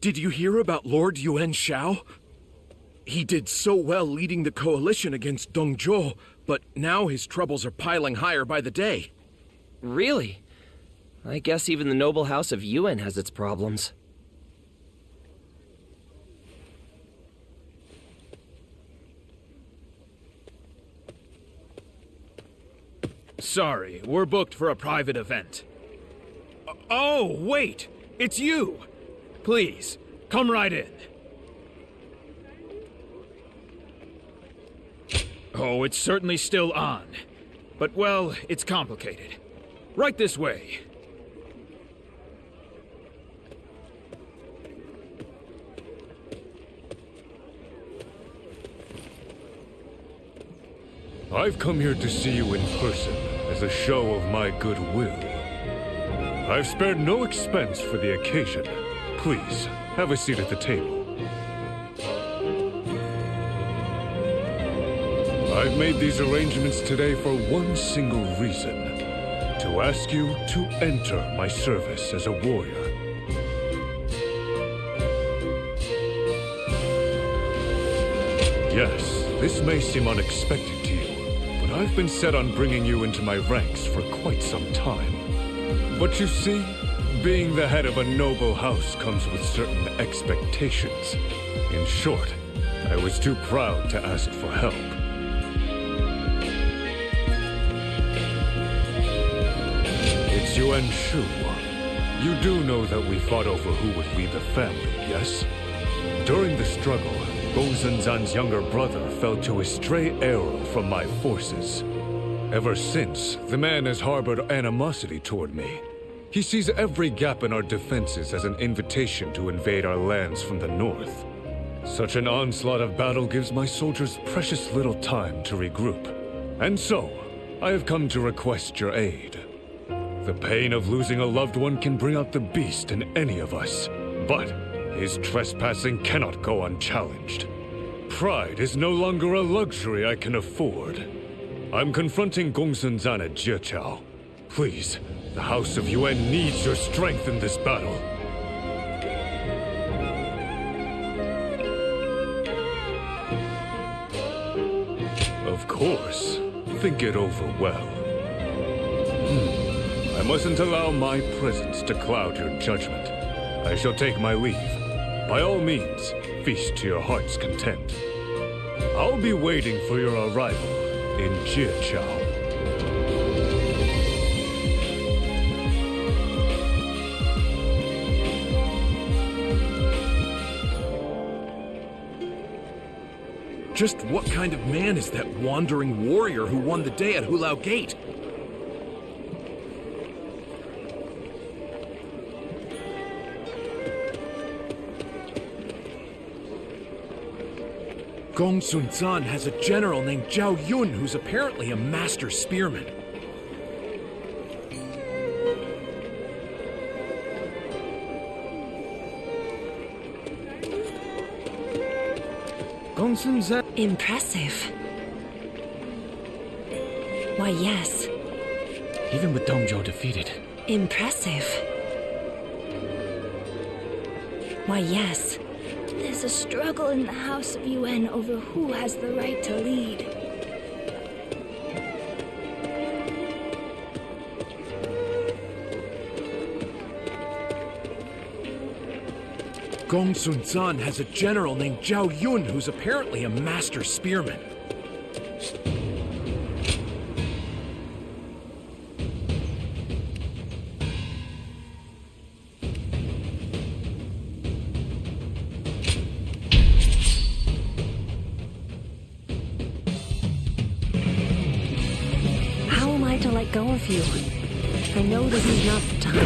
Did you hear about Lord Yuan Shao? He did so well leading the coalition against Dongzhou, but now his troubles are piling higher by the day. Really? I guess even the noble house of Yuan has its problems. Sorry, we're booked for a private event. Oh, wait! It's you! Please, come right in. Oh, it's certainly still on. But, well, it's complicated. Right this way. I've come here to see you in person as a show of my goodwill. I've spared no expense for the occasion. Please, have a seat at the table. I've made these arrangements today for one single reason. To ask you to enter my service as a warrior. Yes, this may seem unexpected to you, but I've been set on bringing you into my ranks for quite some time. But you see, being the head of a noble house comes with certain expectations. In short, I was too proud to ask for help. It's Yuan Shu. You do know that we fought over who would lead the family, yes? During the struggle, Gongsun Zan's younger brother fell to a stray arrow from my forces. Ever since, the man has harbored animosity toward me. He sees every gap in our defenses as an invitation to invade our lands from the north. Such an onslaught of battle gives my soldiers precious little time to regroup. And so, I have come to request your aid. The pain of losing a loved one can bring out the beast in any of us, but his trespassing cannot go unchallenged. Pride is no longer a luxury I can afford. I'm confronting Gongsun Zan at Jieqiao. Please, the House of Yuan needs your strength in this battle. Of course. Think it over well. I mustn't allow my presence to cloud your judgment. I shall take my leave. By all means, feast to your heart's content. I'll be waiting for your arrival in Jieqiao. Just what kind of man is that wandering warrior who won the day at Hulao Gate? Gongsun Zan has a general named Zhao Yun who's apparently a master spearman. Gongsun Zan. Impressive. Why, yes. Even with Dongzhou defeated. Impressive. Why, yes. There's a struggle in the House of Yuan over who has the right to lead. Gongsun Zan has a general named Zhao Yun who's apparently a master spearman. How am I to let go of you? I know this is not the time,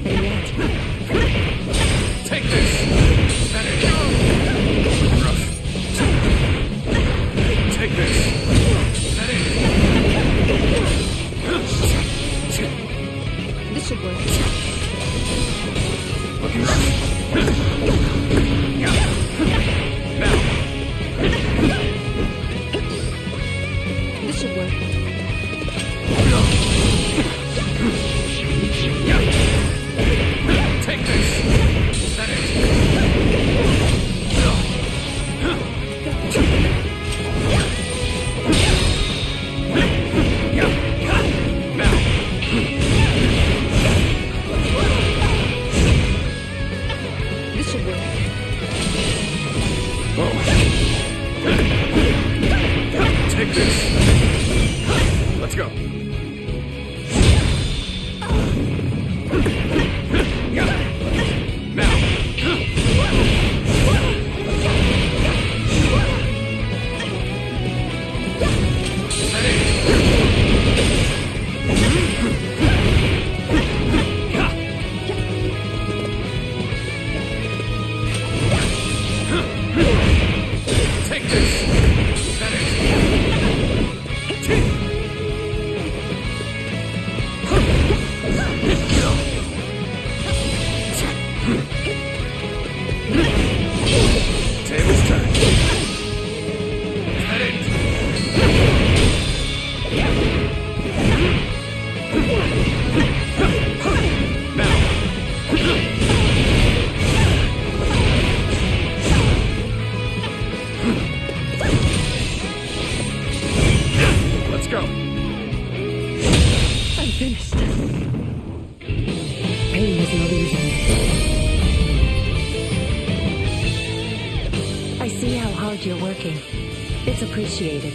and yet... Take this! That is... Rough. Take this! That is... This should work. Looking rough. Now! This should work. Take this! That is... You're working. It's appreciated.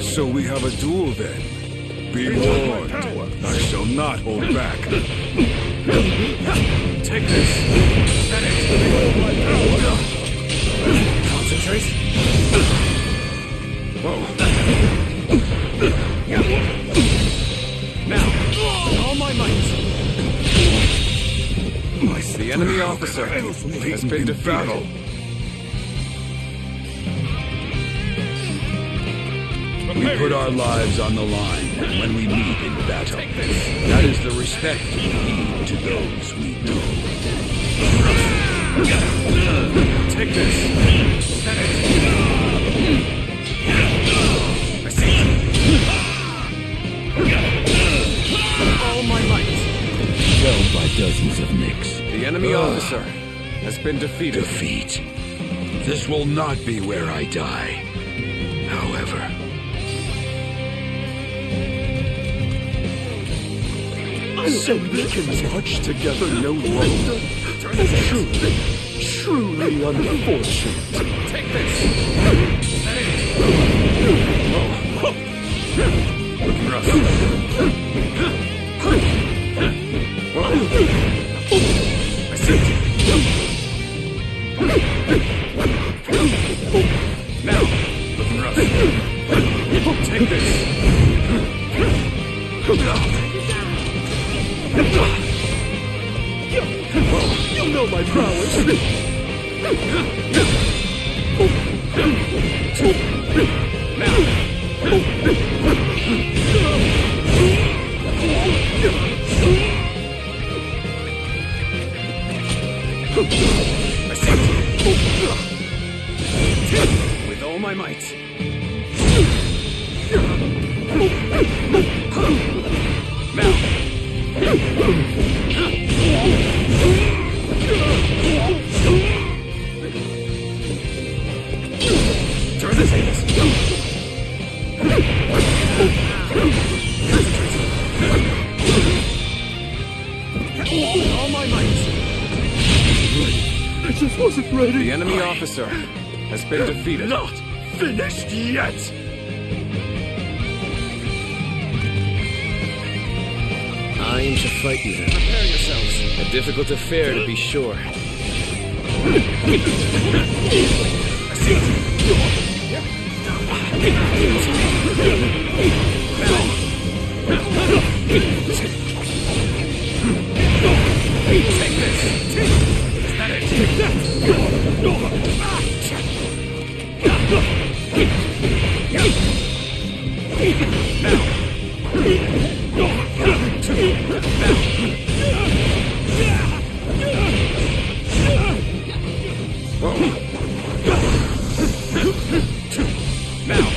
So we have a duel then. Be warned, I shall not hold back. Take this. Concentrate. Whoa. Now, all my might. The enemy officer has been defeated. We put our lives on the line when we meet in battle. That is the respect we need to those we know. Take this. I see. All my might. Held by dozens of nicks. The enemy officer has been defeated. Defeat. This will not be where I die. However. So we can march together no longer. Truly unfortunate. Take this. Looking rough. I see it. Now, looking rough. Take this. You know my prowess. Now. I see it. With all my might. Now. Turn the tables. All my might. I just wasn't ready. The enemy officer has been defeated. Not finished yet. I am to fight you then. Prepare yourselves. A difficult affair, to be sure. I see it. Take this. Is that it? Take that. Now. Now.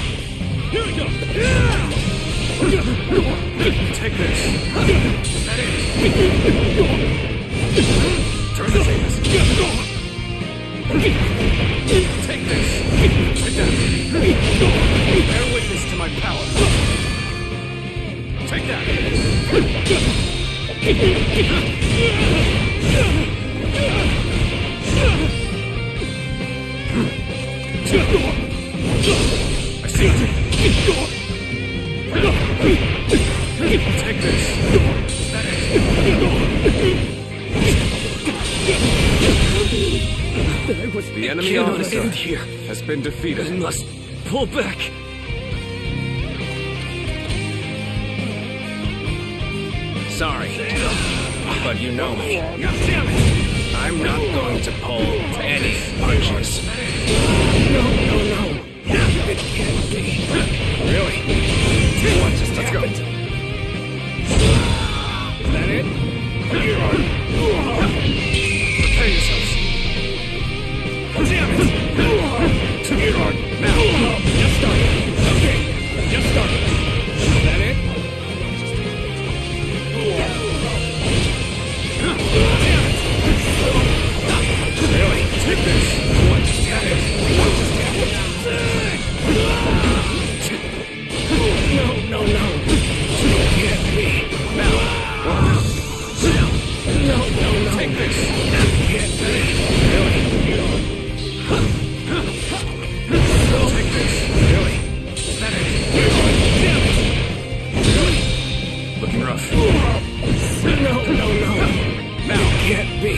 I see it. Take this. The enemy officer has been defeated. I must pull back. Sorry, but you know me. I'm not going to pull any punches. No. It can't be. Really? What just let's go. Is that it? Prepare yourselves. Damn it! Now, just started. Okay, just started. Is that it? Damn it! Really? Take this! What just happened? No. Can't be. Now. No. Take this. Can't be. Really? Take this. Really? Is that it? Damn it! Looking rough. No. Now. Can't be.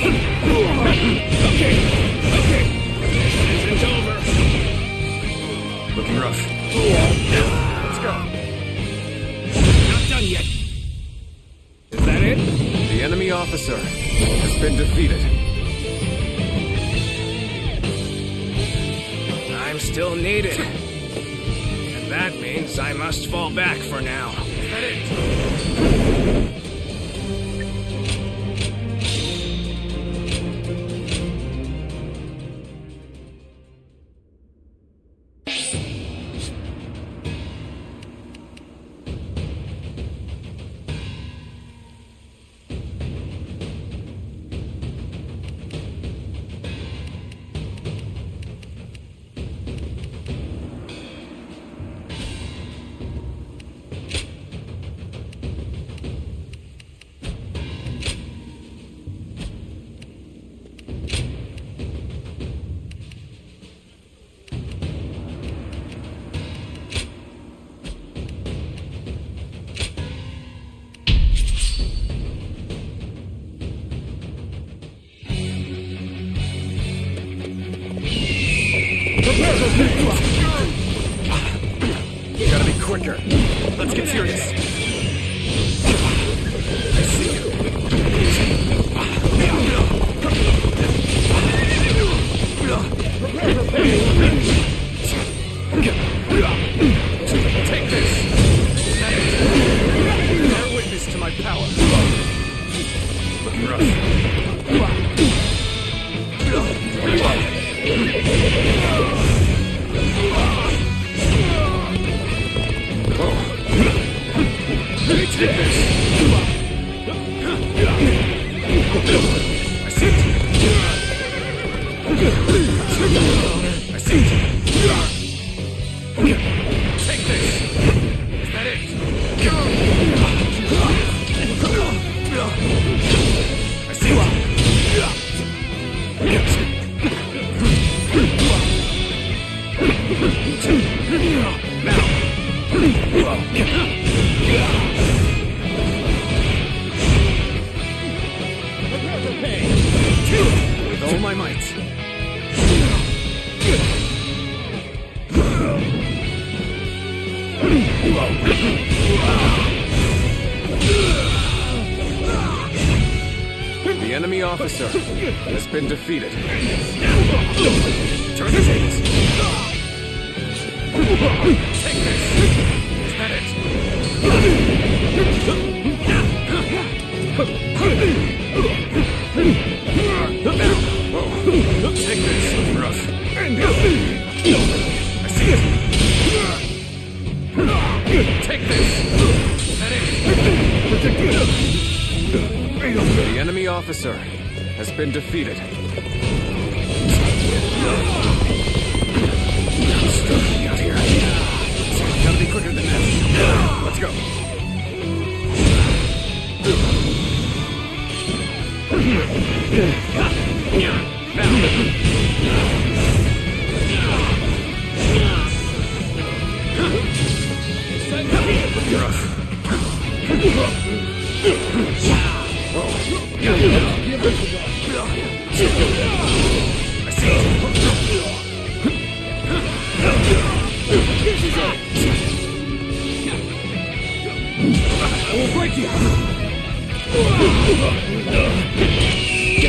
Okay. It's over. Looking rough. Let's go. Not done yet. Is that it? The enemy officer has been defeated. I'm still needed. And that means I must fall back for now. Is that it? You gotta be quicker. Let's get serious. I see you. Take this. Bear witness to my power. Looking rough. Take this. I see it. I see it. Take this. Is that it? I see it. Now. With all my might. The enemy officer has been defeated. Turn the tables. Take this. Is that it? Take this, rough. I see it. Take this. Is that it? The enemy officer has been defeated. Stuck me out here. Gotta be quicker than this. Let's go. Get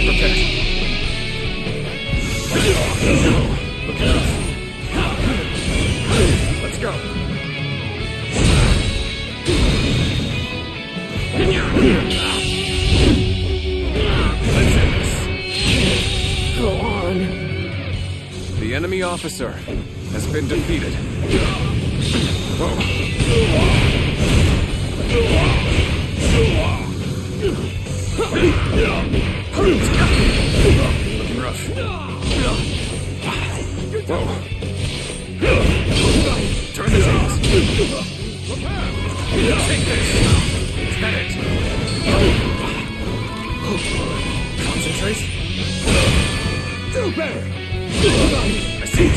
prepared. Look out. Let's go. Let's end this. Go on. The enemy officer has been defeated. Whoa. Looking rough. Whoa. Turn the tables. Take this. Is that it? Concentrate. Do better. I see it.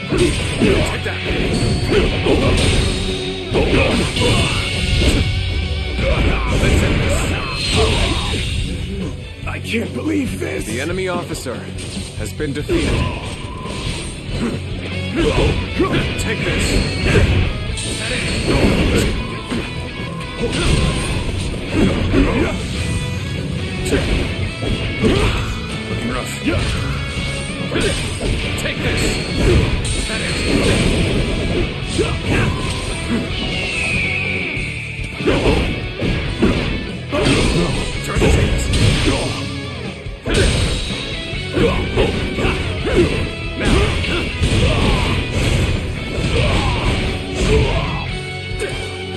Take that. Let's end this. I can't believe this. The enemy officer has been defeated. Take this. Looking rough. Take this. That is. Turn the tables.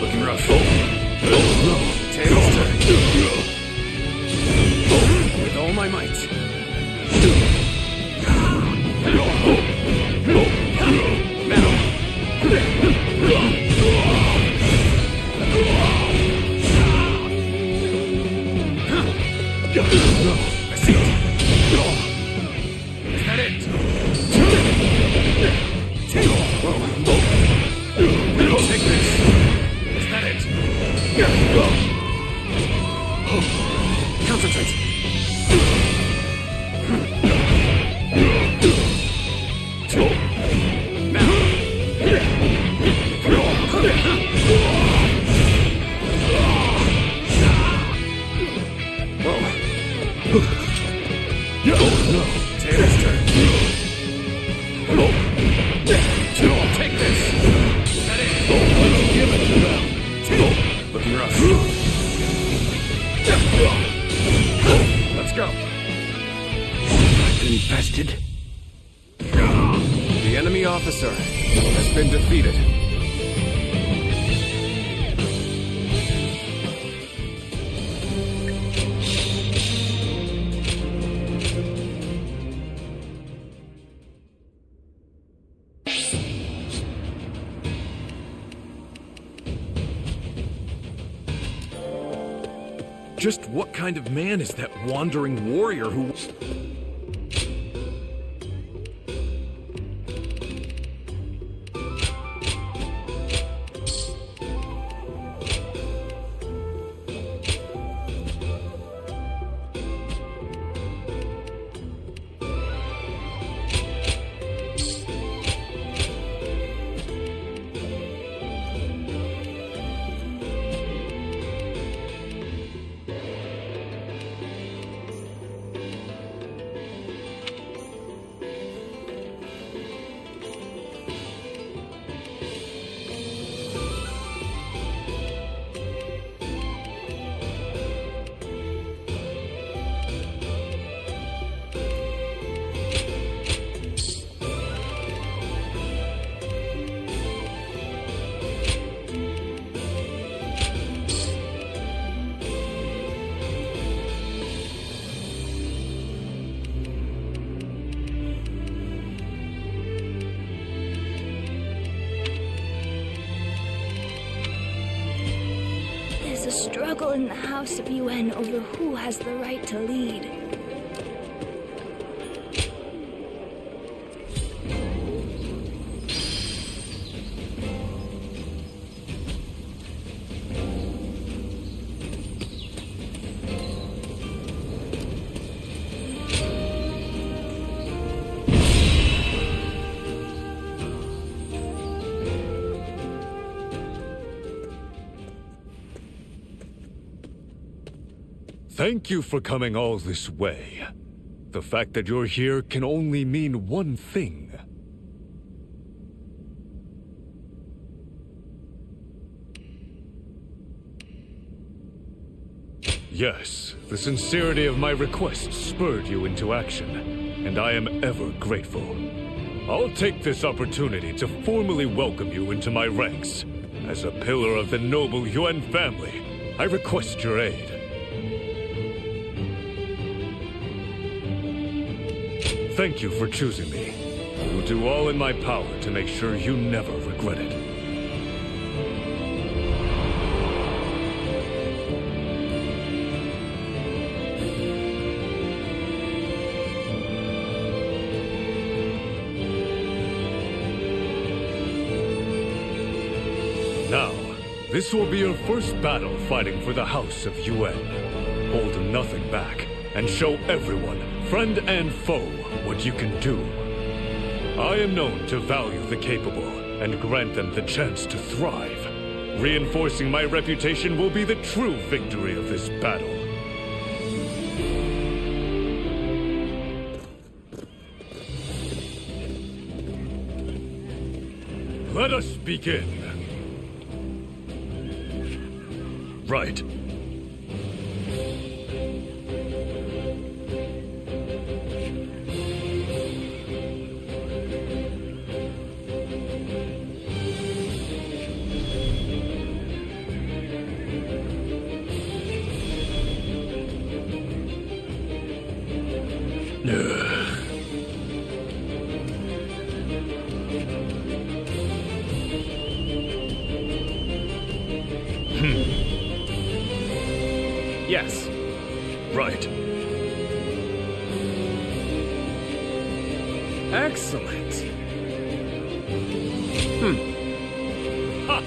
Looking rough. Tables turn. With all my might. I see it. Is that it? Whoa. Take this. Is that it? Concentrate. Tables turn. Take this. Is that it? Give it to them. Looking rough. Let's go. Infested? The enemy officer has been defeated. Just what kind of man is that wandering warrior who... There's a struggle in the House of UN over who has the right to lead. The enemy officer has been defeated. 「 Go on. 「 Go on. 」 「 Go on. 」 「 Go on. Thank you for coming all this way. The fact that you're here can only mean one thing. Yes, the sincerity of my request spurred you into action, and I am ever grateful. I'll take this opportunity to formally welcome you into my ranks. As a pillar of the noble Yuan family, I request your aid. Thank you for choosing me. I will do all in my power to make sure you never regret it. Now, this will be your first battle fighting for the House of Yuan. Hold nothing back, and show everyone, friend and foe, what you can do. I am known to value the capable, and grant them the chance to thrive. Reinforcing my reputation will be the true victory of this battle. Let us begin. Right. Yes. Right. Excellent. Ha!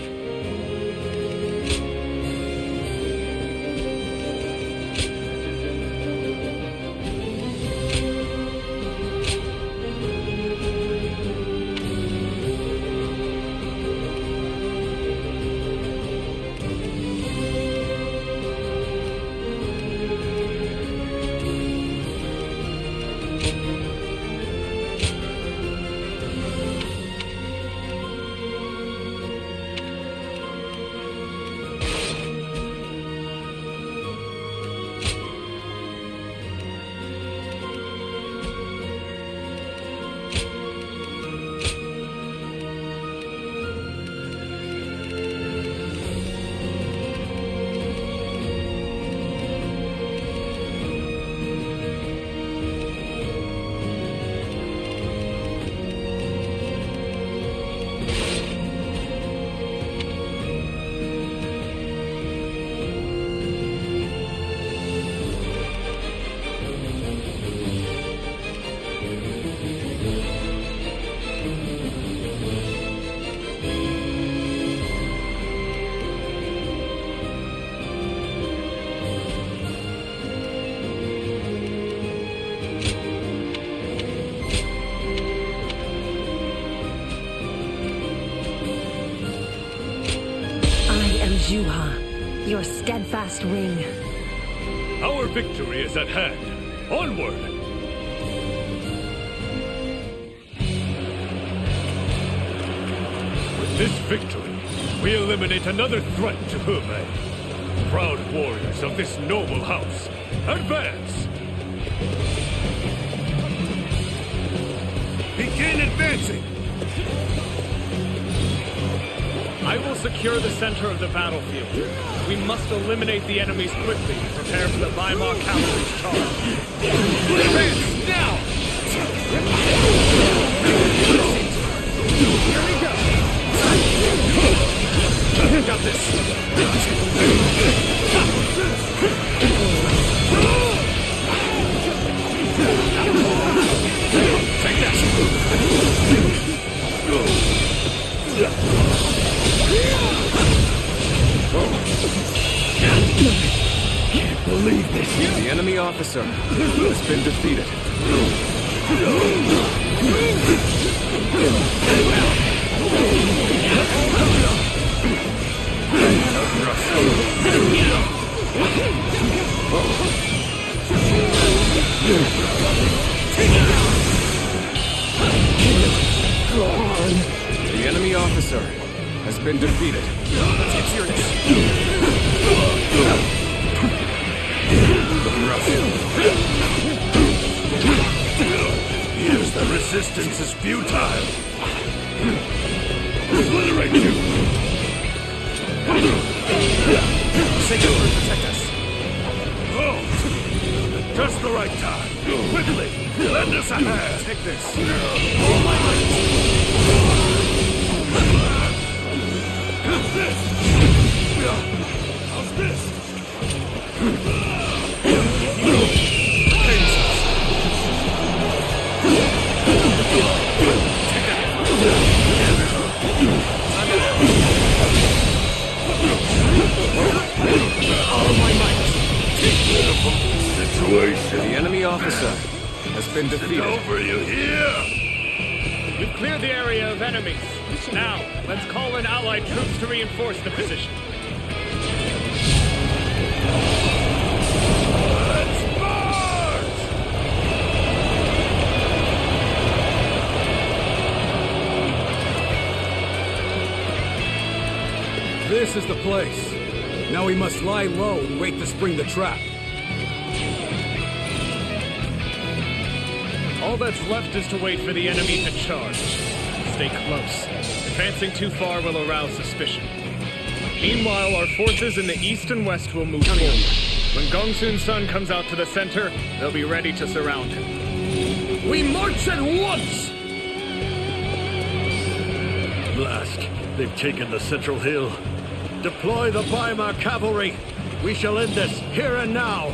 Juha, your steadfast wing. Our victory is at hand. Onward! With this victory, we eliminate another threat to Hume. Proud warriors of this noble house, advance! Begin advancing! I will secure the center of the battlefield. We must eliminate the enemies quickly and prepare for the Weimar cavalry's charge. Advance now! Here we go! Got this! Take that! Can't believe this. The enemy officer has been defeated. The enemy officer has been defeated. Let's get serious. Here's the resistance is futile. Obliterate you. Sigil, protect us. Oh, just the right time. Quickly, lend us a hand. Take this. How's this? Situation. The enemy officer has been defeated. Over you here. We've cleared the area of enemies. Now, let's call in allied troops to reinforce the position. Let's march! This is the place. Now we must lie low and wait to spring the trap. All that's left is to wait for the enemy to charge. Stay close. Advancing too far will arouse suspicion. Meanwhile, our forces in the east and west will move forward. When Gongsun Sun comes out to the center, they'll be ready to surround him. We march at once! At last, they've taken the central hill. Deploy the Weimar cavalry. We shall end this here and now.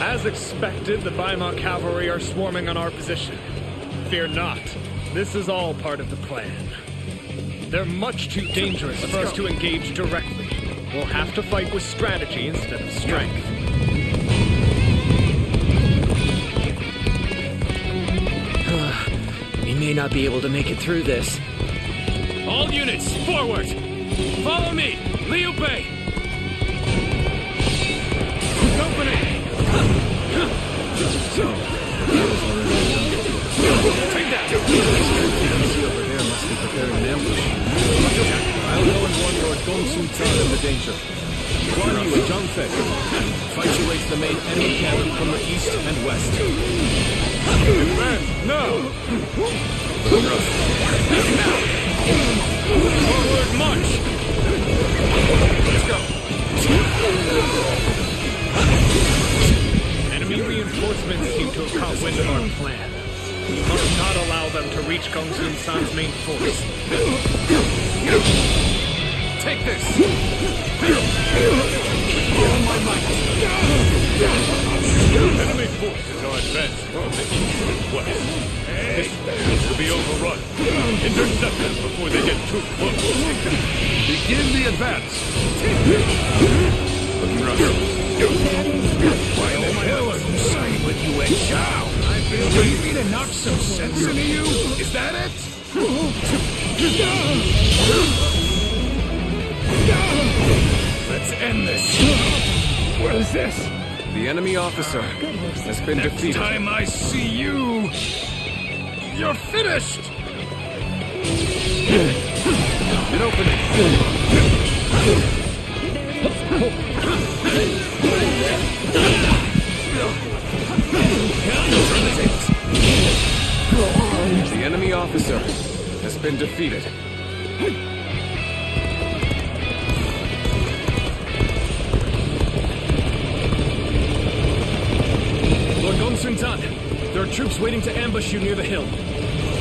As expected, the Weimar cavalry are swarming on our position. Fear not. This is all part of the plan. They're much too dangerous for us to engage directly. We'll have to fight with strategy instead of strength. We may not be able to make it through this. All units, forward! Follow me! Liu Bei! Opening! Take that! Over there must be preparing an ambush. I'll go and warn Lord Gongsun Tan of the danger. Guan Yu and Zhang Fei, fight your way to the main enemy camp from the east and west. Advance now! Forward march! Let's go! Enemy reinforcements seem to have caught wind of our plan. We must not allow them to reach Gongsun San's main force. Take this! Enemy forces are advancing from the east and west. This needs to be overrun. Intercept them before they get too close. Begin the advance. Looking around. Why the hell are you siding with Yuan Shao? I feel you need me to knock some sense into you? Is that it? Let's end this. What is this? The enemy officer has been Next defeated. time I see you, you're finished. An opening. The enemy officer has been defeated. Lord Gongsun Tan, there are troops waiting to ambush you near the hill.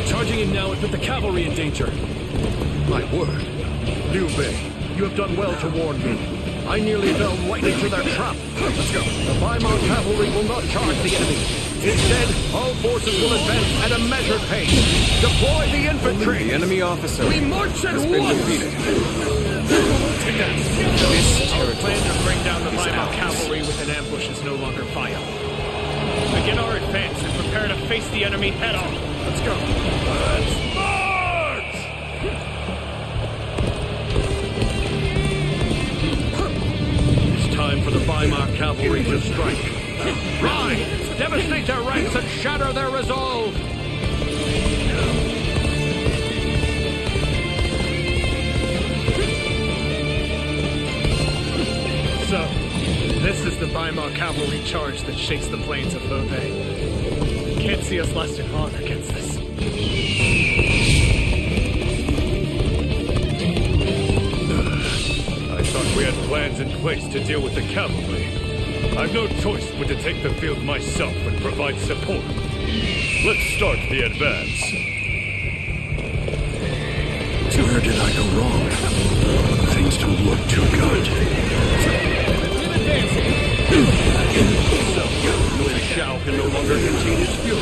Charging in now and put the cavalry in danger. My word. Liu Bei, you have done well to warn me. I nearly fell right into their trap. Let's go. The Weimar cavalry will not charge the enemy. Instead, all forces will advance at a measured pace. Deploy the infantry. The enemy officer We march at has been once! defeated. This our plan to bring down the Weimar cavalry with an ambush is no longer viable. Begin our advance and prepare to face the enemy head on. Let's go. Let's march! It's time for the Weimar cavalry to strike. Ride! Devastate their ranks and shatter their resolve! So, this is the Weimar cavalry charge that shakes the plains of Hebei. Can't see us lasting long against this. I thought we had plans in place to deal with the cavalry. I've no choice but to take the field myself and provide support. Let's start the advance. Where did I go wrong? Things don't look too good. Shao can no longer contain his fury.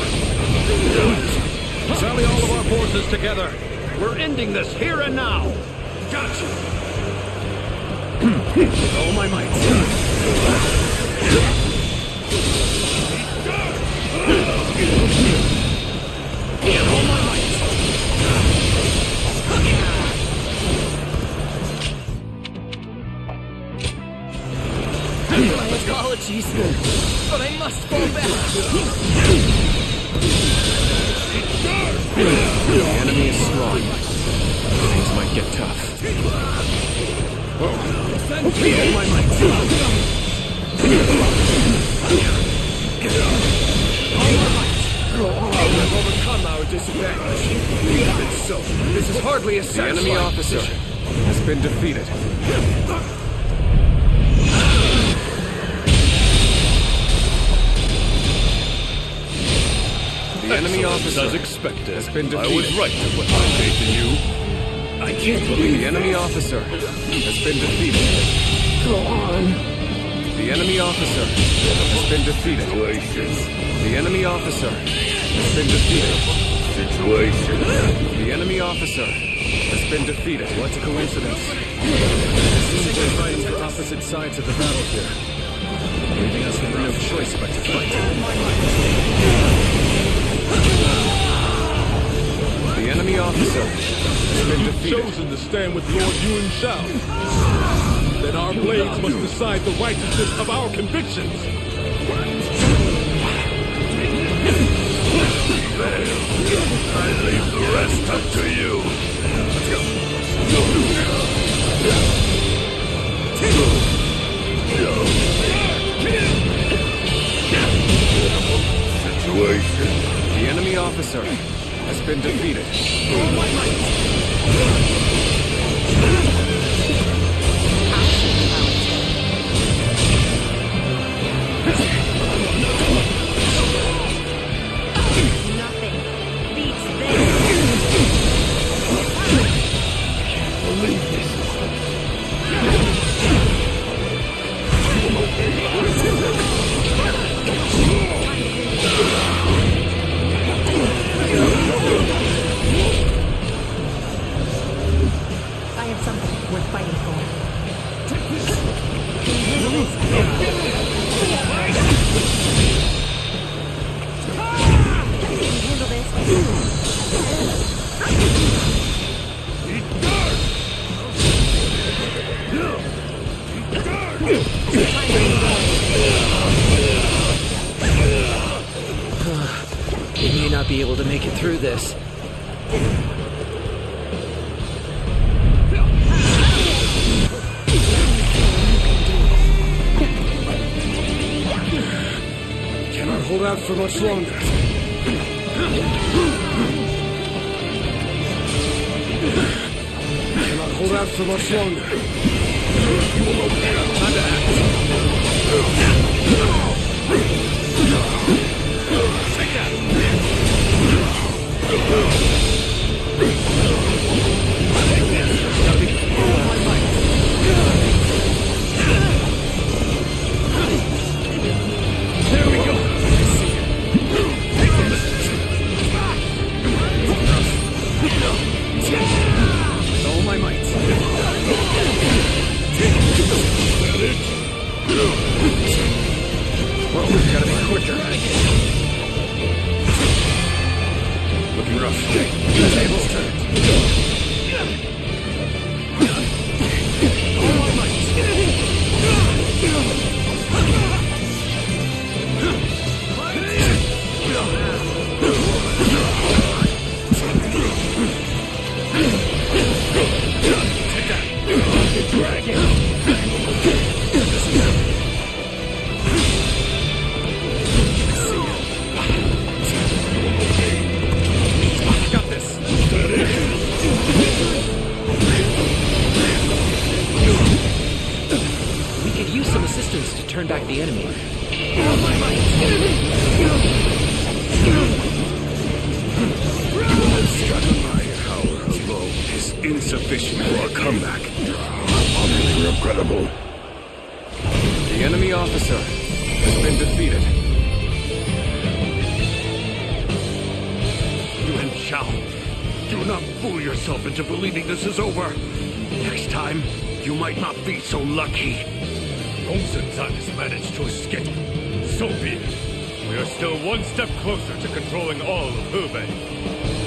Rally all of our forces together. We're ending this here and now. Gotcha. With all my might. With all my might. My apologies, but I must fall back. The enemy is strong. Things might get tough. With all my might. We've overcome our disadvantage. Even so, this is hardly a The satisfying enemy officer position. has been defeated. The enemy officer As expected. has been I was defeated. right to put my faith in you. I can't believe The enemy officer has been defeated. Go on. The enemy officer has been defeated. The enemy officer has been defeated. The enemy officer has been defeated. What a coincidence. It seems we're fighting for opposite sides of the battle here, leaving us with no choice but to fight. The enemy officer has been defeated. Chosen to stand with Lord Yuan Shao. Then our blades must decide the righteousness of our convictions. I leave the rest up to you. Situation. The enemy officer has been defeated. Nothing beats this. I have something worth fighting for. Handle this. We may not be able to make it through this. Cannot hold out for much longer. Cannot hold out for much longer. Time to act. Take that. Gotta be all my might. There we go. With all my might. Well, we've got to be quicker. Looking rough. The table's turned. All my might. comeback. Utterly regrettable. The enemy officer has been defeated. Yuan Shao, do not fool yourself into believing this is over. Next time, you might not be so lucky. Gongsun Zan has managed to escape. So be it. We are still one step closer to controlling all of Hubei.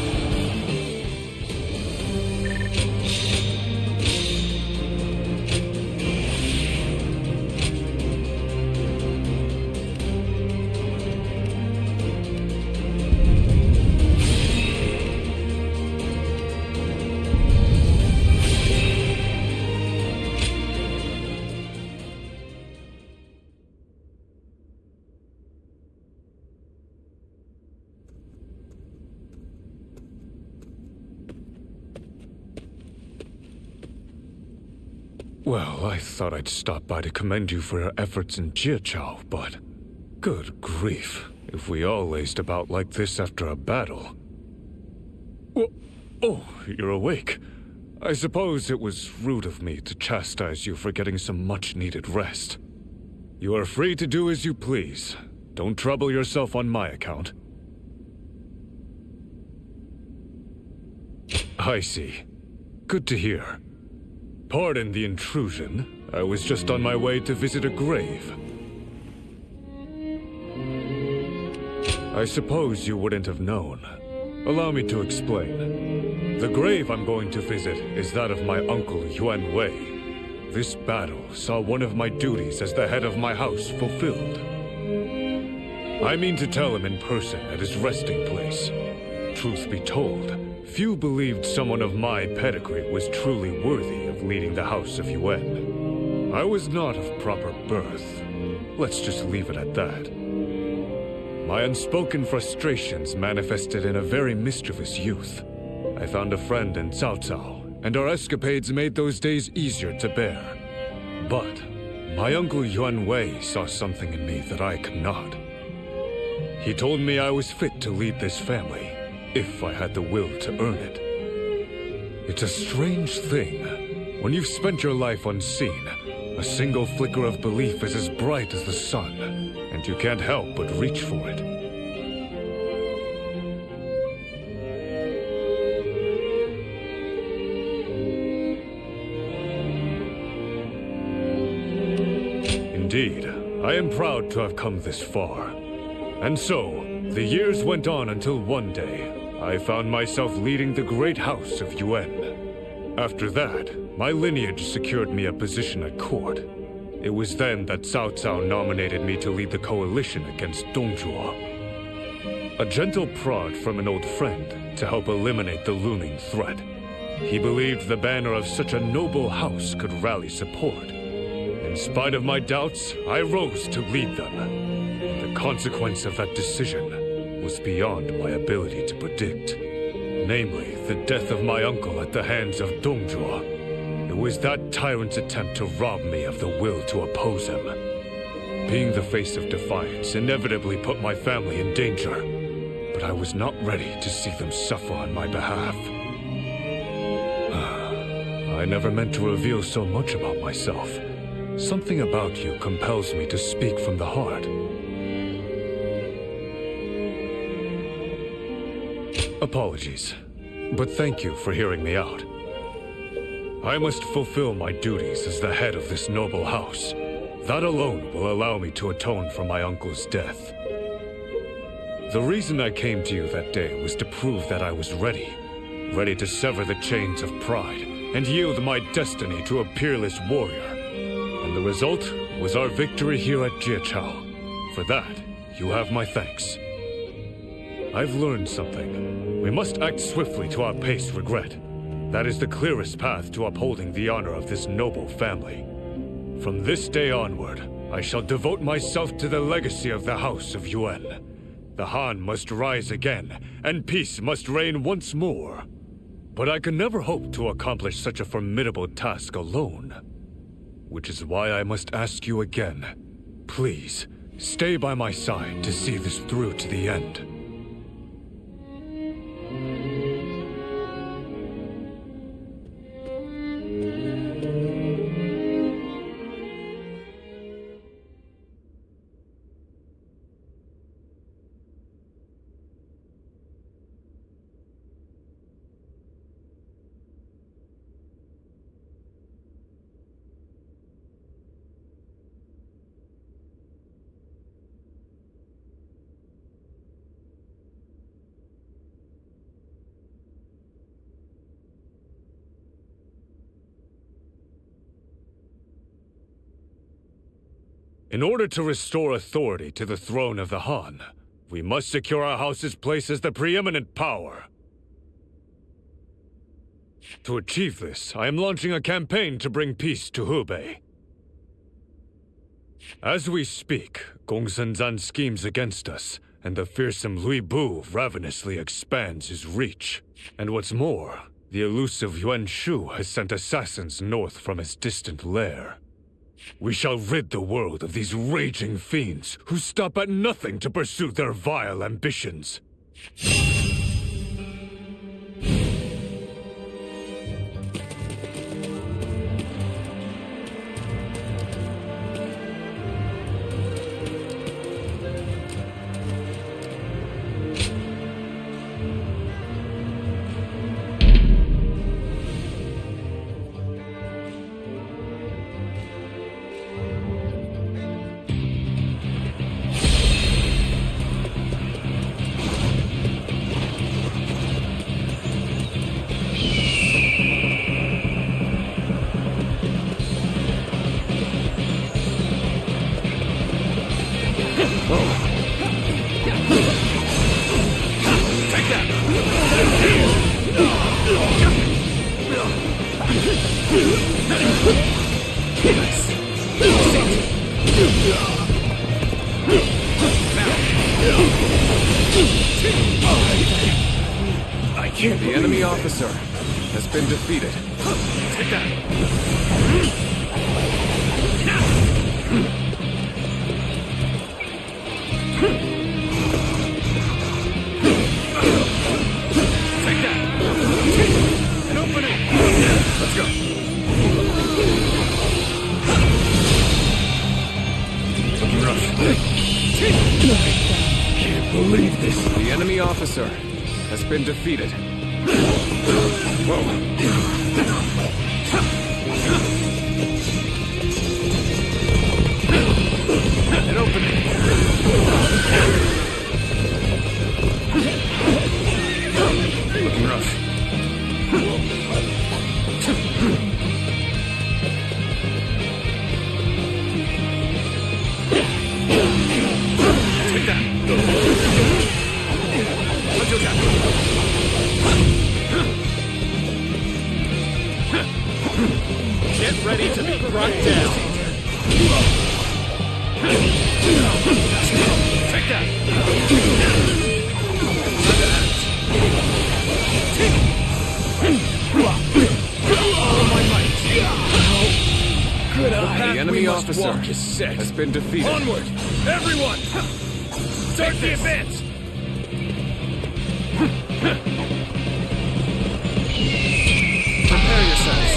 Well, I thought I'd stop by to commend you for your efforts in Jiachao, but... Good grief. If we all laced about like this after a battle... Oh, you're awake. I suppose it was rude of me to chastise you for getting some much-needed rest. You are free to do as you please. Don't trouble yourself on my account. I see. Good to hear. Pardon the intrusion. I was just on my way to visit a grave. I suppose you wouldn't have known. Allow me to explain. The grave I'm going to visit is that of my uncle Yuan Wei. This battle saw one of my duties as the head of my house fulfilled. I mean to tell him in person at his resting place. Truth be told, few believed someone of my pedigree was truly worthy of leading the House of Yuan. I was not of proper birth. Let's just leave it at that. My unspoken frustrations manifested in a very mischievous youth. I found a friend in Cao Cao, and our escapades made those days easier to bear. But my uncle Yuan Wei saw something in me that I could not. He told me I was fit to lead this family, if I had the will to earn it. It's a strange thing. When you've spent your life unseen, a single flicker of belief is as bright as the sun, and you can't help but reach for it. Indeed, I am proud to have come this far. And so, the years went on until one day, I found myself leading the great house of Yuan. After that, my lineage secured me a position at court. It was then that Cao Cao nominated me to lead the coalition against Dongzhuo. A gentle prod from an old friend to help eliminate the looming threat. He believed the banner of such a noble house could rally support. In spite of my doubts, I rose to lead them. And the consequence of that decision was beyond my ability to predict. Namely, the death of my uncle at the hands of Dongzhuo. It was that tyrant's attempt to rob me of the will to oppose him. Being the face of defiance inevitably put my family in danger, but I was not ready to see them suffer on my behalf. I never meant to reveal so much about myself. Something about you compels me to speak from the heart. Apologies, but thank you for hearing me out. I must fulfill my duties as the head of this noble house. That alone will allow me to atone for my uncle's death. The reason I came to you that day was to prove that I was ready. Ready to sever the chains of pride and yield my destiny to a peerless warrior. And the result was our victory here at Jiachao. For that, you have my thanks. I've learned something. We must act swiftly to outpace regret. That is the clearest path to upholding the honor of this noble family. From this day onward, I shall devote myself to the legacy of the House of Yuan. The Han must rise again, and peace must reign once more. But I can never hope to accomplish such a formidable task alone. Which is why I must ask you again. Please, stay by my side to see this through to the end. In order to restore authority to the throne of the Han, we must secure our house's place as the preeminent power. To achieve this, I am launching a campaign to bring peace to Hubei. As we speak, Gongsun schemes against us, and the fearsome Lui Bu ravenously expands his reach. And what's more, the elusive Yuan Shu has sent assassins north from his distant lair. We shall rid the world of these raging fiends who stop at nothing to pursue their vile ambitions. The enemy officer has been defeated. Take that! Take that! An opening! Let's go! Looking rough. Can't believe this. The enemy officer has been defeated. Whoa. An opening. Looking rough. Take that. Let's go, Jack. Get ready to be brought down. Take that. All my might. Good eye. The enemy We must officer walk is set. has been defeated. Onward, everyone! Start the advance. Prepare yourselves.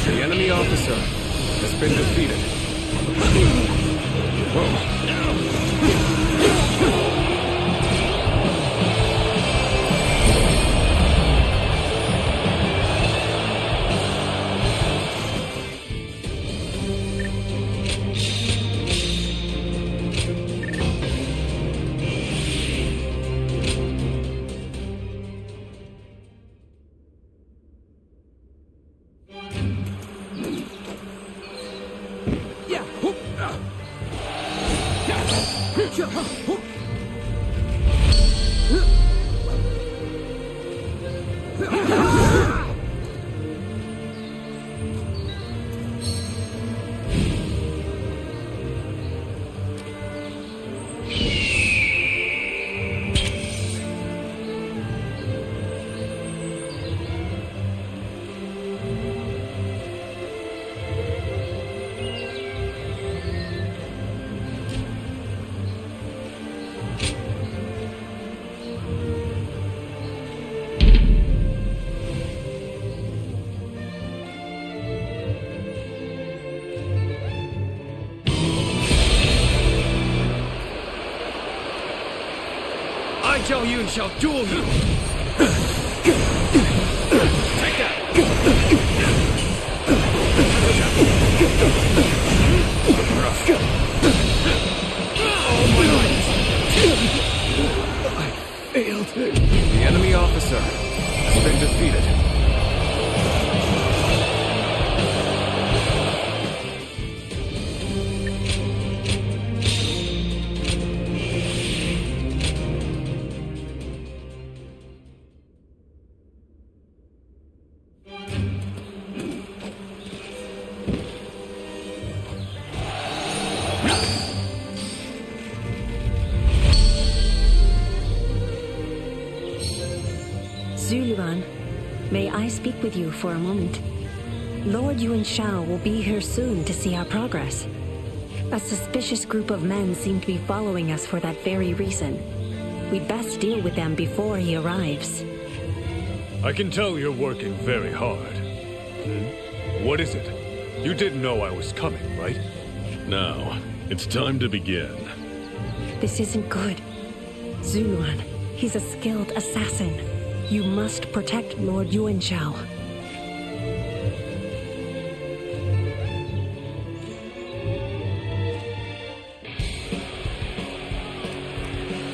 The enemy officer has been defeated. Zhao Yun shall duel you! Take that! Failed. The enemy officer has been defeated. Zuluan, may I speak with you for a moment? Lord Yuan Shao will be here soon to see our progress. A suspicious group of men seem to be following us for that very reason. We'd best deal with them before he arrives. I can tell you're working very hard. What is it? You didn't know I was coming, right? Now, it's time to begin. This isn't good. Zuluan, he's a skilled assassin. You must protect Lord Yuan Shao.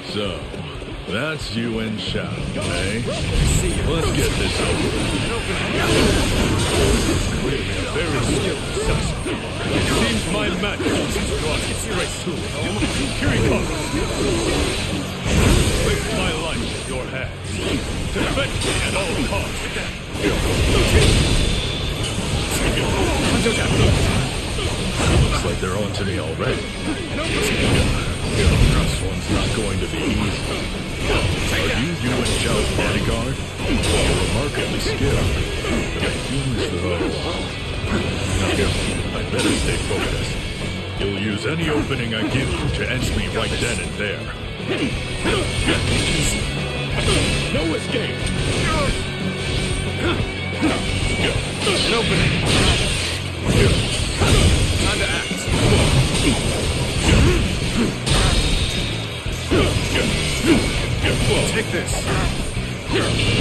So, that's Yuan Shao, eh? Let's get this over with. Clearly a very skilled assassin. It seems my magic is right to it. Here he comes. Place my life in your hands. Defend me at all costs. Looks like they're on to me already. This one's not going to be easy. Are you Yuan Shao's bodyguard? You're remarkably skilled. But I use those. Now, I better stay focused. You'll use any opening I give you to end me right then and there. No escape. An opening. Time to act. Take this.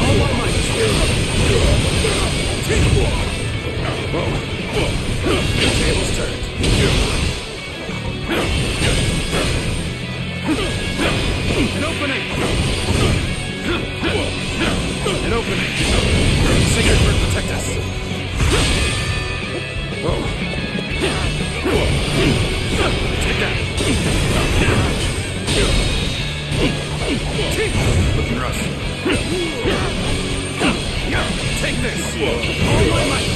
All my might. Tables turned. An opening. An opening. Sacred Bird, protect us. Take that. Looking rough. Take this. All my might.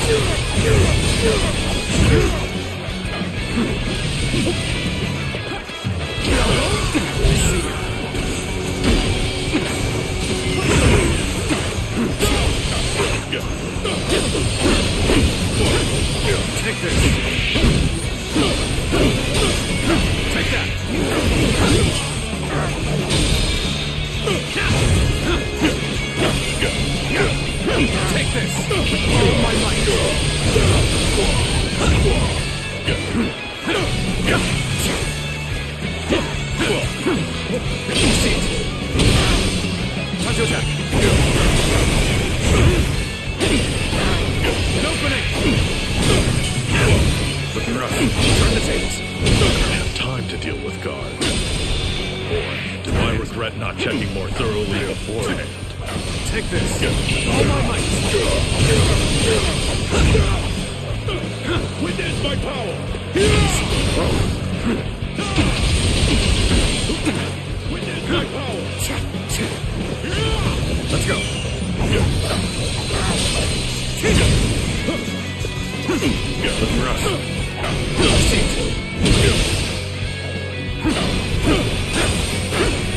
Take this. Take that. Take this. All my might. See it. Time to attack. An opening. Looking rough. Turn the tables. I don't have time to deal with guards. Boy, do I regret not checking more thoroughly beforehand. Take this. All my might. Witness my power. Witness my power. Let's go. Looking rough. See it.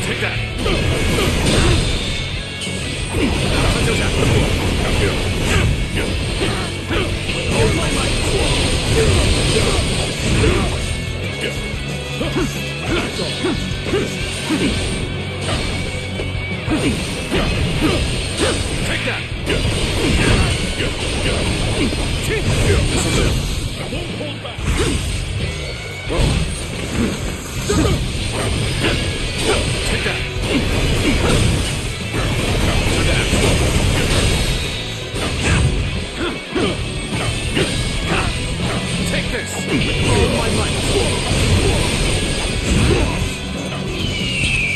Take that. Let's go down. All my might. Take that. This is it. I won't hold back. Take that. all my might.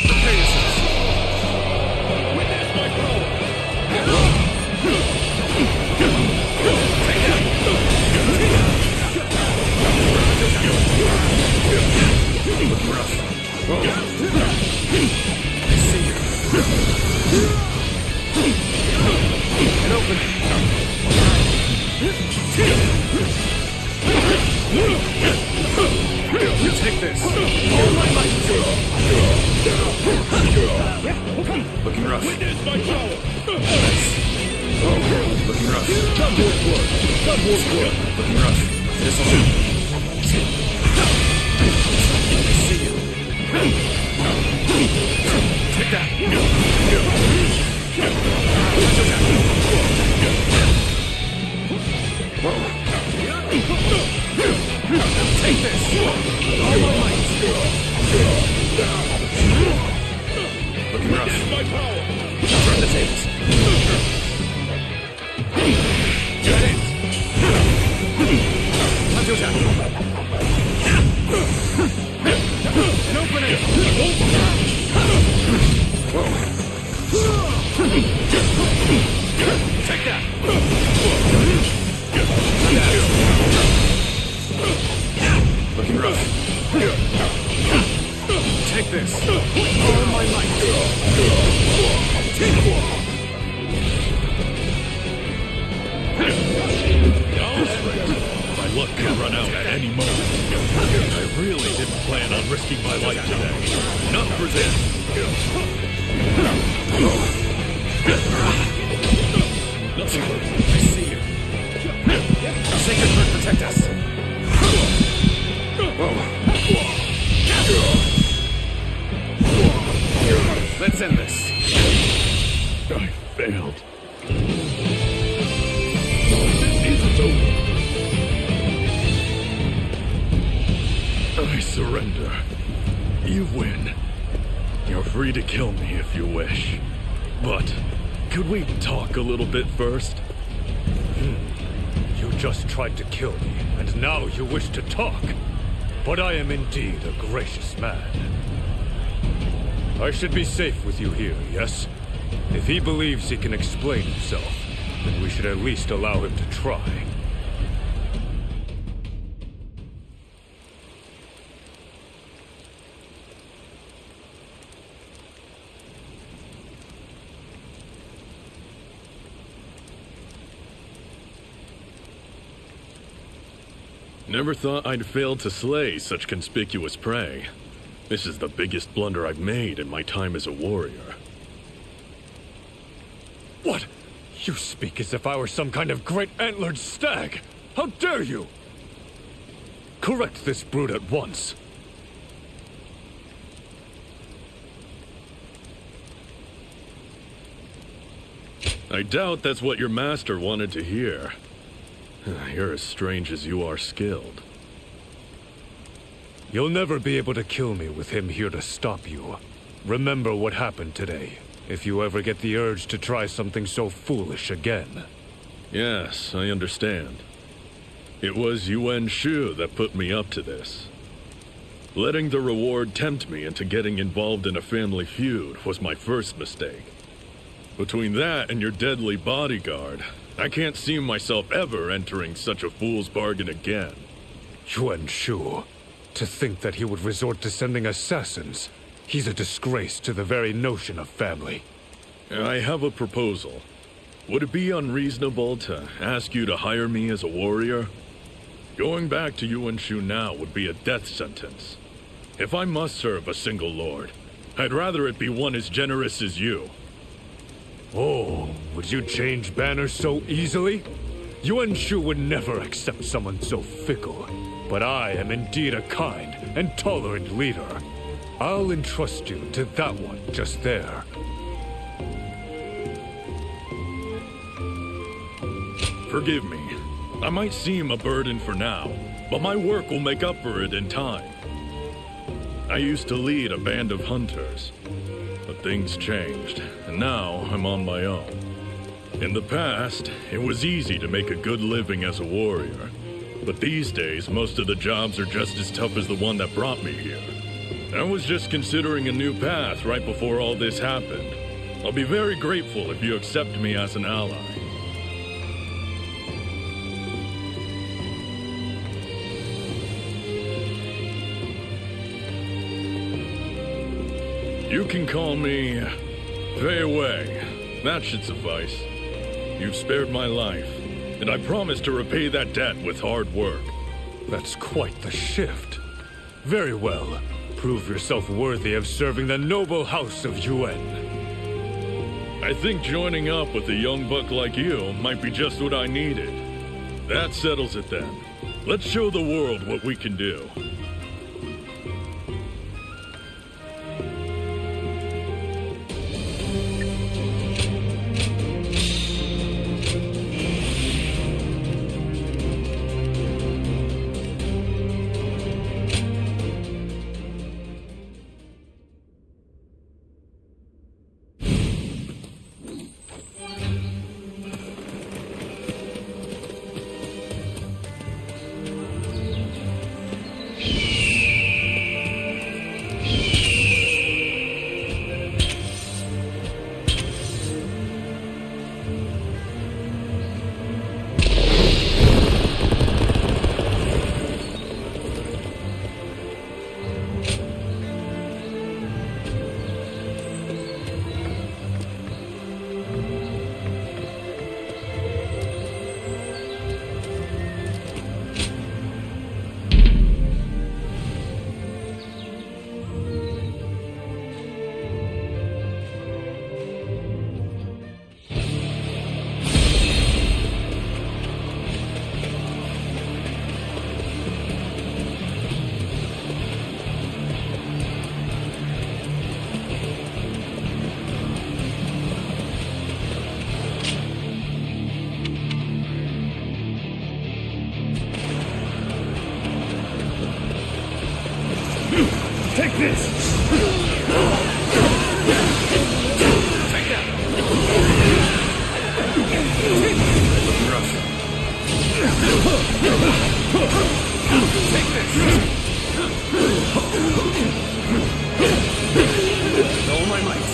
Pegasus. Witness my power. Take that. Looking rough. I see you. An opening. You take this. All my might. Looking rough. Witness my power. Looking rough. Blood war. Looking rough. This will do. I see you. Take that. Whoa. Take this. All my might. Looking rough. Turn the tables. Get it. Time to attack. An opening. Whoa. Take that. Looking rough. Take this. All my might. My luck could run out at any moment. I really didn't plan on risking my life today. Not for this. Nothing. I see you. Sacred Bird, protect us. Let's end this. I failed. I surrender. You win. You're free to kill me if you wish. But could we talk a little bit first? You just tried to kill me, and now you wish to talk. But I am indeed a gracious man. I should be safe with you here, yes? If he believes he can explain himself, then we should at least allow him to try. Never thought I'd fail to slay such conspicuous prey. This is the biggest blunder I've made in my time as a warrior. What? You speak as if I were some kind of great antlered stag! How dare you! Correct this brute at once. I doubt that's what your master wanted to hear. You're as strange as you are skilled. You'll never be able to kill me with him here to stop you. Remember what happened today, if you ever get the urge to try something so foolish again. Yes, I understand. It was Yuan Shu that put me up to this. Letting the reward tempt me into getting involved in a family feud was my first mistake. Between that and your deadly bodyguard, I can't see myself ever entering such a fool's bargain again. Yuan Shu. To think that he would resort to sending assassins. He's a disgrace to the very notion of family. I have a proposal. Would it be unreasonable to ask you to hire me as a warrior? Going back to Yuan Shu now would be a death sentence. If I must serve a single lord, I'd rather it be one as generous as you. Oh, would you change banners so easily? Yuan Shu would never accept someone so fickle. But I am indeed a kind and tolerant leader. I'll entrust you to that one just there. Forgive me. I might seem a burden for now, but my work will make up for it in time. I used to lead a band of hunters, but things changed, and now I'm on my own. In the past, it was easy to make a good living as a warrior. But these days, most of the jobs are just as tough as the one that brought me here. I was just considering a new path right before all this happened. I'll be very grateful if you accept me as an ally. You can call me Fei Wei. That should suffice. You've spared my life, and I promise to repay that debt with hard work. That's quite the shift. Very well. Prove yourself worthy of serving the noble house of Yuan. I think joining up with a young buck like you might be just what I needed. That settles it then. Let's show the world what we can do. Take this! Take that! Rough. Take this! With all my might.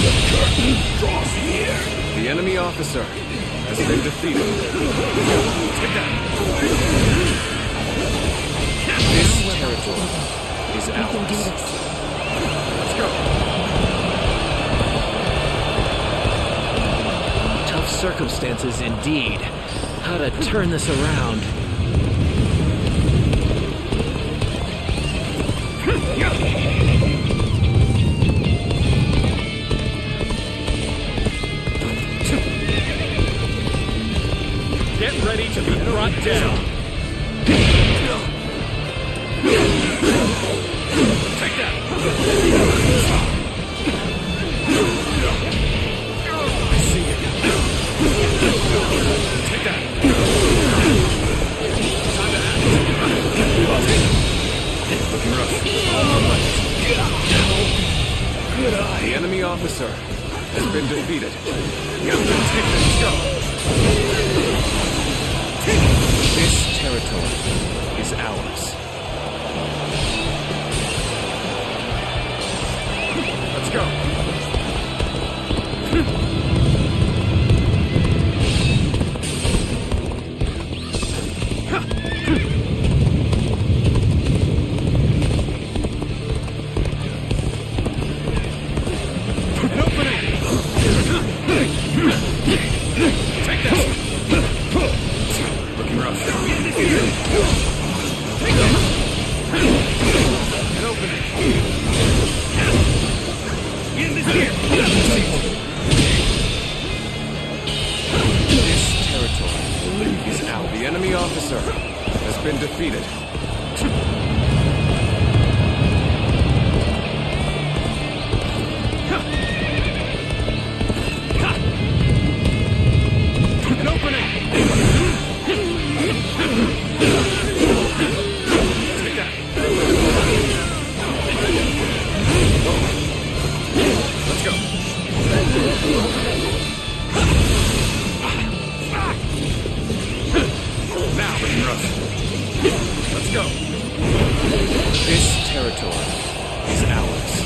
The curtain draws here. The enemy officer has been defeated. Take that! This territory is ours. Let's go. Tough circumstances indeed. How to turn this around. Get ready to be brought down. Take that! I see it. Take that! Time to act. Looking rough. Good eye. The enemy officer has been defeated. Let's go. This territory is ours. Let's go. An opening. Take this. Looking rough. Take that. An opening. End is here. This territory is ours. The enemy officer has been defeated. An opening. Take that. Let's go. territory is ours.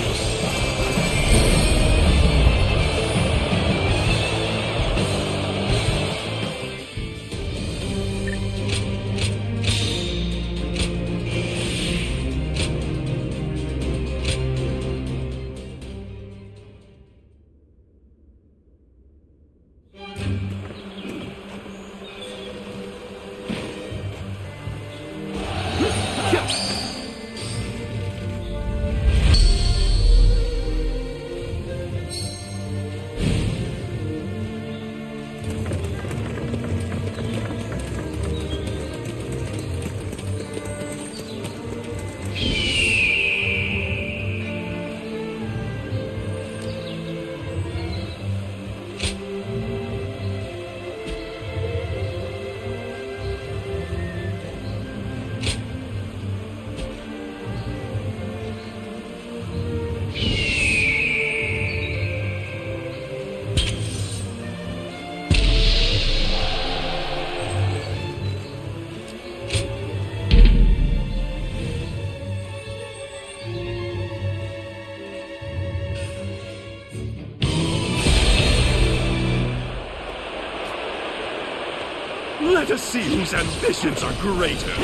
Let us see whose ambitions are greater.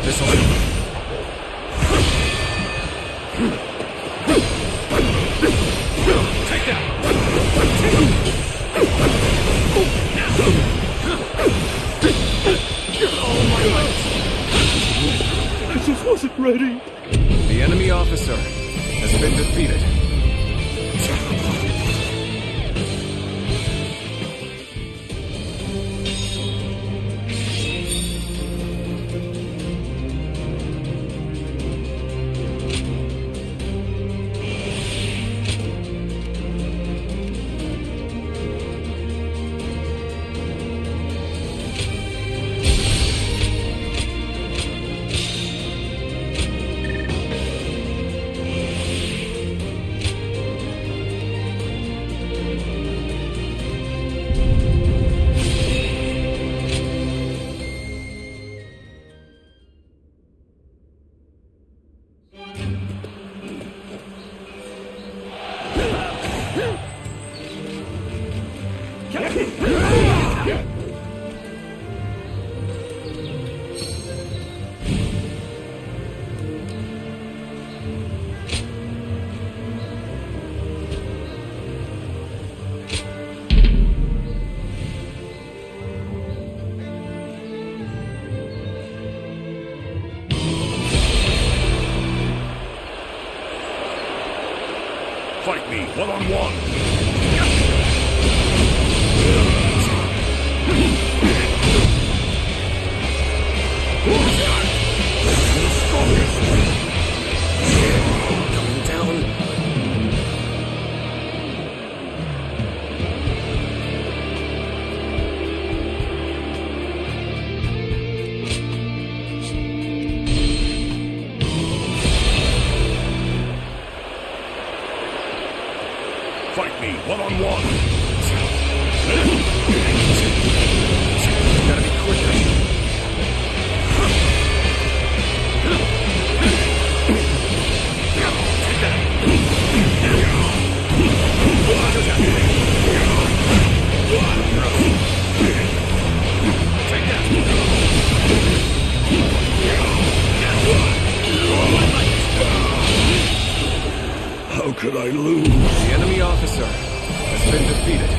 This'll do. Take that! I just wasn't ready. The enemy officer has been defeated. Fight me one-on-one. Going down. Fight me one-on-one. Gotta be quicker. How could I lose? The enemy officer has been defeated.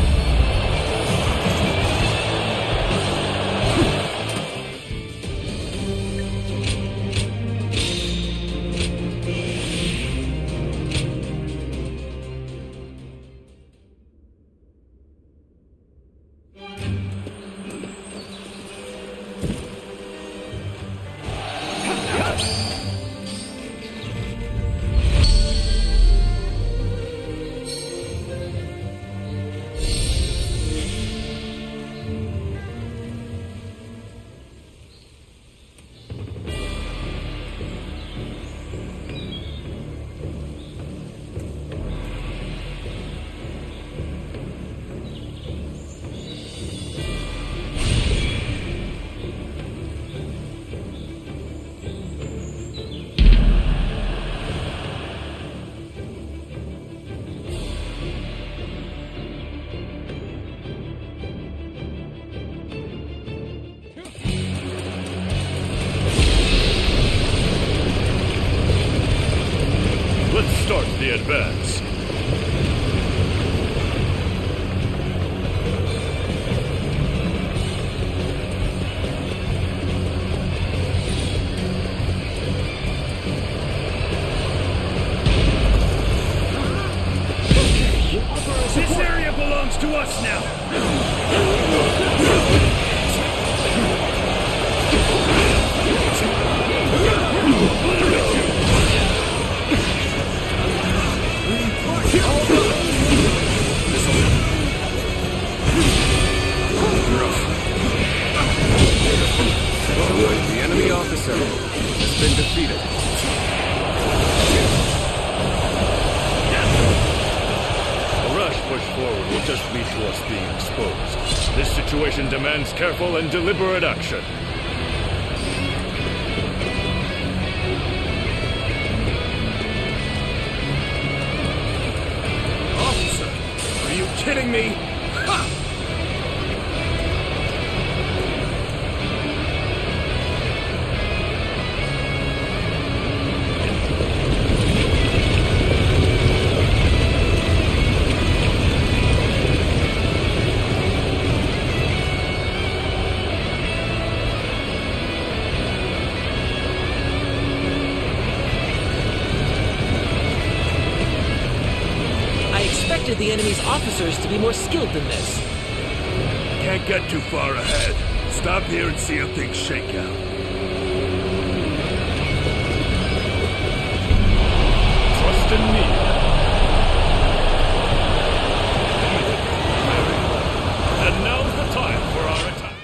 the advance. This area belongs to us now! The enemy officer has been defeated. A rash push forward will just lead to us being exposed. This situation demands careful and deliberate action. Officer, are you kidding me? Ha! The enemy's officers to be more skilled than this. Can't get too far ahead. Stop here and see how things shake out. Trust in me. And now's the time for our attack.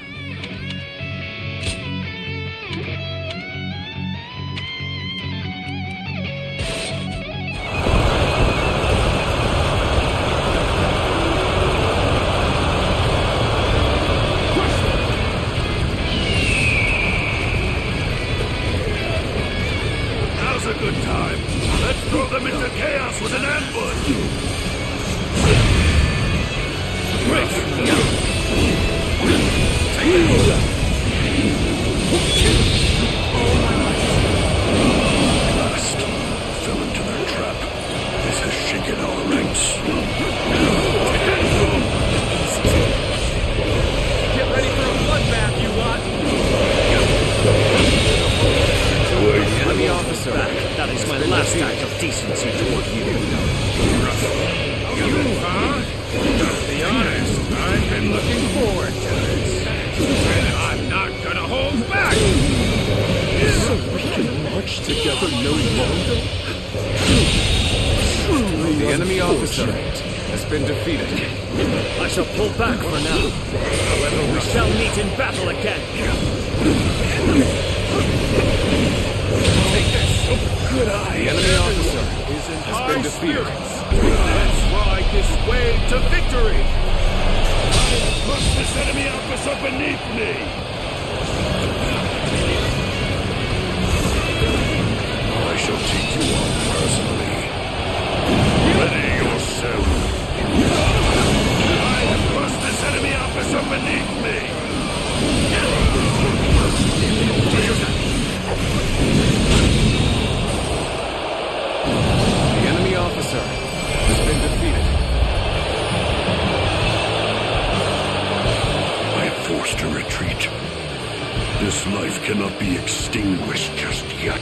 Cannot be extinguished just yet.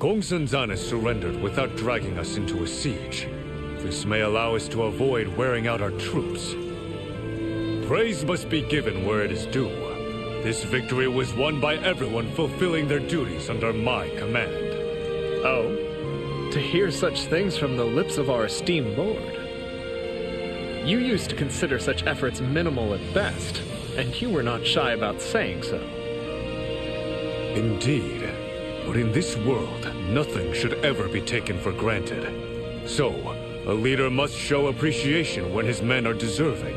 Gongsun Zan has surrendered without dragging us into a siege. This may allow us to avoid wearing out our troops. Praise must be given where it is due. This victory was won by everyone fulfilling their duties under my command. Oh? To hear such things from the lips of our esteemed lord. You used to consider such efforts minimal at best, and you were not shy about saying so. Indeed. But in this world, nothing should ever be taken for granted. So, a leader must show appreciation when his men are deserving.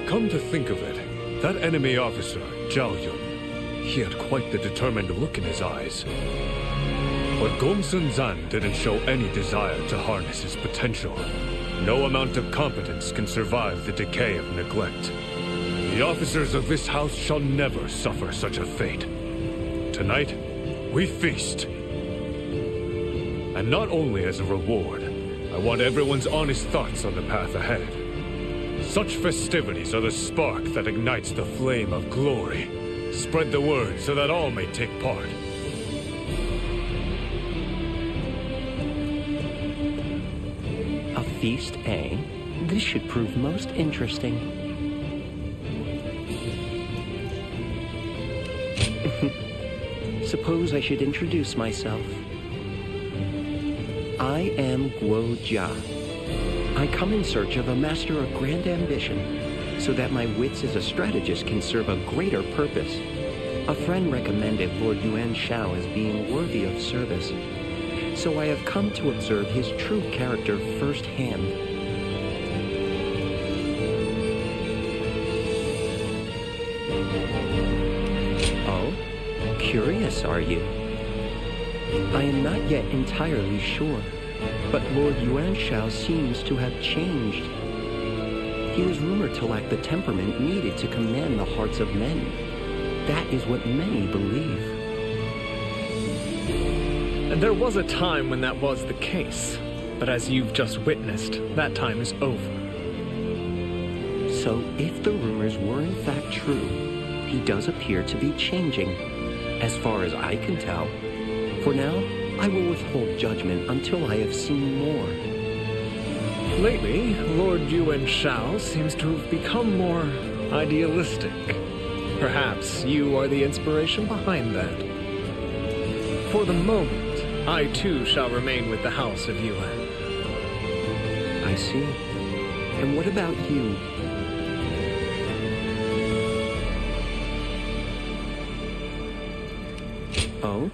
Come to think of it, that enemy officer, Zhao Yun, he had quite the determined look in his eyes. But Gongsun Zan didn't show any desire to harness his potential. No amount of competence can survive the decay of neglect. The officers of this house shall never suffer such a fate. Tonight, we feast. And not only as a reward, I want everyone's honest thoughts on the path ahead. Such festivities are the spark that ignites the flame of glory. Spread the word so that all may take part. A feast, eh? This should prove most interesting. Suppose I should introduce myself. I am Guo Jia. I come in search of a master of grand ambition, so that my wits as a strategist can serve a greater purpose. A friend recommended Lord Yuan Shao as being worthy of service, so I have come to observe his true character firsthand. Oh? Curious, are you? I am not yet entirely sure, but Lord Yuan Shao seems to have changed. He was rumored to lack the temperament needed to command the hearts of men. That is what many believe. And there was a time when that was the case. But as you've just witnessed, that time is over. So if the rumors were in fact true, he does appear to be changing, as far as I can tell. For now, I will withhold judgment until I have seen more. Lately, Lord Yuan Shao seems to have become more idealistic. Perhaps you are the inspiration behind that. For the moment, I too shall remain with the House of Yuan. I see. And what about you? Oh?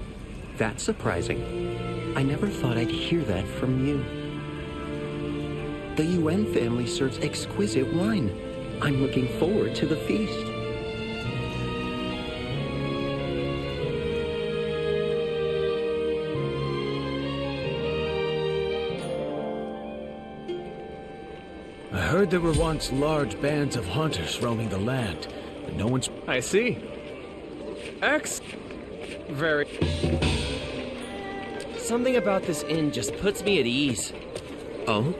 That's surprising. I never thought I'd hear that from you. The Yuan family serves exquisite wine. I'm looking forward to the feast. I heard there were once large bands of hunters roaming the land, but no one's... I see. Very... Something about this inn just puts me at ease. Oh?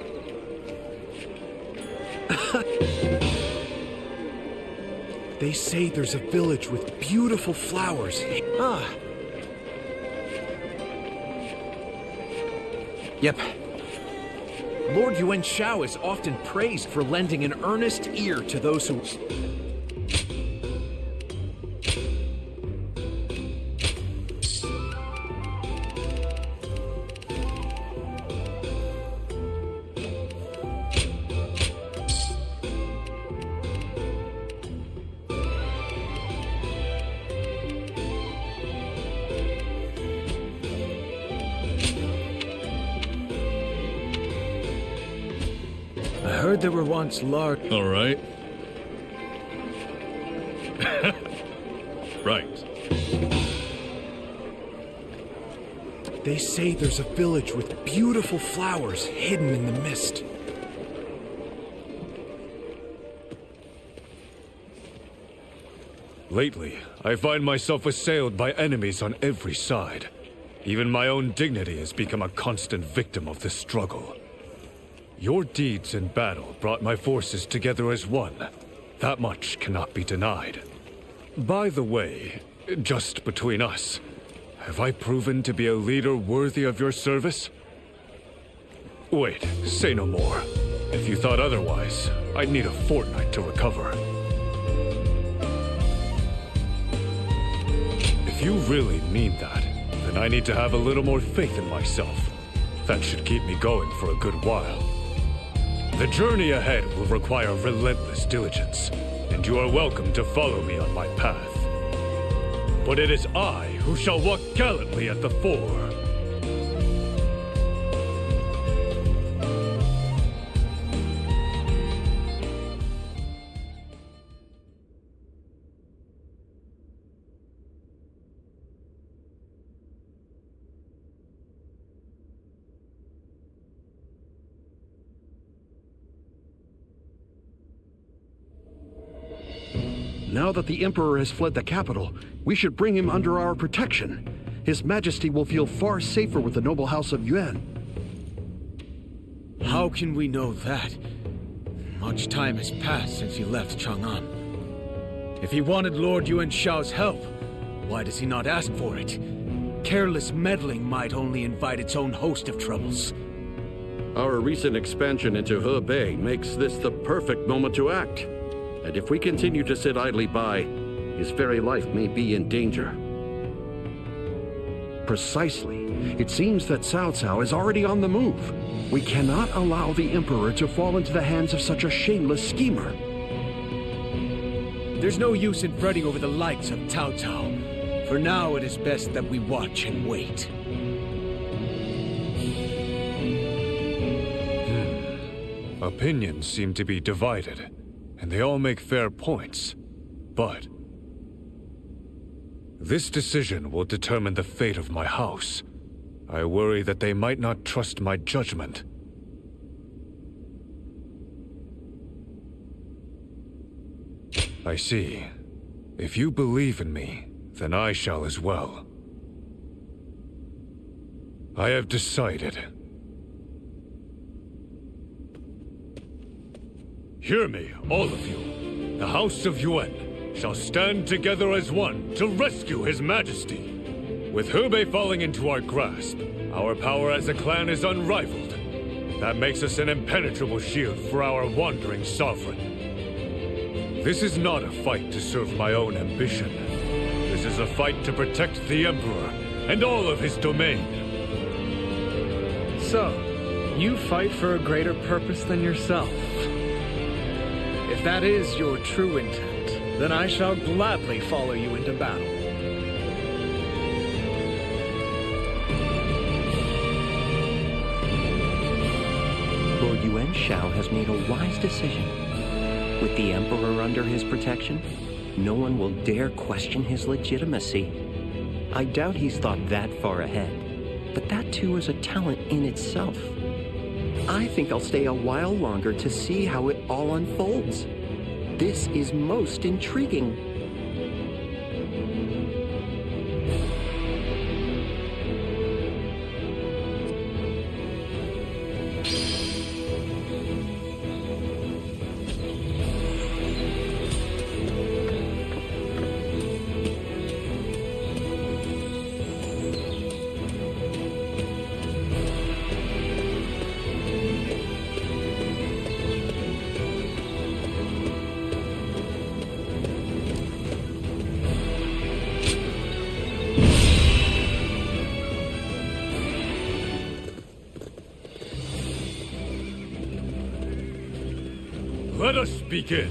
They say there's a village with beautiful flowers. Ah. Yep. Lord Yuan Shao is often praised for lending an earnest ear to those who... I heard there were once large... All right. Right. They say there's a village with beautiful flowers hidden in the mist. Lately, I find myself assailed by enemies on every side. Even my own dignity has become a constant victim of this struggle. Your deeds in battle brought my forces together as one. That much cannot be denied. By the way, just between us, Have I proven to be a leader worthy of your service? Wait, say no more. If you thought otherwise, I'd need a fortnight to recover. If you really mean that, then I need to have a little more faith in myself. That should keep me going for a good while. The journey ahead will require relentless diligence, and you are welcome to follow me on my path. But it is I who shall walk gallantly at the fore. Now that the Emperor has fled the capital, we should bring him under our protection. His Majesty will feel far safer with the noble house of Yuan. How can we know that? Much time has passed since he left Chang'an. If he wanted Lord Yuan Shao's help, why does he not ask for it? Careless meddling might only invite its own host of troubles. Our recent expansion into Hebei makes this the perfect moment to act. And if we continue to sit idly by, his very life may be in danger. Precisely. It seems that Cao Cao is already on the move. We cannot allow the Emperor to fall into the hands of such a shameless schemer. There's no use in fretting over the likes of Cao Cao. For now, it is best that we watch and wait. Opinions seem to be divided, and they all make fair points. But this decision will determine the fate of my house. I worry that they might not trust my judgment. I see. If you believe in me, then I shall as well. I have decided. Hear me, all of you. The House of Yuan shall stand together as one to rescue His Majesty. With Hebei falling into our grasp, our power as a clan is unrivaled. That makes us an impenetrable shield for our wandering sovereign. This is not a fight to serve my own ambition. This is a fight to protect the Emperor and all of his domain. So, you fight for a greater purpose than yourself. If that is your true intent, then I shall gladly follow you into battle. Lord Yuan Shao has made a wise decision. With the Emperor under his protection, no one will dare question his legitimacy. I doubt he's thought that far ahead, but that too is a talent in itself. I think I'll stay a while longer to see how it all unfolds. This is most intriguing. Let us begin.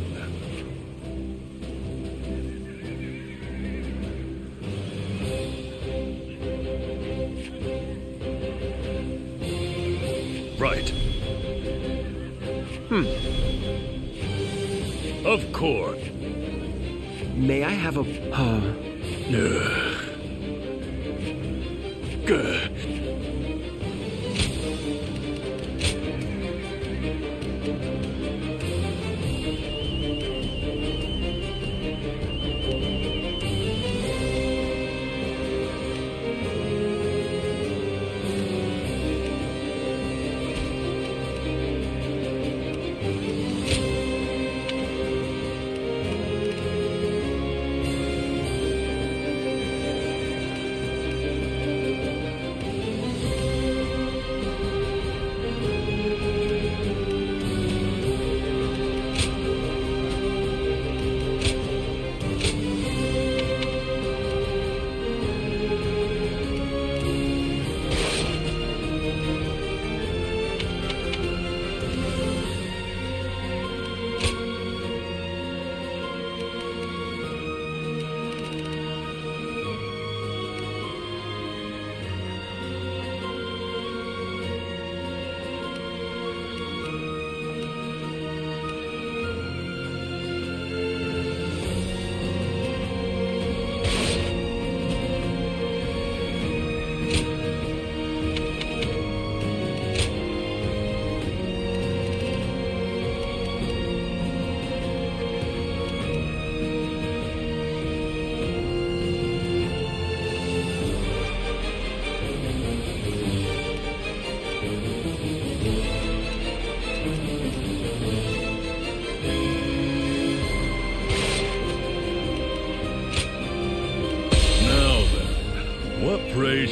Right. Of course. May I have a... Good.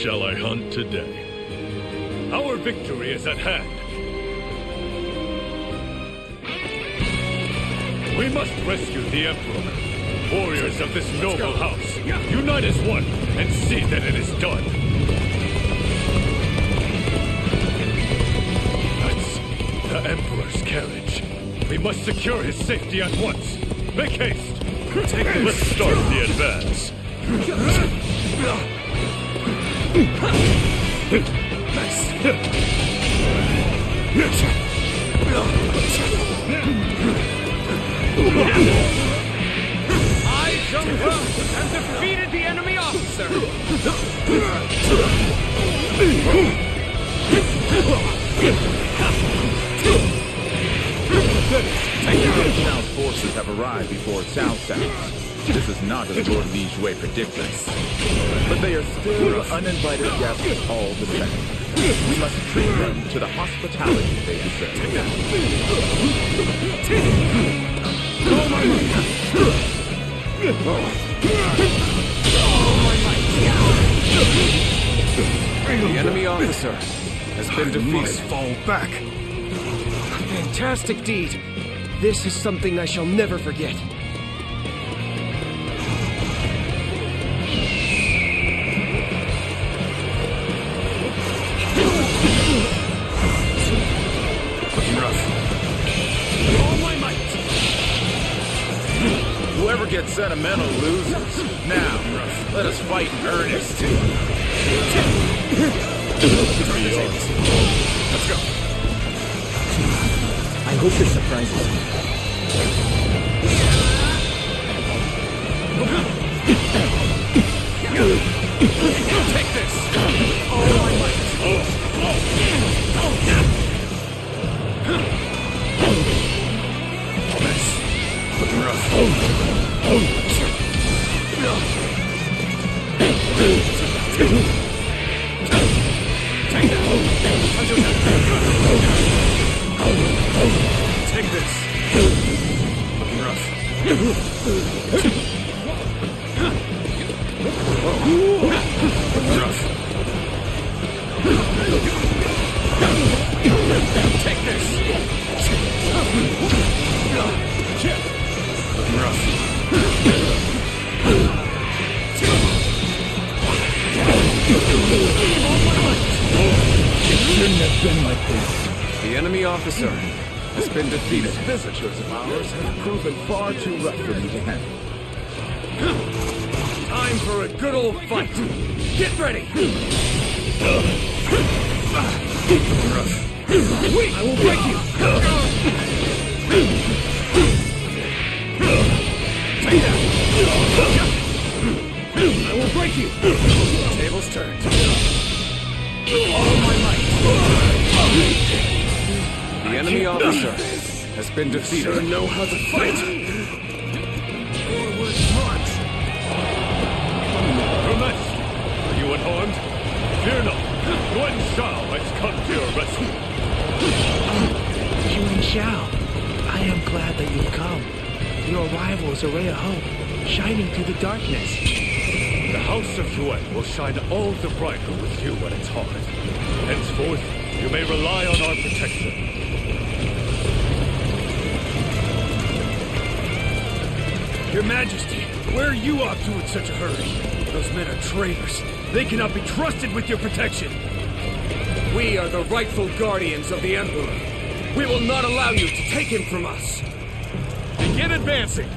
shall I hunt today? Our victory is at hand. We must rescue the Emperor. Warriors of this noble house, unite as one and see that it is done. That's the Emperor's carriage. We must secure his safety at once. Make haste. Let's start the advance. I, Zhang He, have defeated the enemy officer! Now forces have arrived before Cao Cao. This is not as Lord Li Jue predicted. But they are still uninvited guests all the same. We must treat them to the hospitality they deserve. The enemy officer has been defeated. Must fall back. A fantastic deed. This is something I shall never forget. Whoever gets sentimental loses. Now, let us fight in earnest. Let's go. I hope this surprises you. Take this! Oh, my might! Looking rough. Take this! Looking rough. Take this! Looking rough. It shouldn't have been like this. The enemy officer has been defeated. Visitors of ours have proven far too rough for me to handle. Time for a good old fight. Get ready. Wait, I will break you. Take that. I will break you. Tables turned. All my might. The enemy officer has been defeated. Sure know how to fight. Forward march. Your Majesty, are you unharmed? Fear not. Yuan Shao has come to your rescue. Yuan Shao, I am glad that you've come. Your arrival is a ray of hope, shining through the darkness. The House of Yuan will shine all the brighter with you at its heart. Henceforth, you may rely on our protection. Your Majesty, where are you off to in such a hurry? Those men are traitors. They cannot be trusted with your protection. We are the rightful guardians of the Emperor. We will not allow you to take him from us. Begin advancing.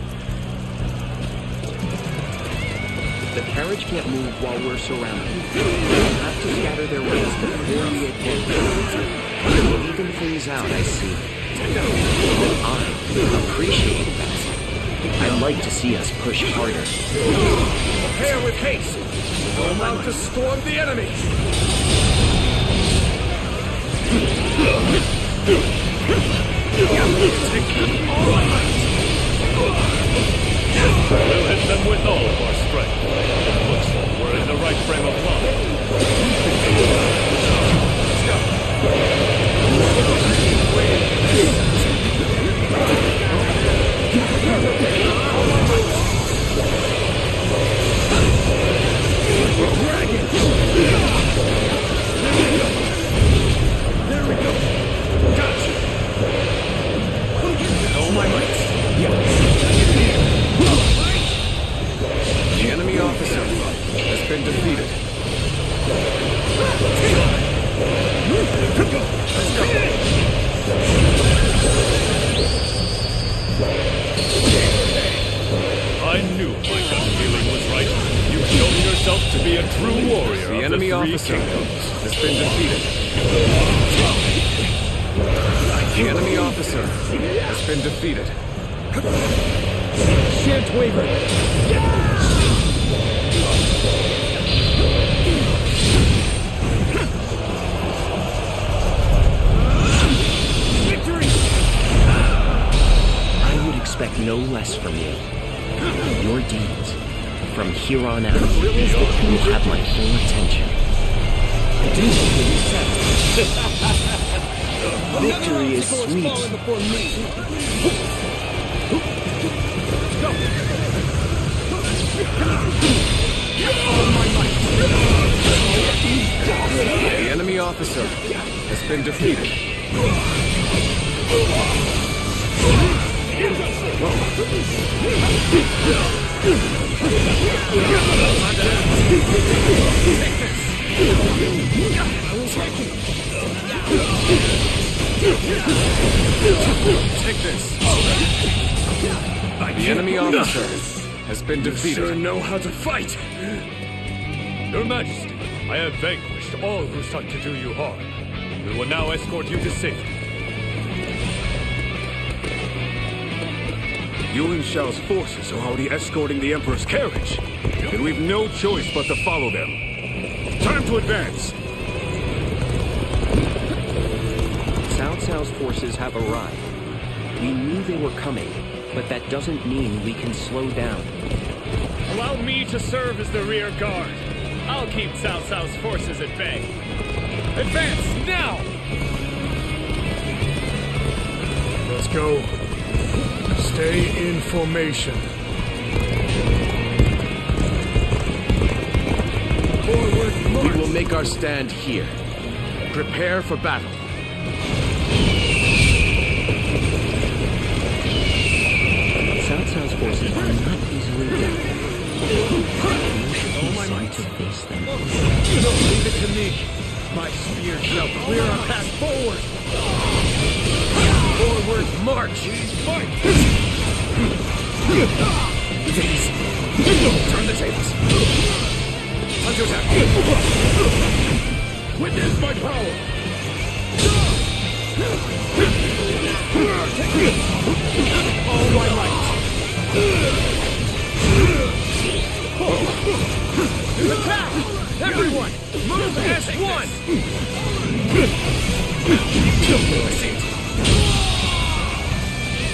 The carriage can't move while we're surrounded. We'll have to scatter their wings before we advance. We'll even things out, I see. And I appreciate that. I'd like to see us push harder. Prepare with haste. We're about to storm the enemy. We'll hit them with all of our strength. Looks like we're in the right frame of mind. Let's go. I knew my gut feeling was right. You've shown yourself to be a true warrior. The of enemy the Three officer Kingdoms. has been defeated. The enemy officer has been defeated. Shan't waver. Victory! I would expect no less from you. Your deeds, from here on out, will have my full attention. Victory is sweet. The enemy officer has been defeated. Take this. The enemy officer has been defeated. You sure know how to fight. Your Majesty, I have vanquished all who sought to do you harm. We will now escort you to safety. Yuan Shao's forces are already escorting the Emperor's carriage, and we've no choice but to follow them. Time to advance! Cao Cao's forces have arrived. We knew they were coming, but that doesn't mean we can slow down. Allow me to serve as the rear guard. I'll keep Cao Cao's forces at bay. Advance now! Let's go. Stay in formation. Forward march! We will make our stand here. Prepare for battle. Cao Cao's forces are not easily dealt with. You should decide to face them. Leave it to me. My spear shall clear our path forward. Forward march! Fight! Please, turn the tables. Time to attack. Witness my power! All my might! Attack! Everyone! Move as one!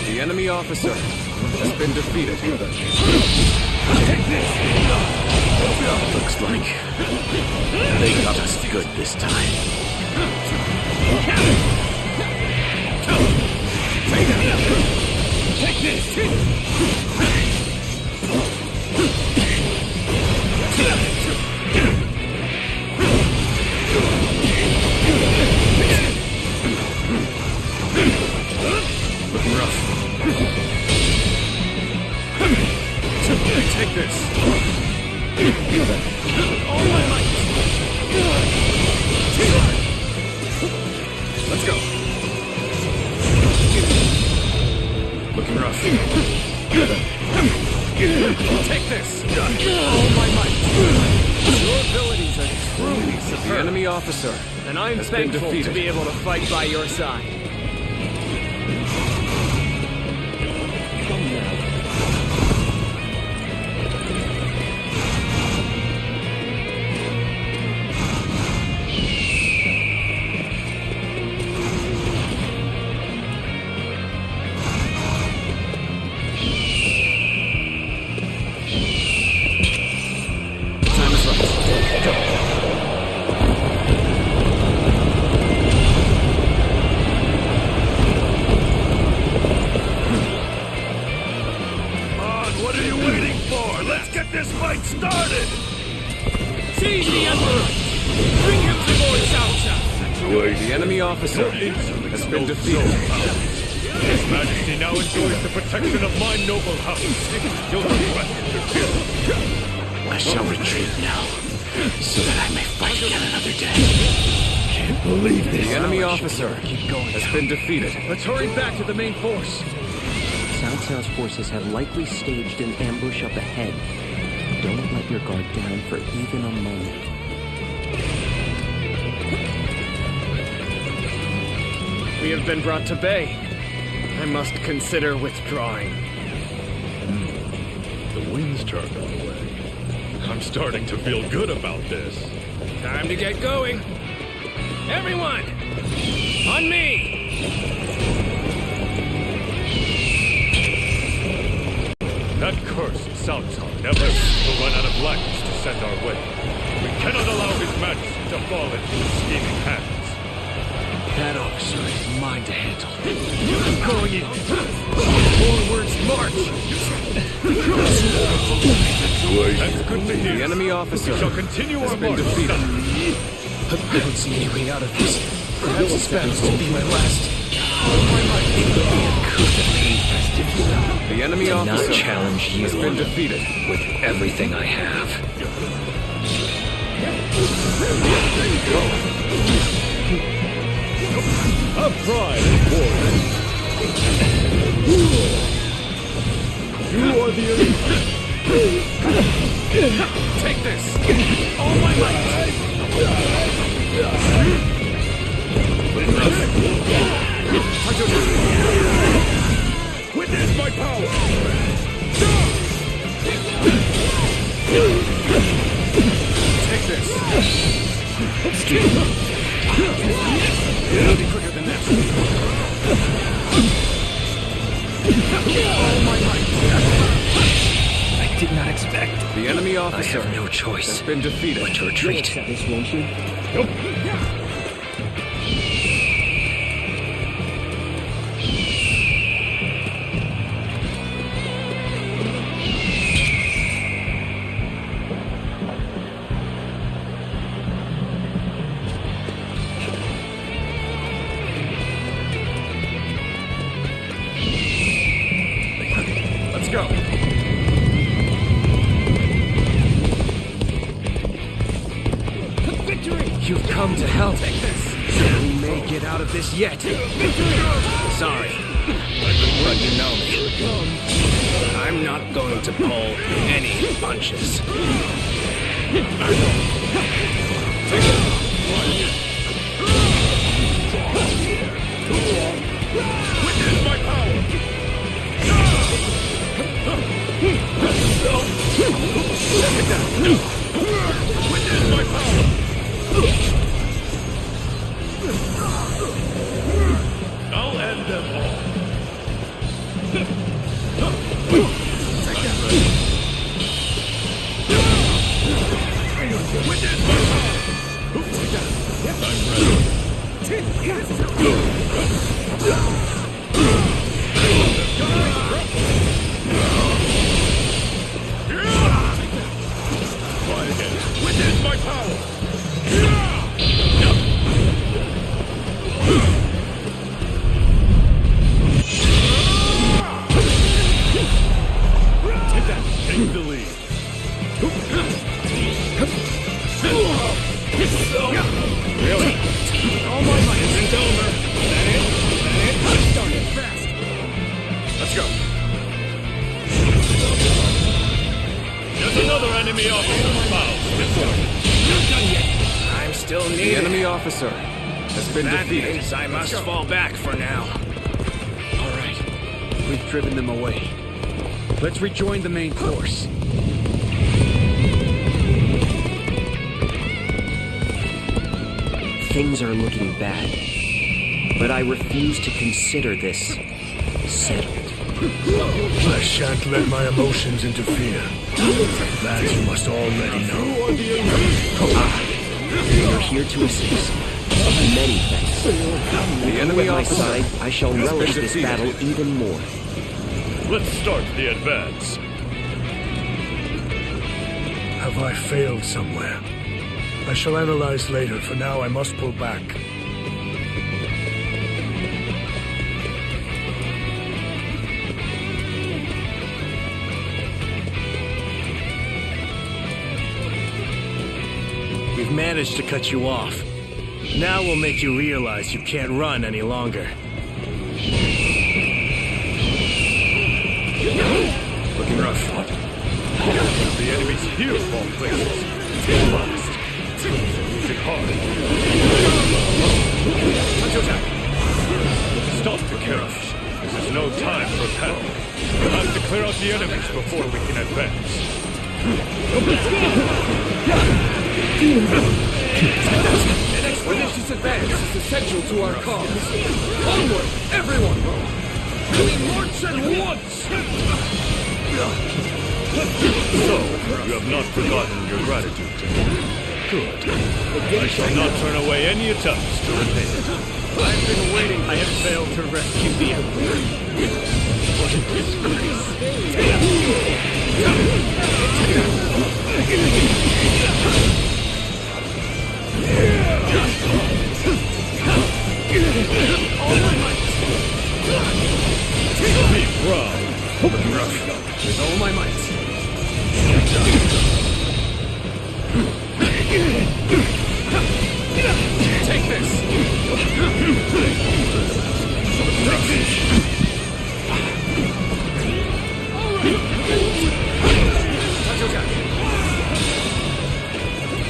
The enemy officer has been defeated. Looks like they got us good this time. Take this! Looking rough. Take this! All my might! Let's go. Looking rough. Take this! All my might! Your abilities are truly superb. The enemy officer And I'm has been thankful defeated. to be able to fight by your side. Come now. Time is right. Go. What are you waiting for? Let's get this fight started! Seize the Emperor! Bring him to Lord Cao Cao! The enemy officer has been defeated. His Majesty now enjoys the protection of my noble house. You'll regret it. I shall retreat now, so that I may fight again another day. Can't believe this. The enemy officer has been defeated. Let's hurry back to the main force. Cao Xiao's forces have likely staged an ambush up ahead. Don't let your guard down for even a moment. We have been brought to bay. I must consider withdrawing. The wind's turned our way. I'm starting to feel good about this. Time to get going. Everyone, on me! That cursed Cao Cao never seems to run out of lightnings to send our way. We cannot allow his majesty to fall into his scheming hands. That officer is mine to handle. I'm going in. Forwards, march! That's good to hear. The enemy officer We shall continue has our been march. defeated. I don't see any way out of this. Perhaps this battle's to be my last. The enemy officer Not challenge you has been defeated. with everything I have. A pride and glory. You are the elite. Take this! All my might! Witness my power. Take this! It'll be quicker than that. All my might! I did not expect. The enemy I officer have no choice has been defeated. but to retreat. This, won't you? Let's go! Victory! You've come to help. Take this. We may get out of this yet. Sorry, but you know me. I'm not going to pull any punches. Witness my power. Witness my power. I'll end them all. Witness my power. Witness my power. Take the lead. Really? All my might isn't over. That it? I'm starting fast. Let's go. There's another enemy officer found. Not done yet. I'm still The needed. enemy officer has been That defeated. means I must fall back for now. All right. We've driven them away. Let's rejoin the main force. Things are looking bad. But I refuse to consider this settled. I shan't let my emotions interfere. That you must already know. You're here to assist. Many thanks. The enemy At my officer side, I shall has relish been this defeated. battle even more. Let's start the advance. Have I failed somewhere? I shall analyze later. For now, I must pull back. We've managed to cut you off. Now we'll make you realize you can't run any longer. here of all places. Fast. Losing hard. Attack! Stop the carriage. This is no time for panic. We'll have to clear out the enemies before we can advance. An expeditious advance is essential to our cause. Onward, everyone! We march at once! So, you have not forgotten your gratitude to me. Good. I shall not turn away any attempts to repay it. I've been waiting. I have failed to rescue the Emperor. What a disgrace. Be proud. With all my might. Take this!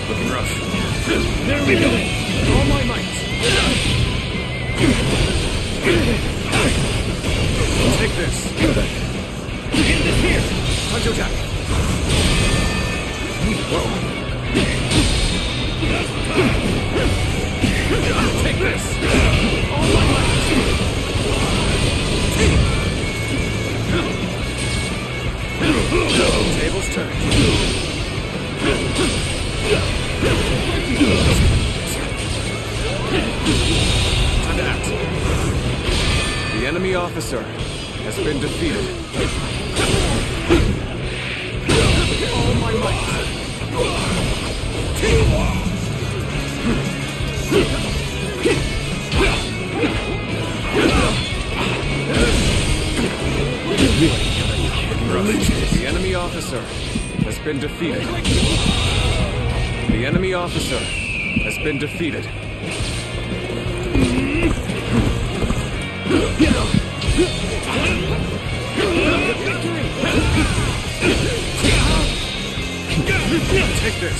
Looking rough. There we go. All my might. Take this. Get this here. Hunter attack. Take this. All my might. Tables turn. Time to act. The enemy officer has been defeated. All my might. The enemy officer has been defeated. The enemy officer has been defeated. Take this.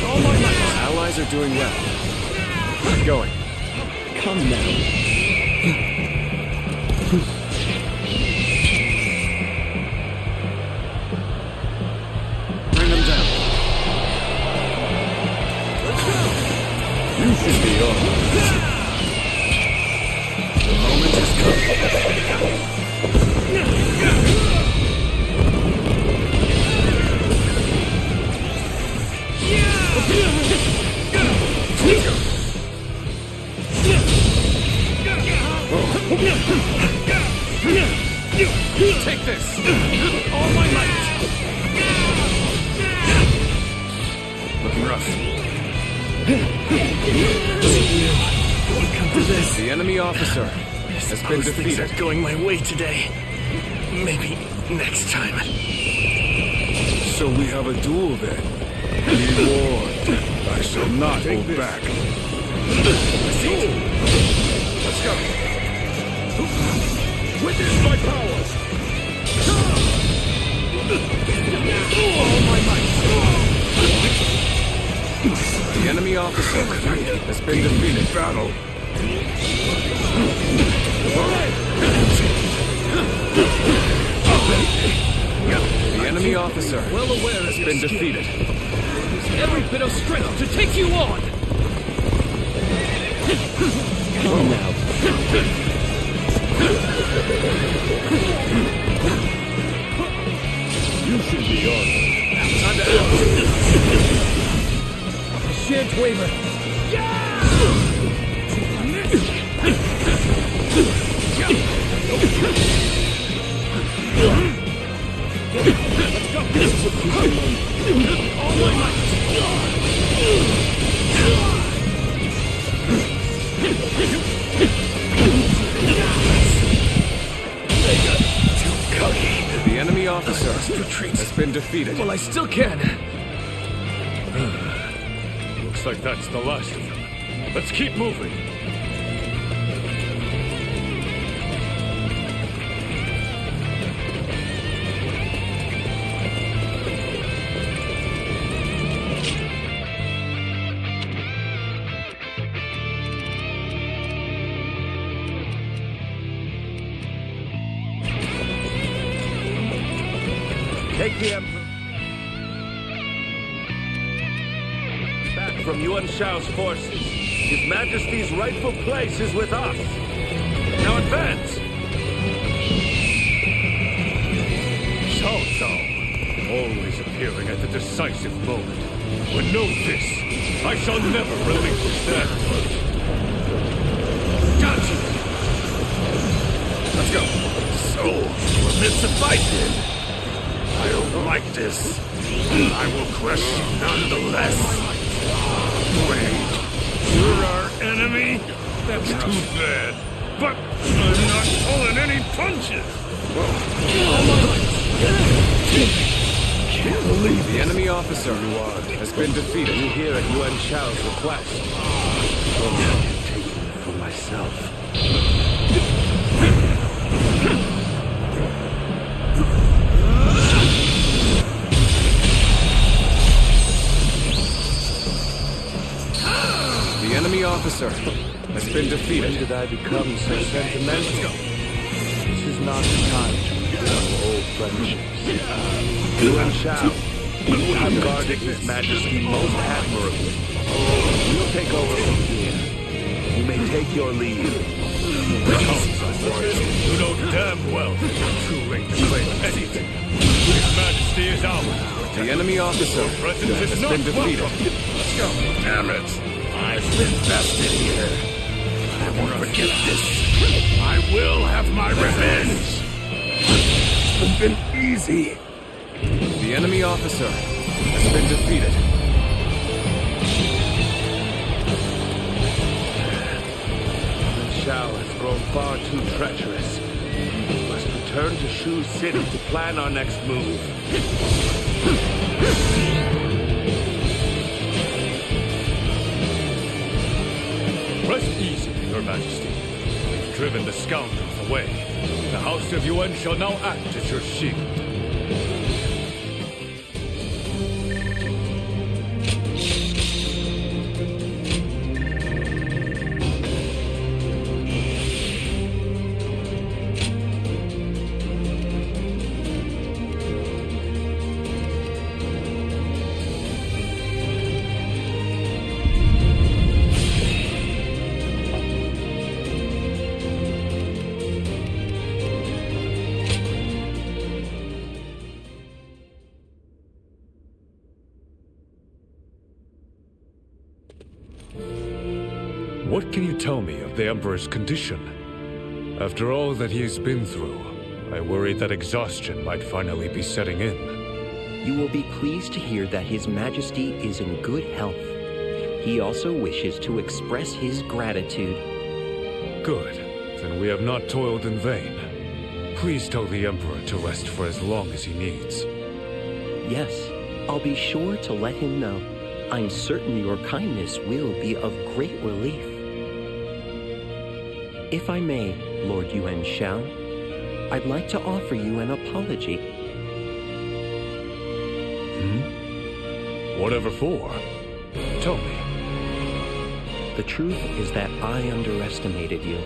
All my might. Allies are doing well. Keep going. Come now. Bring them down. You should be on. The moment has come. Take this! All my might! Looking rough. What come to this? The enemy officer has been Things defeated. are going my way today. Maybe next time. So we have a duel then. Be warned. I shall not hold back. Let's go! Witness my powers! All my might! The enemy officer has been defeated. Battle. The enemy officer Well aware has of your been skill. defeated. Every bit of strength to take you on! Come now. You should be on. Time to act. Shan't waver. All my might! The enemy officer has been defeated. Well, I still can. Looks like that's the last of them. Let's keep moving. the Emperor back from Yuan Shao's forces. His Majesty's rightful place is with us. Now advance! Cao Cao, always appearing at the decisive moment. But know this, I shall never relinquish that approach. Got you! Let's go. So, we're amidst a fight then. I don't like this. I will crush you nonetheless. Wait, you're our enemy? That's too bad. But I'm not pulling any punches. Can't believe the enemy officer has been defeated. You here at Yuan Shao's request. Oh, I'm taking it for myself. The enemy officer has been defeated. When did I become so sentimental? This is not the time to renew old friendships. Yuan Shao, you have guarded His Majesty most admirably. We'll take over from here. You may take your leave. You know damn well it's too late to claim anything. His Majesty is ours. The enemy officer has been defeated. Let's go. Damn it. I've been vested here. I won't forget this. I will have my revenge. It's been easy. The enemy officer has been defeated. Yuan Shao has grown far too treacherous. We must return to Shu City to plan our next move. Rest easy, Your Majesty. We've driven the scoundrels away. The House of Yuan shall now act as your shield. What can you tell me of the Emperor's condition? After all that he has been through, I worry that exhaustion might finally be setting in. You will be pleased to hear that His Majesty is in good health. He also wishes to express his gratitude. Good. Then we have not toiled in vain. Please tell the Emperor to rest for as long as he needs. Yes, I'll be sure to let him know. I'm certain your kindness will be of great relief. If I may, Lord Yuan Shao, I'd like to offer you an apology. Whatever for? Tell me. The truth is that I underestimated you,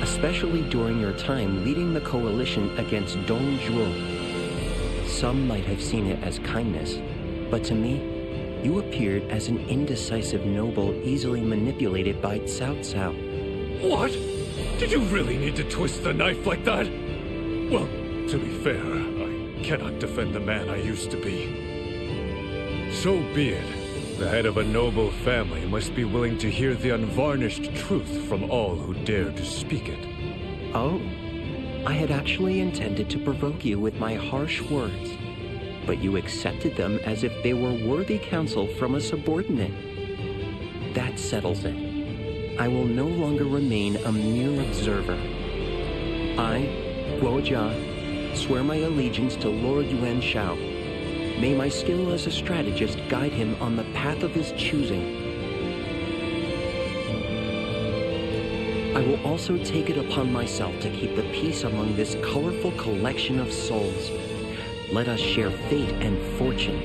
especially during your time leading the coalition against Dong Zhuo. Some might have seen it as kindness, but to me, you appeared as an indecisive noble easily manipulated by Cao Cao. What? Did you really need to twist the knife like that? Well, to be fair, I cannot defend the man I used to be. So be it. The head of a noble family must be willing to hear the unvarnished truth from all who dare to speak it. Oh, I had actually intended to provoke you with my harsh words, but you accepted them as if they were worthy counsel from a subordinate. That settles it. I will no longer remain a mere observer. I, Guo Jia, swear my allegiance to Lord Yuan Shao. May my skill as a strategist guide him on the path of his choosing. I will also take it upon myself to keep the peace among this colorful collection of souls. Let us share fate and fortune.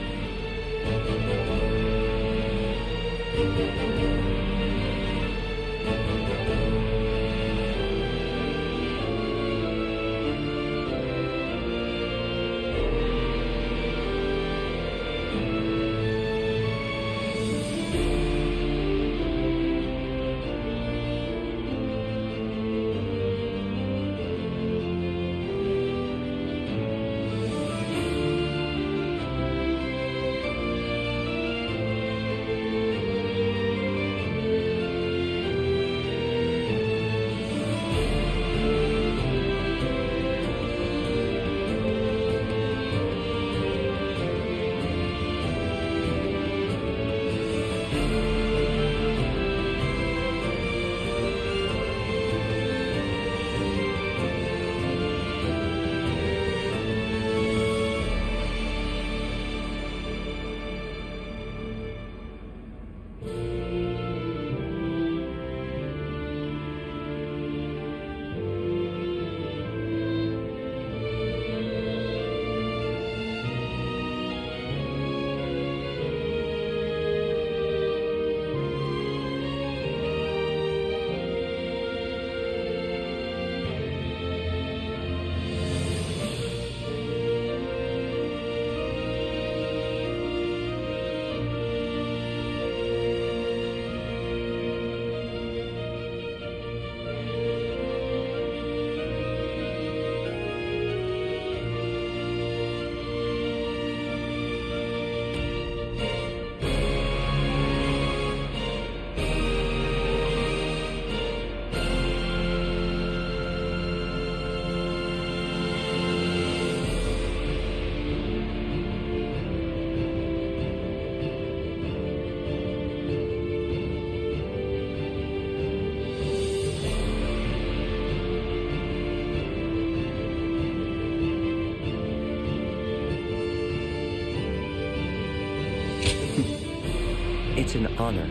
It's an honor.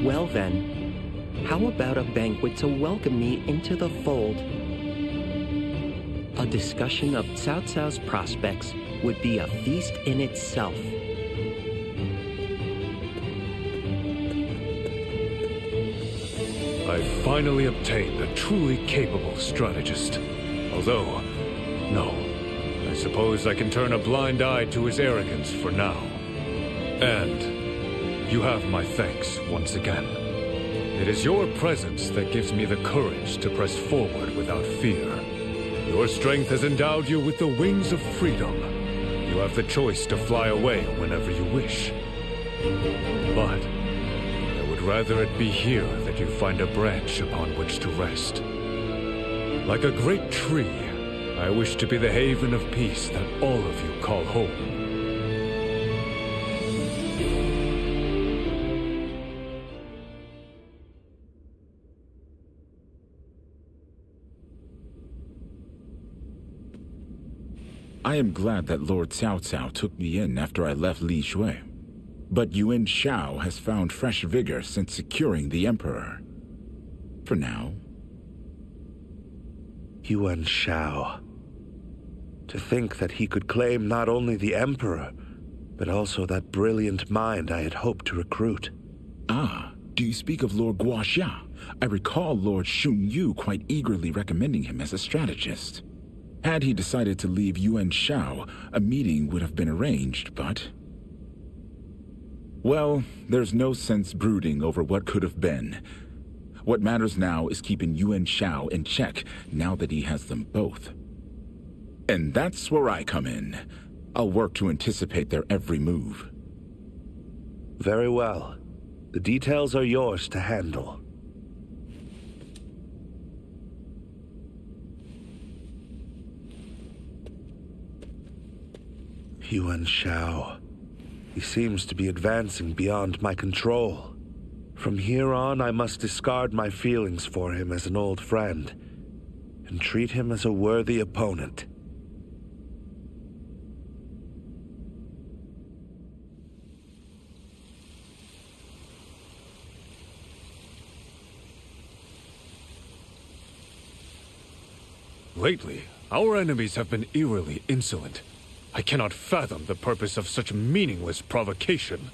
Well then, how about a banquet to welcome me into the fold? A discussion of Cao Cao's prospects would be a feast in itself. I finally obtained a truly capable strategist. Although, no, I suppose I can turn a blind eye to his arrogance for now. And you have my thanks once again. It is your presence that gives me the courage to press forward without fear. Your strength has endowed you with the wings of freedom. You have the choice to fly away whenever you wish. But I would rather it be here that you find a branch upon which to rest. Like a great tree, I wish to be the haven of peace that all of you call home. I am glad that Lord Cao Cao took me in after I left Li Shui. But Yuan Shao has found fresh vigor since securing the Emperor. For now. Yuan Shao. To think that he could claim not only the Emperor, but also that brilliant mind I had hoped to recruit. Ah, do you speak of Lord Guoxia? I recall Lord Xun Yu quite eagerly recommending him as a strategist. Had he decided to leave Yuan Shao, a meeting would have been arranged, but... Well, there's no sense brooding over what could have been. What matters now is keeping Yuan Shao in check now that he has them both. And that's where I come in. I'll work to anticipate their every move. Very well. The details are yours to handle. Yuan Shao. He seems to be advancing beyond my control. From here on, I must discard my feelings for him as an old friend and treat him as a worthy opponent. Lately, our enemies have been eerily insolent. I cannot fathom the purpose of such meaningless provocation.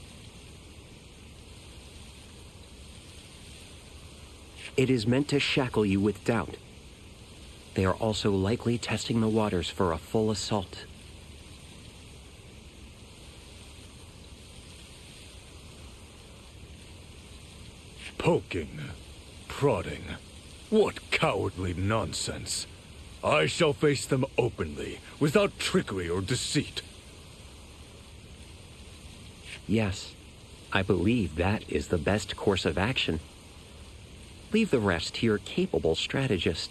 It is meant to shackle you with doubt. They are also likely testing the waters for a full assault. Poking, prodding. What cowardly nonsense. I shall face them openly, without trickery or deceit. Yes, I believe that is the best course of action. Leave the rest to your capable strategist.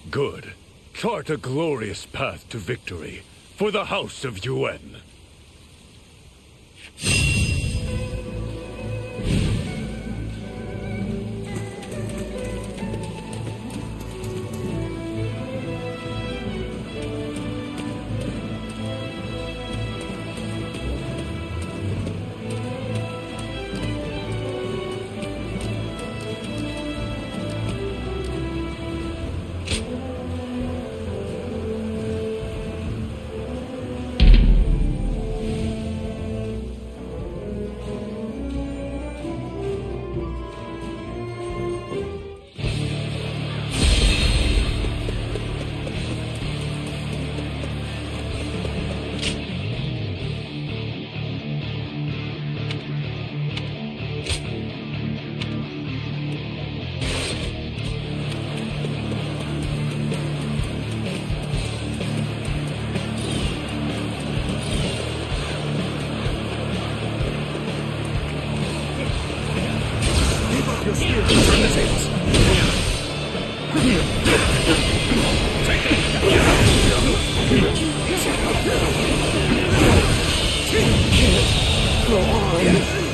Good. Chart a glorious path to victory for the House of Yuan.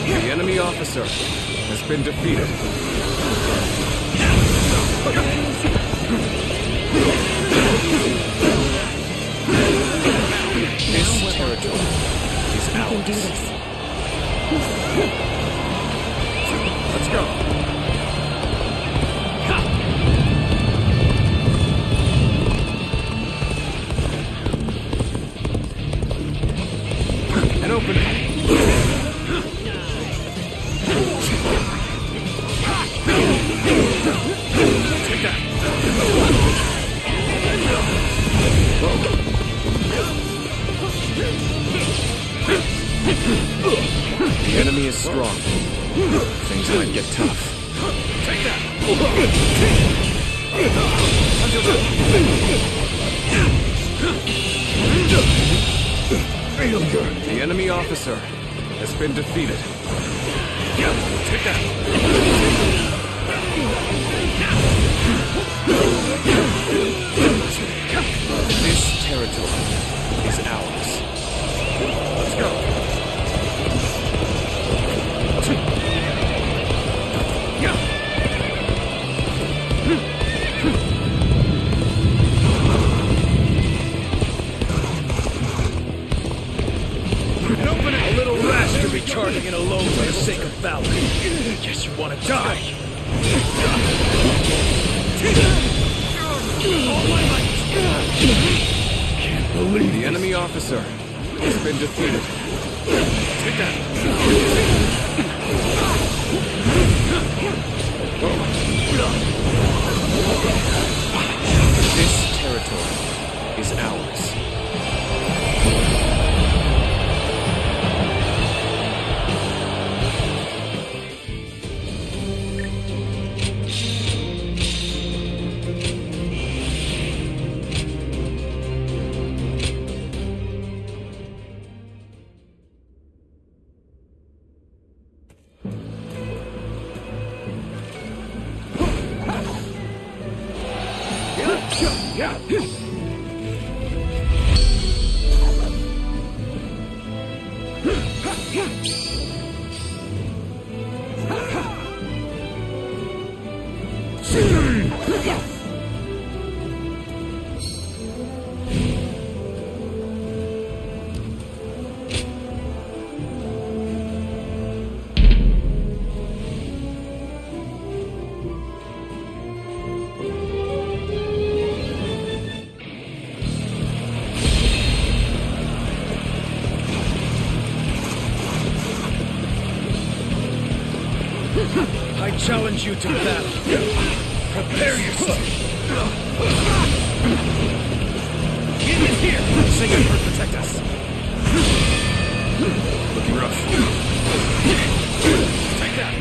The enemy officer has been defeated. This territory do this. Let's go. An opening. Take that. The enemy is strong. Things might get tough. Take that. The enemy officer has been defeated. Take that. This territory is ours. Let's go. A little rash to be charging in alone for the sake of valor. Guess you want to die. Can't believe the enemy officer has been defeated. Take that. This territory is ours. I challenge you to battle. Prepare yourself. It is here. Singapore, protect us. Looking rough. Take that.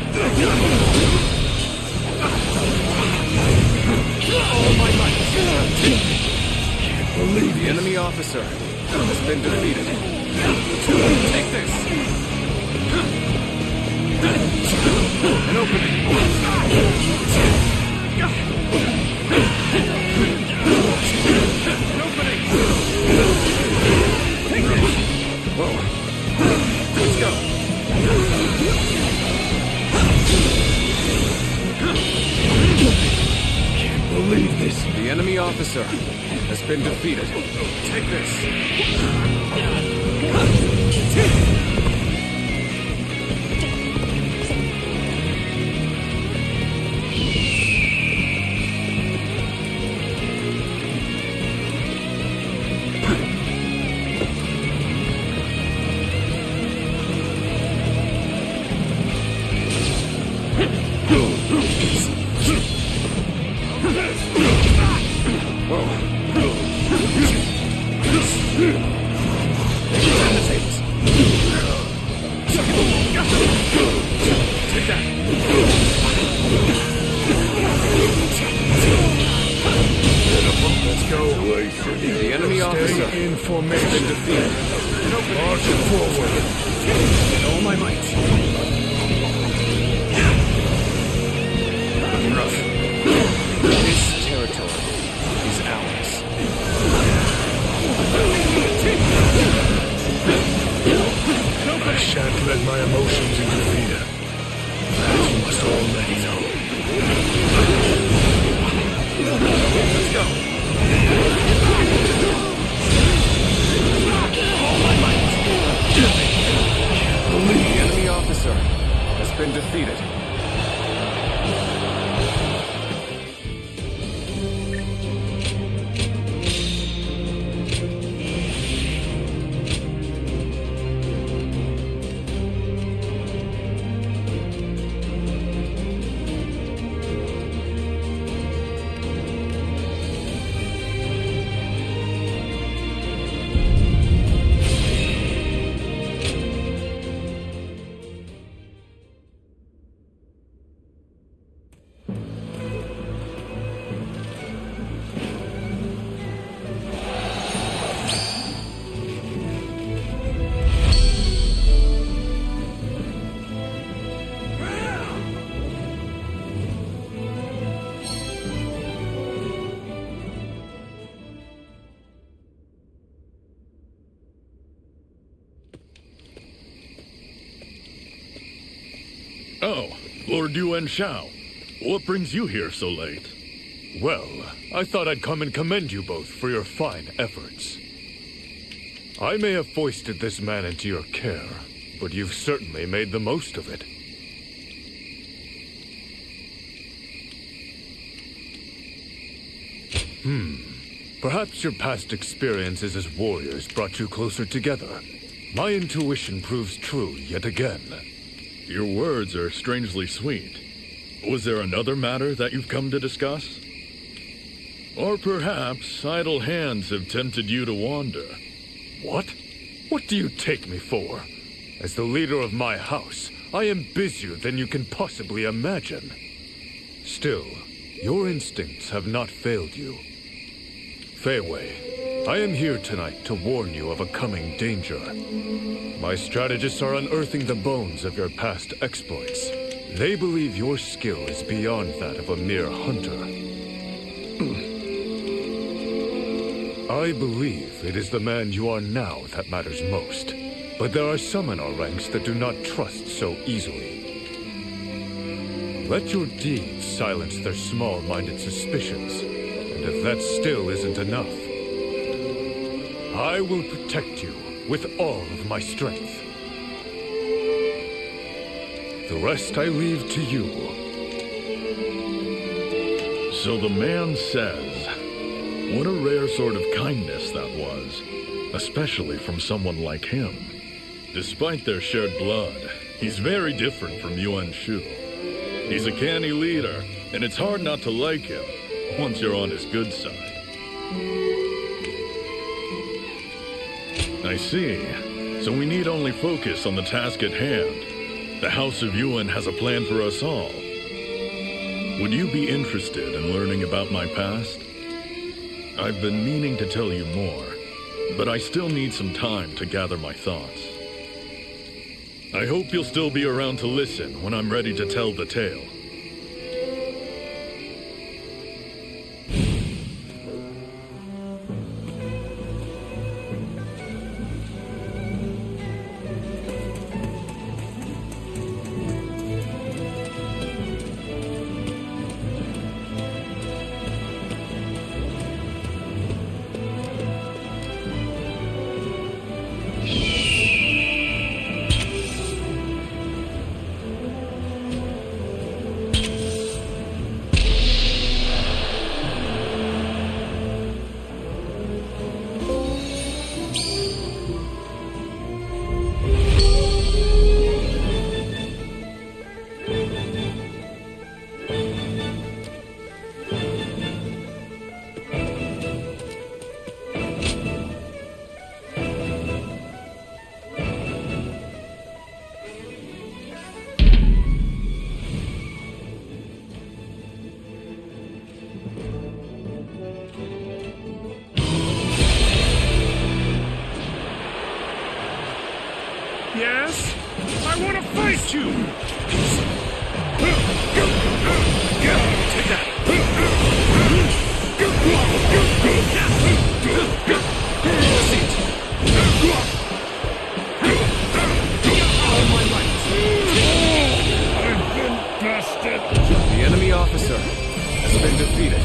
All my might. Can't believe the enemy officer has been defeated. Take this. An opening. An opening. Take this. Whoa. Let's go. Can't believe this. The enemy officer has been defeated. Take this. The enemy officer in formation. Been defeated. Marching forward. With all my might. Looking rough. This territory is ours. I shan't let my emotions interfere. As you must already know. Let's go. All my might. Oh, Lord Yuan Shao. What brings you here so late? Well, I thought I'd come and commend you both for your fine efforts. I may have foisted this man into your care, but you've certainly made the most of it. Perhaps your past experiences as warriors brought you closer together. My intuition proves true yet again. Your words are strangely sweet. Was there another matter that you've come to discuss? Or perhaps idle hands have tempted you to wander. What? What do you take me for? As the leader of my house, I am busier than you can possibly imagine. Still, your instincts have not failed you. Fei Wei, I am here tonight to warn you of a coming danger. My strategists are unearthing the bones of your past exploits. They believe your skill is beyond that of a mere hunter. I believe it is the man you are now that matters most. But there are some in our ranks that do not trust so easily. Let your deeds silence their small-minded suspicions. And if that still isn't enough, I will protect you with all of my strength. The rest I leave to you. So the man says, what a rare sort of kindness that was, especially from someone like him. Despite their shared blood, he's very different from Yuan Shu. He's a canny leader, and it's hard not to like him once you're on his good side. I see. So we need only focus on the task at hand. The House of Yuan has a plan for us all. Would you be interested in learning about my past? I've been meaning to tell you more, but I still need some time to gather my thoughts. I hope you'll still be around to listen when I'm ready to tell the tale. Yes? I want to fight you! Take that! All my might! I've been bested! The enemy officer has been defeated.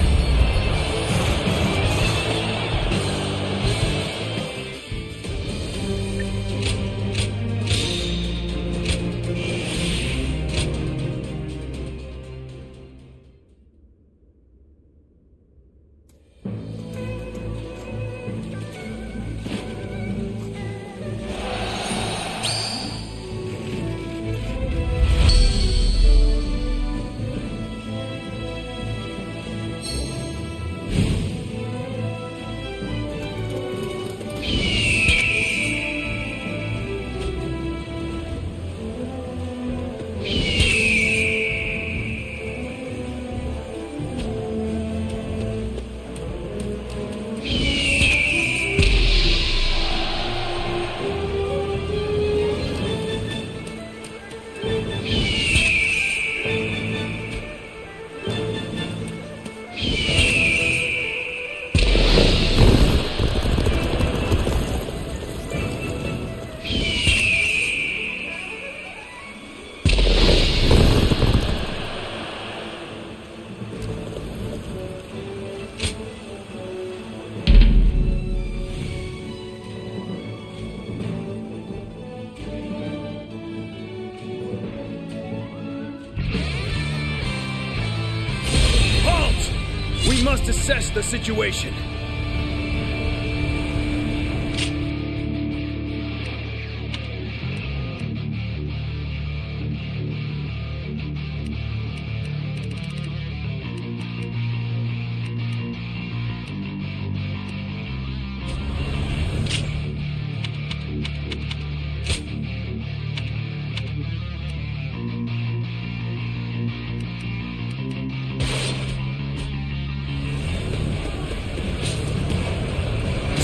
must assess the situation.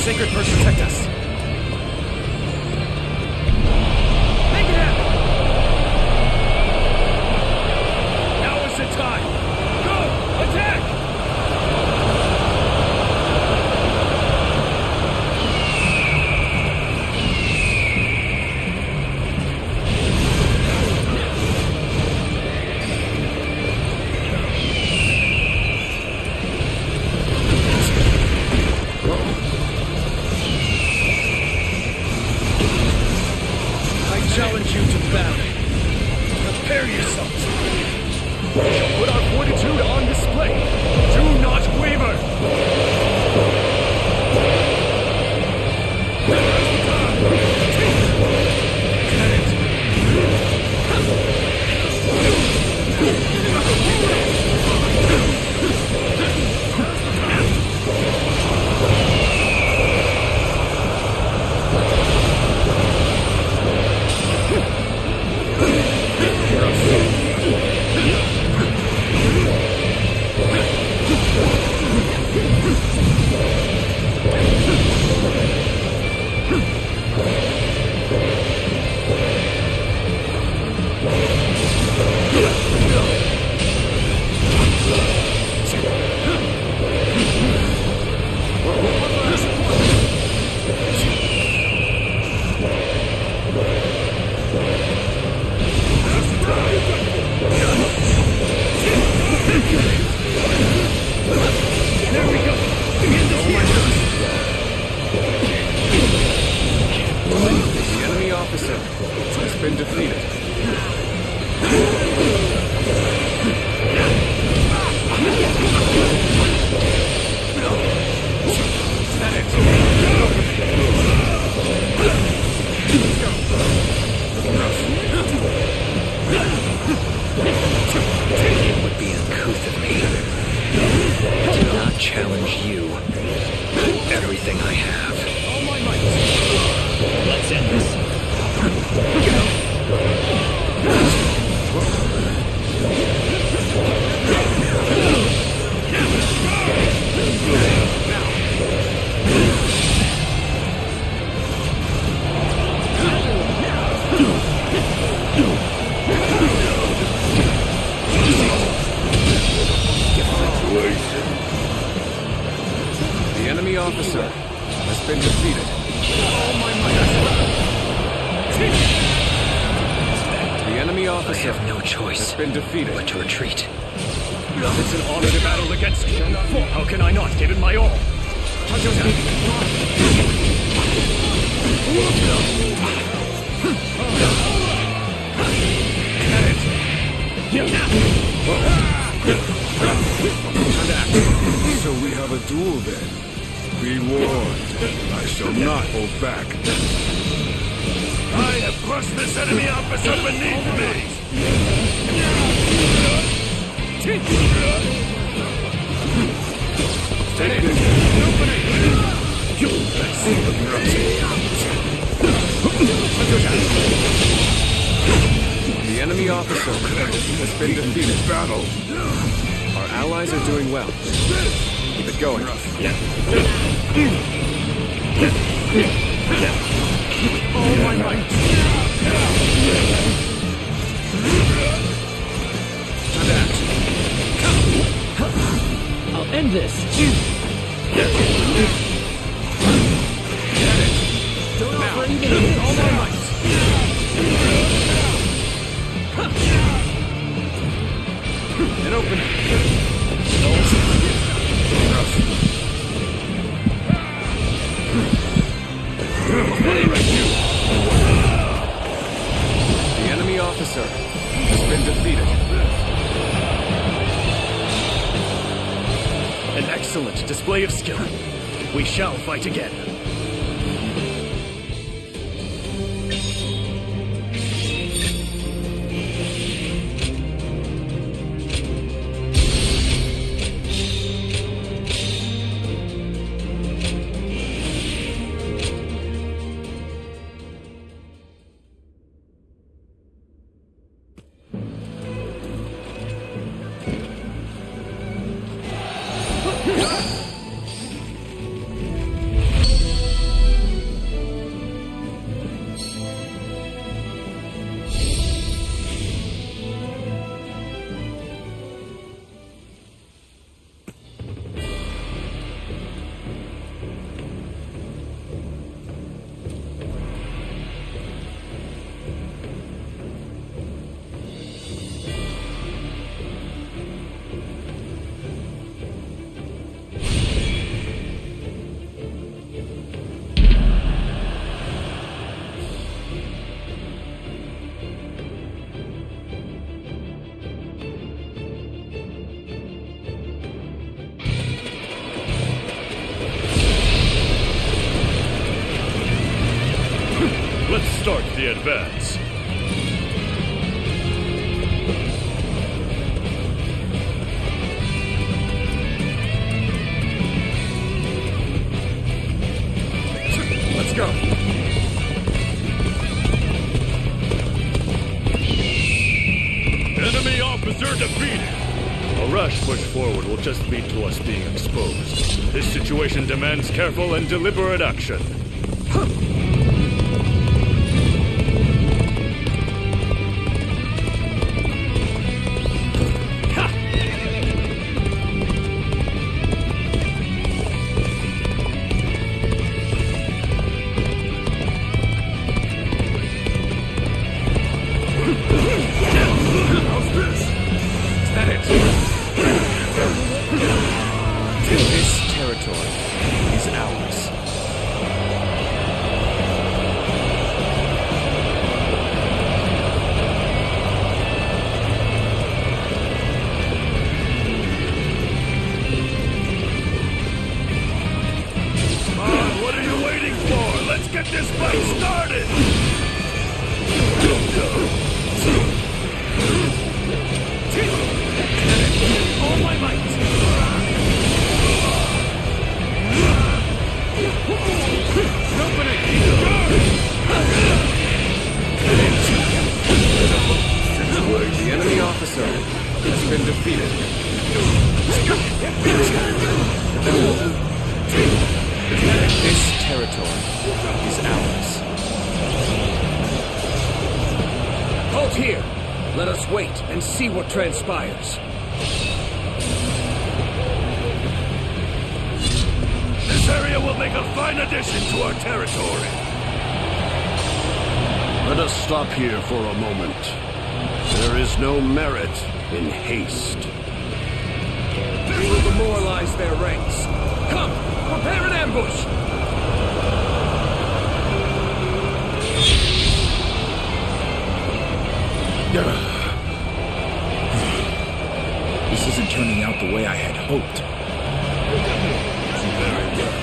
Sacred Bird, protect us. Make it happen! Now is the time. Go! Attack! Challenge you to battle. Prepare yourselves. We shall put our fortitude on display. Do not waver. officer has been defeated. The enemy officer I have no choice has been defeated. but to retreat. It's an honor to battle against you. How can I not give it my all? So we have a duel then. Be warned, I shall not hold back. I have crushed this enemy officer beneath me! Take this. The enemy officer has been defeated. Battle. Our allies are doing well. Keep it going. All my might. I'll end this. Don't offer even all my might. And open. The enemy officer has been defeated. An excellent display of skill. We shall fight again. Let's start the advance. Let's go. Enemy officer defeated. A rash push forward will just lead to us being exposed. This situation demands careful and deliberate action. This territory is ours. Come on, what are you waiting for? Let's get this fight started! All my might! The enemy officer has been defeated. This territory is ours. Halt here! Let us wait and see what transpires. This area will make a fine addition to our territory. Let us stop here for a moment. There is no merit in haste. We will demoralize their ranks. Come, prepare an ambush! This isn't turning out the way I had hoped. Very well.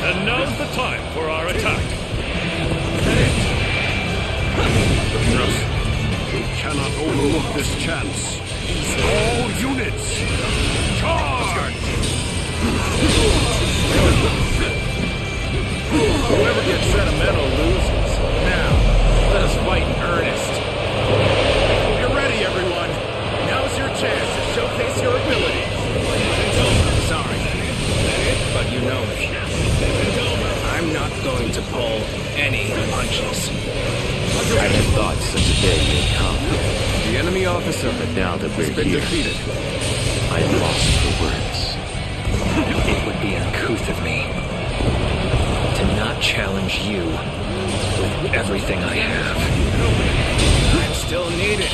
And now's the time for our attack. We cannot overlook this chance. All units, charge! Whoever gets sentimental loses. Now, let us fight in earnest. You're ready, everyone. Now's your chance to showcase your abilities. Sorry, but you know me. I'm not going to pull any punches. I had thought such a day would come. The enemy officer But now that we're has been here, defeated. I am lost for words. It would be uncouth of me to not challenge you with everything I have. I'm still needed.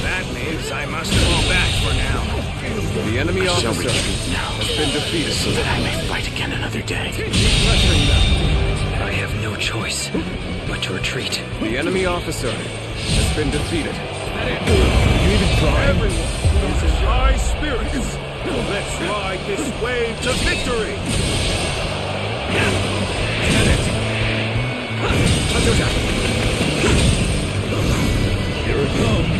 That means I must fall back for now. The enemy I shall officer retreat now, has been defeated. so that I may fight again another day. I have no choice but to retreat. The enemy officer has been defeated. You even try? Everyone is in high spirits. Let's ride this wave to victory! Here it comes!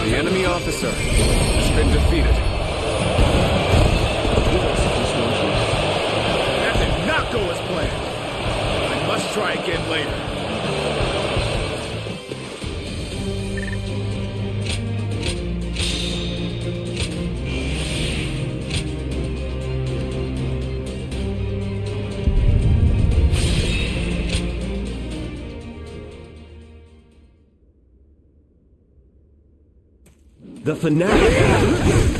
The enemy officer has been defeated. That did not go as planned. I must try again later. The fanatic!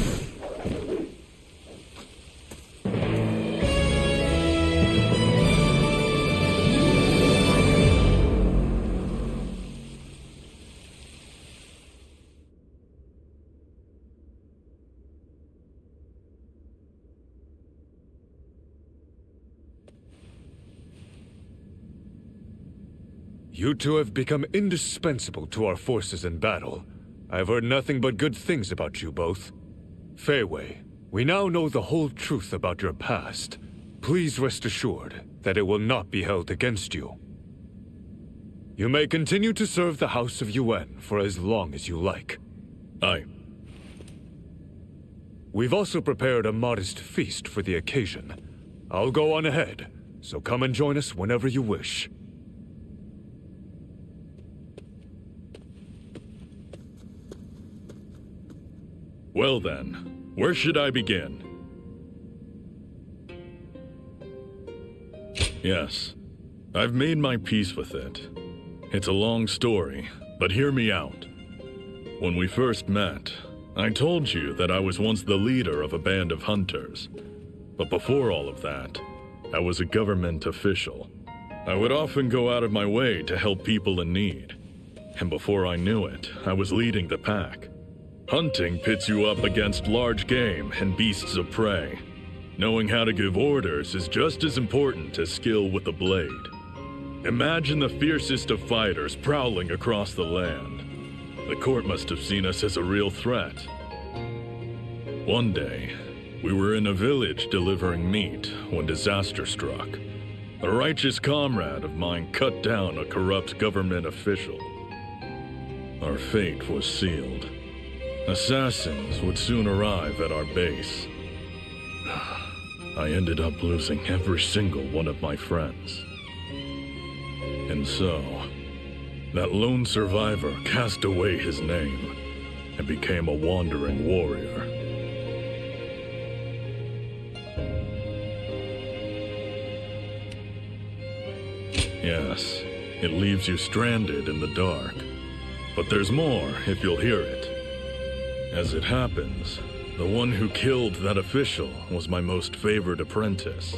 You two have become indispensable to our forces in battle. I've heard nothing but good things about you both. Fei Wei, we now know the whole truth about your past. Please rest assured that it will not be held against you. You may continue to serve the House of Yuan for as long as you like. Aye. We've also prepared a modest feast for the occasion. I'll go on ahead, so come and join us whenever you wish. Well then, where should I begin? Yes, I've made my peace with it. It's a long story, but hear me out. When we first met, I told you that I was once the leader of a band of hunters. But before all of that, I was a government official. I would often go out of my way to help people in need. And before I knew it, I was leading the pack. Hunting pits you up against large game and beasts of prey. Knowing how to give orders is just as important as skill with the blade. Imagine the fiercest of fighters prowling across the land. The court must have seen us as a real threat. One day, we were in a village delivering meat when disaster struck. A righteous comrade of mine cut down a corrupt government official. Our fate was sealed. Assassins would soon arrive at our base. I ended up losing every single one of my friends. And so, that lone survivor cast away his name and became a wandering warrior. Yes, It leaves you stranded in the dark. But there's more if you'll hear it. As it happens, the one who killed that official was my most favored apprentice.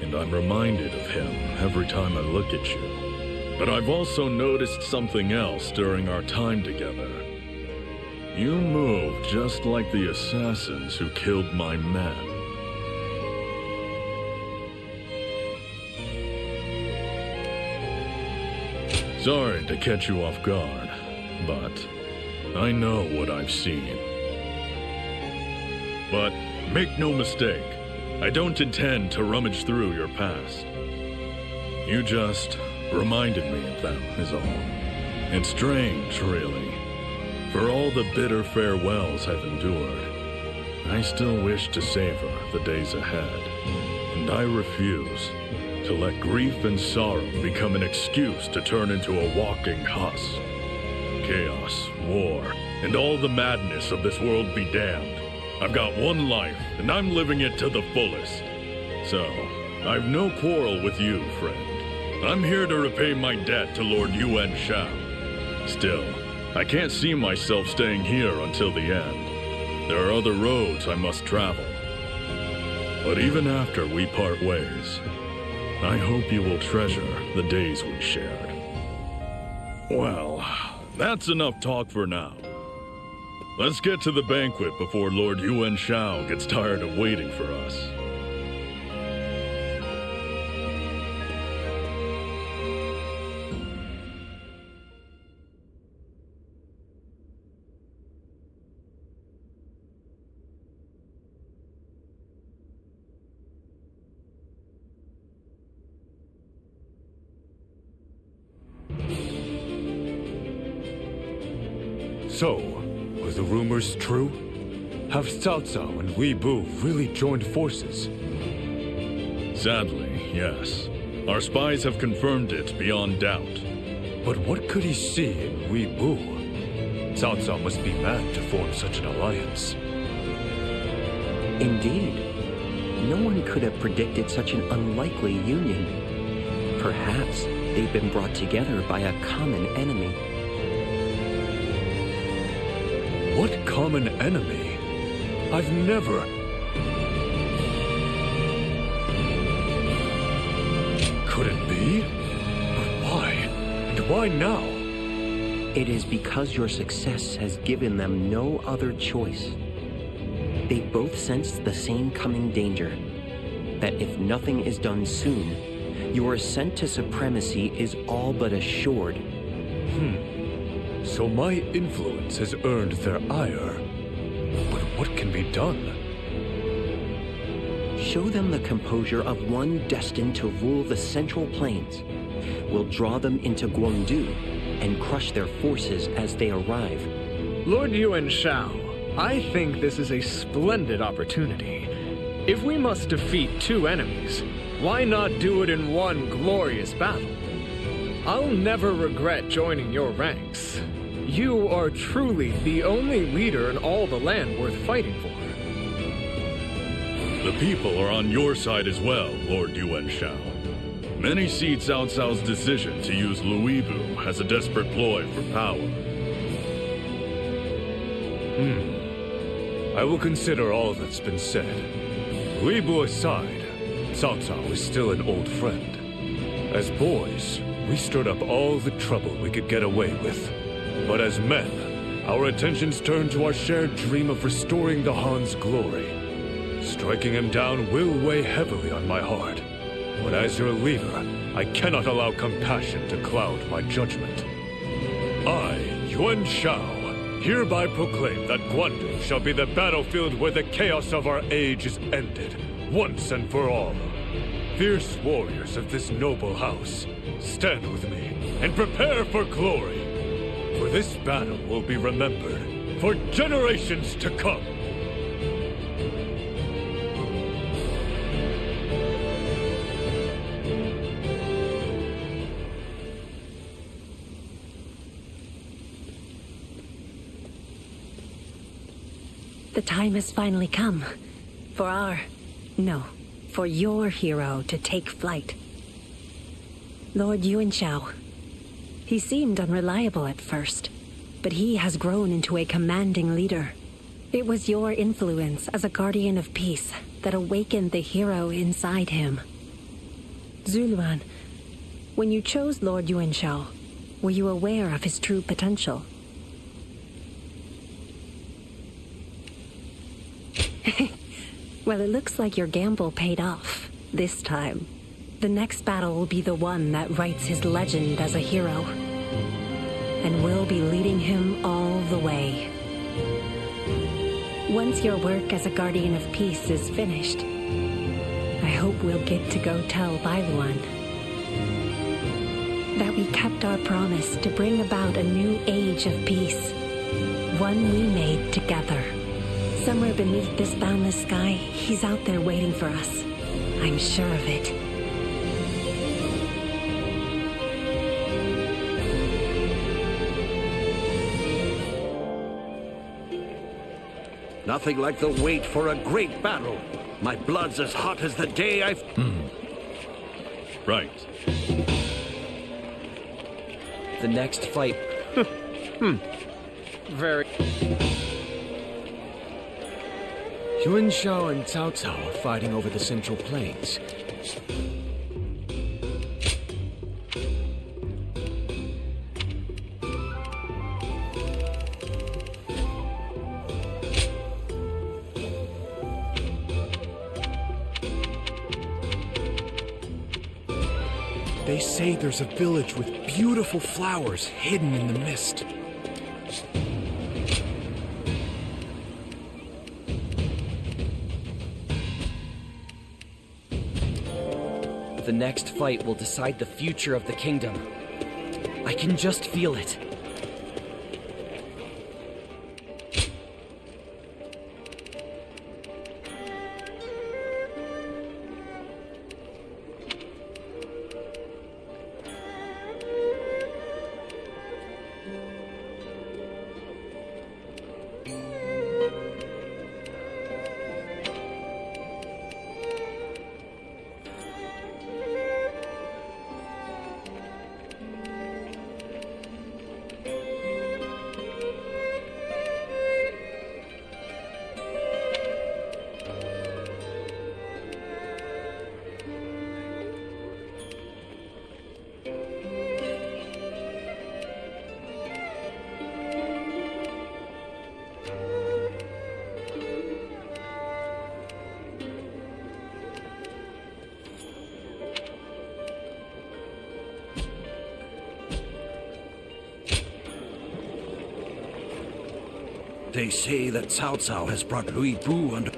And I'm reminded of him every time I look at you. But I've also noticed something else during our time together. You move just like the assassins who killed my men. Sorry to catch you off guard, but I know what I've seen. But make no mistake, I don't intend to rummage through your past. You just reminded me of them, is all. It's strange, really. For all the bitter farewells I've endured, I still wish to savor the days ahead. And I refuse to let grief and sorrow become an excuse to turn into a walking husk. Chaos, war, and all the madness of this world be damned. I've got one life, and I'm living it to the fullest. So, I've no quarrel with you, friend. I'm here to repay my debt to Lord Yuan Shao. Still, I can't see myself staying here until the end. There are other roads I must travel. But even after we part ways, I hope you will treasure the days we shared. Well, that's enough talk for now. Let's get to the banquet before Lord Yuan Shao gets tired of waiting for us. So, were the rumors true? Have Cao Cao and Wei Bu really joined forces? Sadly, yes. Our spies have confirmed it beyond doubt. But what could he see in Wei Bu? Cao Cao must be mad to form such an alliance. Indeed. No one could have predicted such an unlikely union. Perhaps they've been brought together by a common enemy. What common enemy? I've never... Could it be? But why? And why now? It is because your success has given them no other choice. They both sensed the same coming danger, that if nothing is done soon, your ascent to supremacy is all but assured. So my influence has earned their ire. But what can be done? Show them the composure of one destined to rule the Central Plains. We'll draw them into Guangdu and crush their forces as they arrive. Lord Yuan Shao, I think this is a splendid opportunity. If we must defeat two enemies, why not do it in one glorious battle? I'll never regret joining your ranks. You are truly the only leader in all the land worth fighting for. The people are on your side as well, Lord Yuan Shao. Many see Cao Cao's decision to use Louis Bu as a desperate ploy for power. I will consider all that's been said. Louis Bu aside, Cao Cao is still an old friend. As boys, we stirred up all the trouble we could get away with. But as men, our attentions turn to our shared dream of restoring the Han's glory. Striking him down will weigh heavily on my heart. But as your leader, I cannot allow compassion to cloud my judgment. I, Yuan Shao, hereby proclaim that Guangdu shall be the battlefield where the chaos of our age is ended, once and for all. Fierce warriors of this noble house, stand with me and prepare for glory. For this battle will be remembered for generations to come. The time has finally come. For your hero to take flight. Lord Yuan Shao. He seemed unreliable at first, but he has grown into a commanding leader. It was your influence as a guardian of peace that awakened the hero inside him. Zuluan, when you chose Lord Yuan Shao, were you aware of his true potential? Well, it looks like your gamble paid off, this time. The next battle will be the one that writes his legend as a hero. And we'll be leading him all the way. Once your work as a guardian of peace is finished, I hope we'll get to go tell Bailuan that we kept our promise to bring about a new age of peace, one we made together. Somewhere beneath this boundless sky, he's out there waiting for us. I'm sure of it. Nothing like the wait for a great battle. My blood's as hot as the day I've... Right. The next fight... Very... Yuan Shao and Cao Cao are fighting over the Central Plains. They say there's a village with beautiful flowers hidden in the mist. The next fight will decide the future of the kingdom. I can just feel it. They say that Cao Cao has brought Louis Bu under...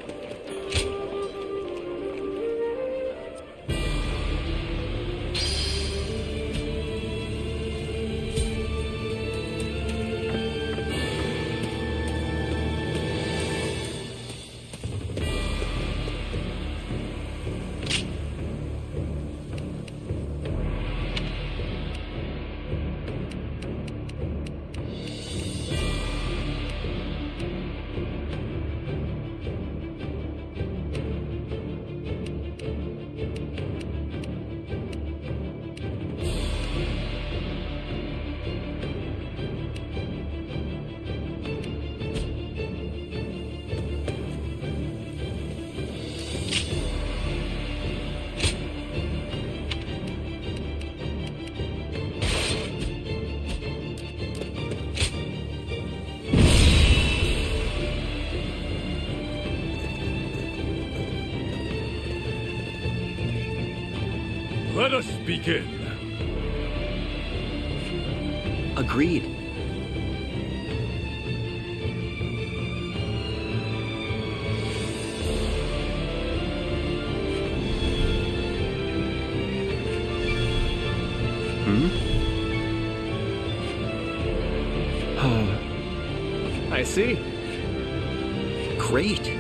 Let us begin. Agreed. I see. Great.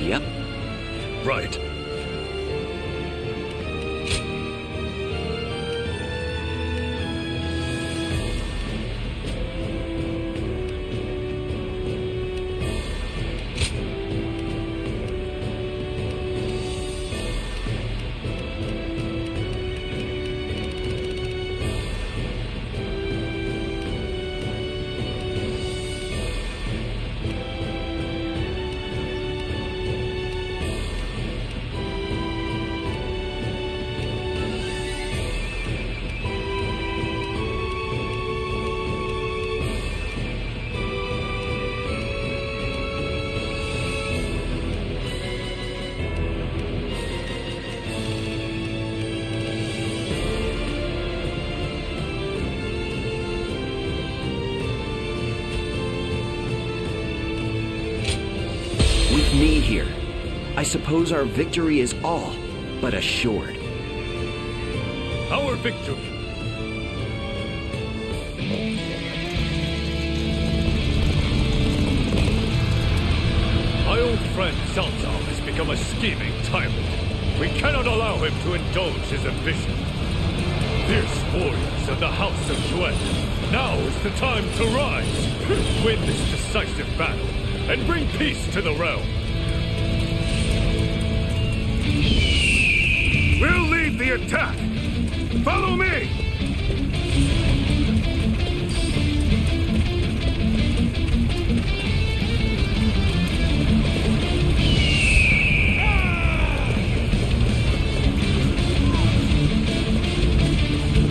Yep. Right. With me here, I suppose our victory is all but assured. Our victory. My old friend Cao Cao has become a scheming tyrant. We cannot allow him to indulge his ambition. Fierce warriors of the House of Yuan, now is the time to rise, win this decisive battle, and bring peace to the realm. We'll lead the attack! Follow me!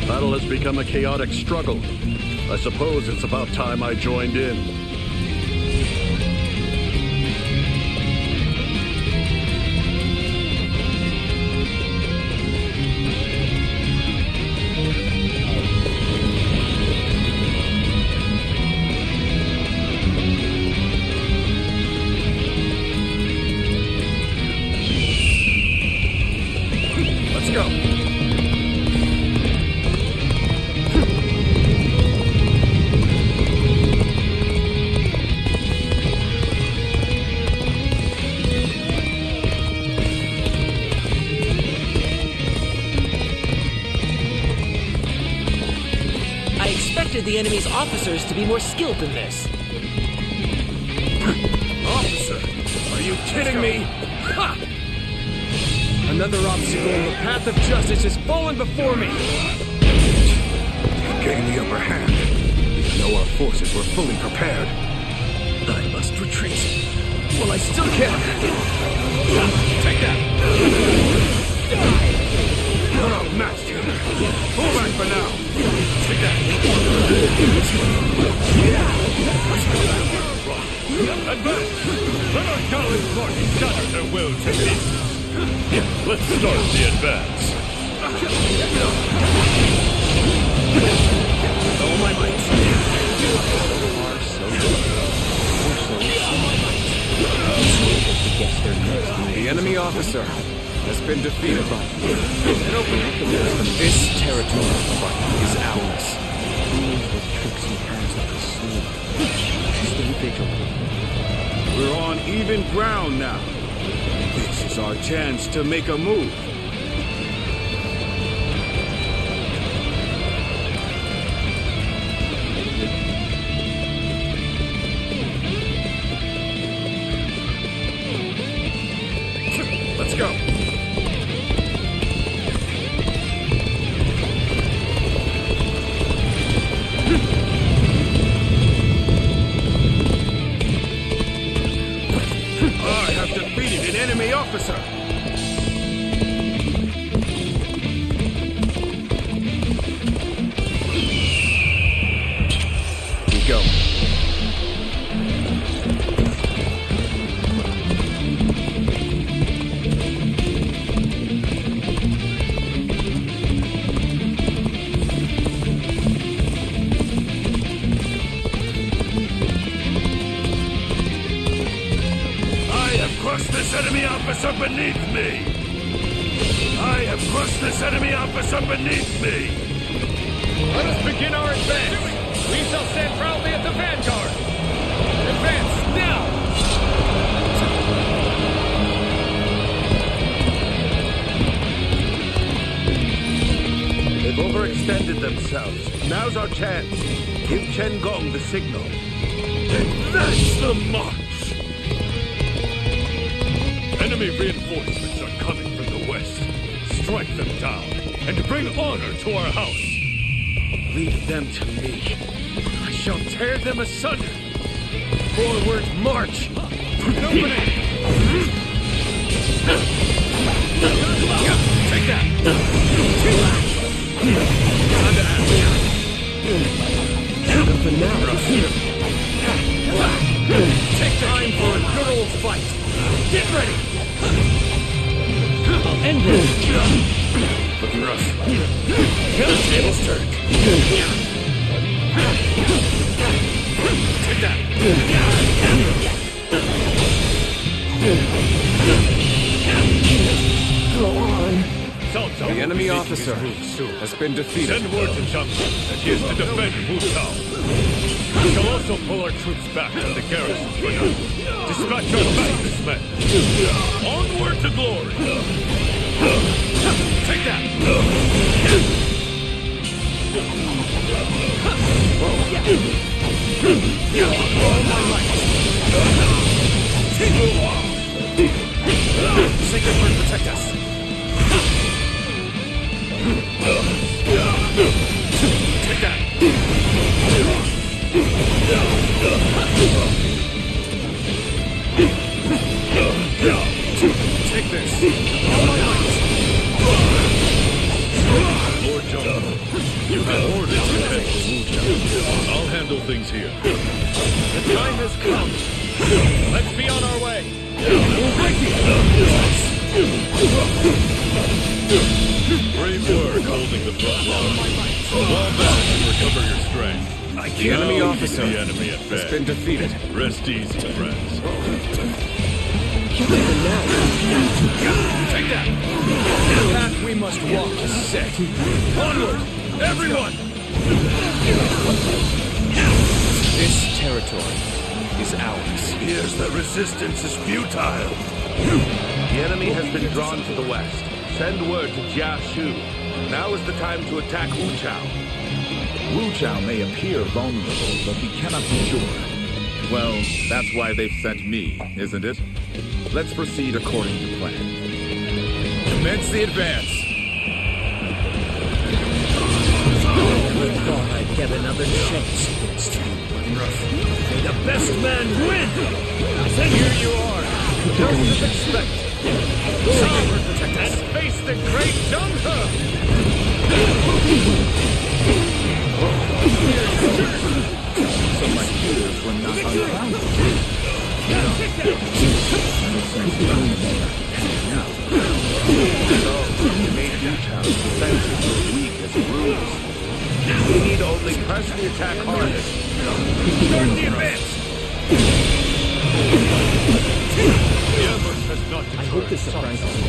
Battle has become a chaotic struggle. I suppose it's about time I joined in. Let's go! The enemy's officers to be more skilled than this. Officer, are you kidding me? Ha! Another obstacle in the path of justice has fallen before me. You've gained the upper hand, even though our forces were fully prepared. I must retreat. Well, I still can. Take that! You're outmatched here. Pull back for now. Take that! Advance! Let our gallant party shatter their will to peace. Let's start the advance. All my might. The enemy officer has been defeated. This territory is ours. Stay vigilant. We're on even ground now. This is our chance to make a move. Let's go. I have defeated an enemy officer. We go. This enemy officer beneath me! I have crushed this enemy officer beneath me! Let us begin our advance! We shall stand proudly at the vanguard! Advance now! They've overextended themselves. Now's our chance. Give Chen Gong the signal. Advance the march! Enemy reinforcements are coming from the west. Strike them down and bring honor to our house. Leave them to me. I shall tear them asunder. Forward march! An opening! Take that! Nothing now. Take time for a good old fight. Get ready! I'll end this. Looking rough. Tables turned. Take that. officer has been defeated. Send word to Jungle that he is to defend Wutao. We shall also pull our troops back to the garrison for now. Dispatch our fastest men. Onward to glory. Take that! Sacred Word protect us. Take that! Take this. Lord Jungle, you have orders to head for Wutao. I'll handle things here. The time has come. Let's be on our way. Brave work holding the front line. Fall back and recover your strength. The enemy Now officer the enemy at has been defeated. Rest easy, friends. Take that. The path we must walk is set. Onward, everyone! This territory is ours. Here's the resistance is futile. The enemy has been drawn to the west. Send word to Jia Shu. Now is the time to attack Wuchao. Wu Chao may appear vulnerable, but we cannot be sure. Well, that's why they've sent me, isn't it? Let's proceed according to plan. Commence the advance. I thought I'd get another chance against you. May the best man win! And here you are, just as expected. Come and face the great Jung-He! So my fears were not unfounded. You made Wuchao's defenses as weak as a bruise. We need only press the attack hardest. Start the advance! The ambush has not deterred. I hope this surprises you.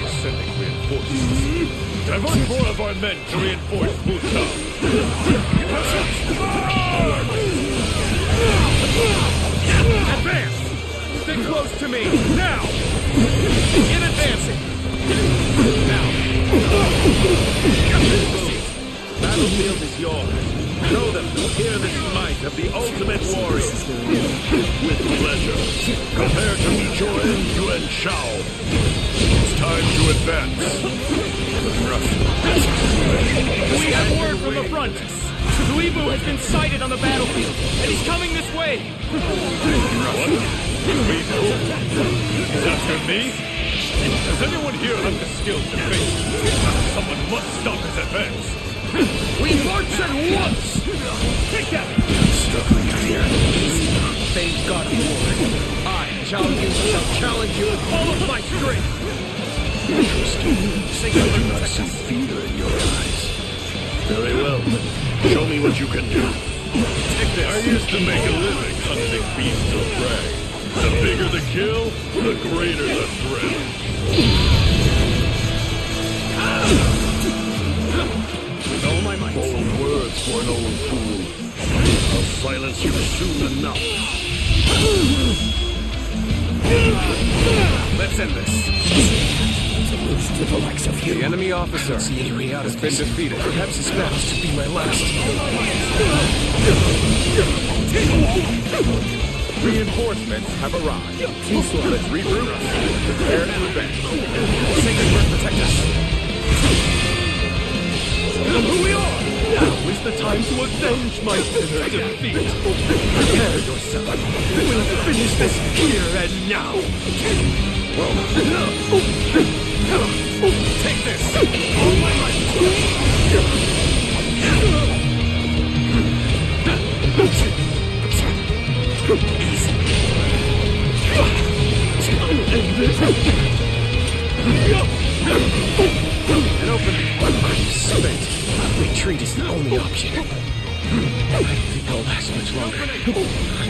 We're sending reinforcements. Divert more of our men to reinforce Wutao. Advance! Stay close to me, now! In advancing! Now! Battlefield is yours. Show them to hear the might of the ultimate warrior. With pleasure. Prepare to meet your end, Yuan Shao. It's time to advance. We have word from the front! Luibu has been sighted on the battlefield, and he's coming this way! What? Is after me? Does anyone here have the skill to face him? Someone must stop his advance. We march at once! Take that! Thank God for I, Zhao Yun, shall challenge you with all of my strength! Interesting. You have some fear in your eyes. Very well. Show me what you can do. I used to make a living hunting beasts of prey. The bigger the kill, the greater the thrill. With all my might. Bold words for an old fool. I'll silence you soon enough. Let's end this. To the likes of you. The enemy officer has been defeated. Perhaps this battle should be my last. Reinforcements have arrived. Let's regroup. Prepare to advance. Sacred Word protect us. Who we are! Now is the time to avenge my bitter defeat. Prepare yourself. We'll finish this here and now. Take this! All my might! Easy. And open. Are you spent? Retreat is the only option. I don't think I'll last much longer. I'm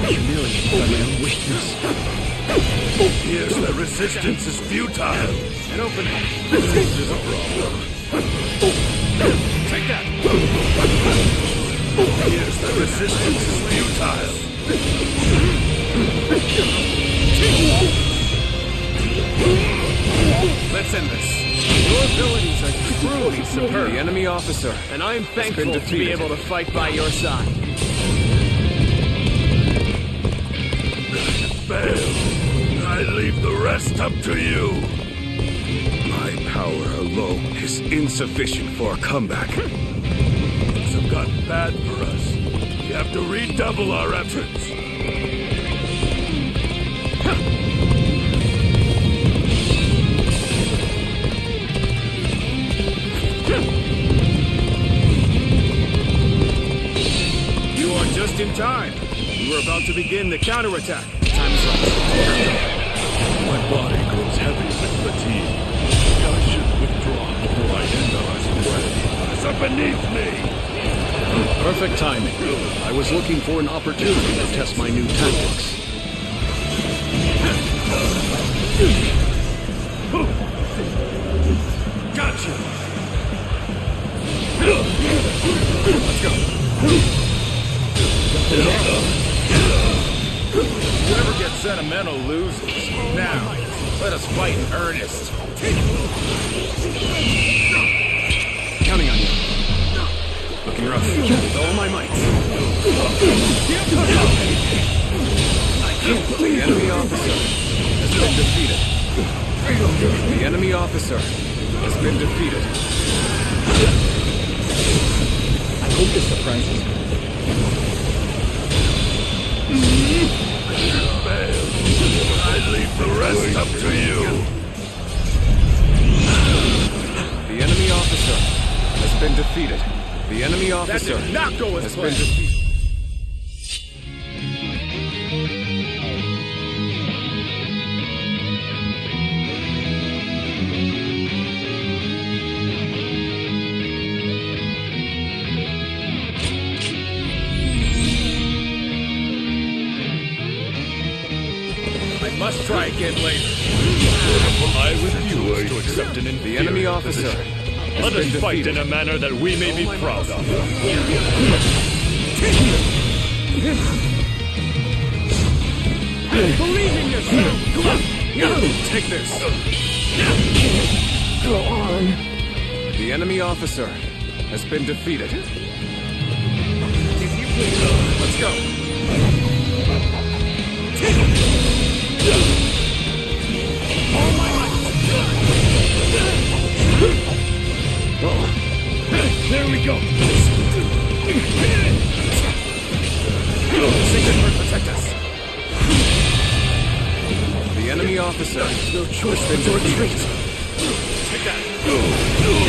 humiliated by my own weakness. Here's the resistance is futile. And open. This is a problem. Take that! Here's the resistance is futile! Let's end this. Your abilities are truly superb. The enemy officer, and I am thankful to be able to fight by your side. Fail. I leave the rest up to you. My power alone is insufficient for a comeback. Things have gotten bad for us. We have to redouble our efforts. You are just in time. We were about to begin the counterattack. Time is up. My body grows heavy with fatigue. I should withdraw before I end our way. Are beneath me! Perfect timing. I was looking for an opportunity to test my new tactics. Gotcha! Let's go. Whoever gets sentimental loses. Now, let us fight in earnest. Counting on you. Looking rough. With all my might. The enemy officer has been defeated. The enemy officer has been defeated. I hope this surprises you. I leave the rest up to you. The enemy officer has been defeated. The enemy officer did not go as has planned. been defeated. I must try again later. I refuse to accept an inferior The enemy officer position. has Let us been fight defeated. in a manner that we may be proud of. Believe in yourself! Take this. Go on. The enemy officer has been defeated. Let's go. There we go. Secret Bird, protect us. The enemy officer No choice has been but to defeated. retreat. Take that.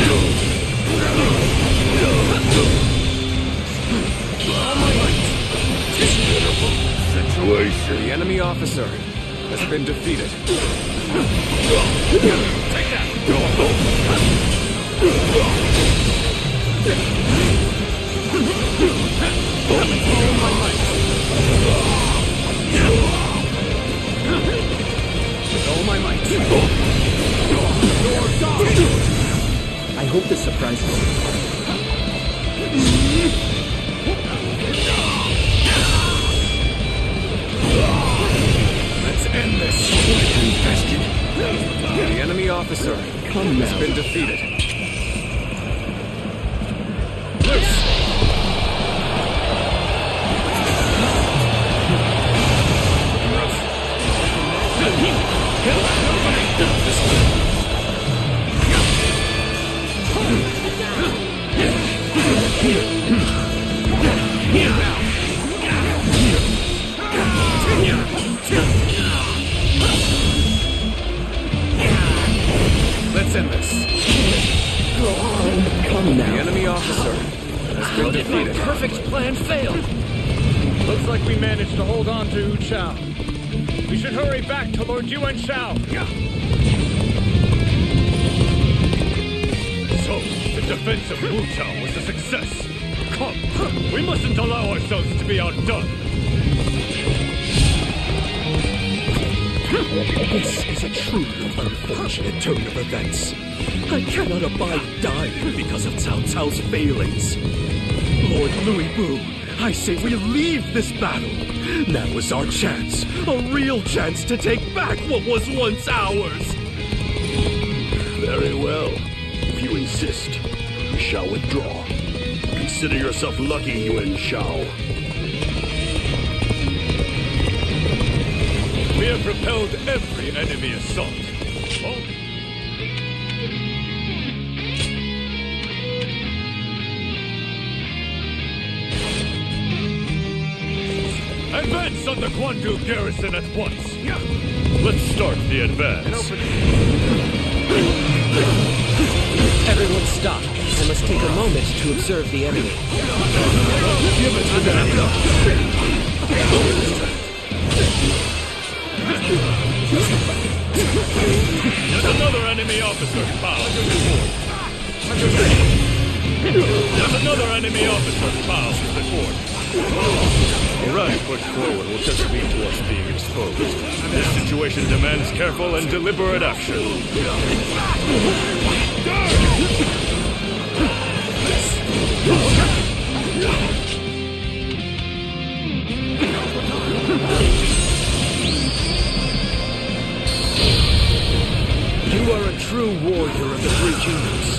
Situation. The enemy officer has been defeated. Take that. With all my might. I hope this surprises you. Let's end this. The enemy officer has been defeated. Let's end this. Go on. Come now. The enemy officer has been defeated. Perfect plan failed. Looks like we managed to hold on to Hu Chao. We should hurry back to Lord Yuan Shao. So, the defense of Wu Chao was a success. Come, we mustn't allow ourselves to be outdone. This is a truly unfortunate turn of events. I cannot abide dying because of Cao Cao's failings. Lord Louis Bu, I say we leave this battle. Now is our chance, a real chance to take back what was once ours. Very well. If you insist, we shall withdraw. Consider yourself lucky, Yuan Shao. We have repelled every enemy assault. Advance on the Guandu garrison at once. Let's start the advance. Everyone stop. I must take a moment to observe the enemy. Give it to them. There's another enemy officer. Bow. There's another enemy officer. Bow to the fort. A rash push forward will just lead to us being exposed. This situation demands careful and deliberate action. You are a true warrior of the Three Kingdoms.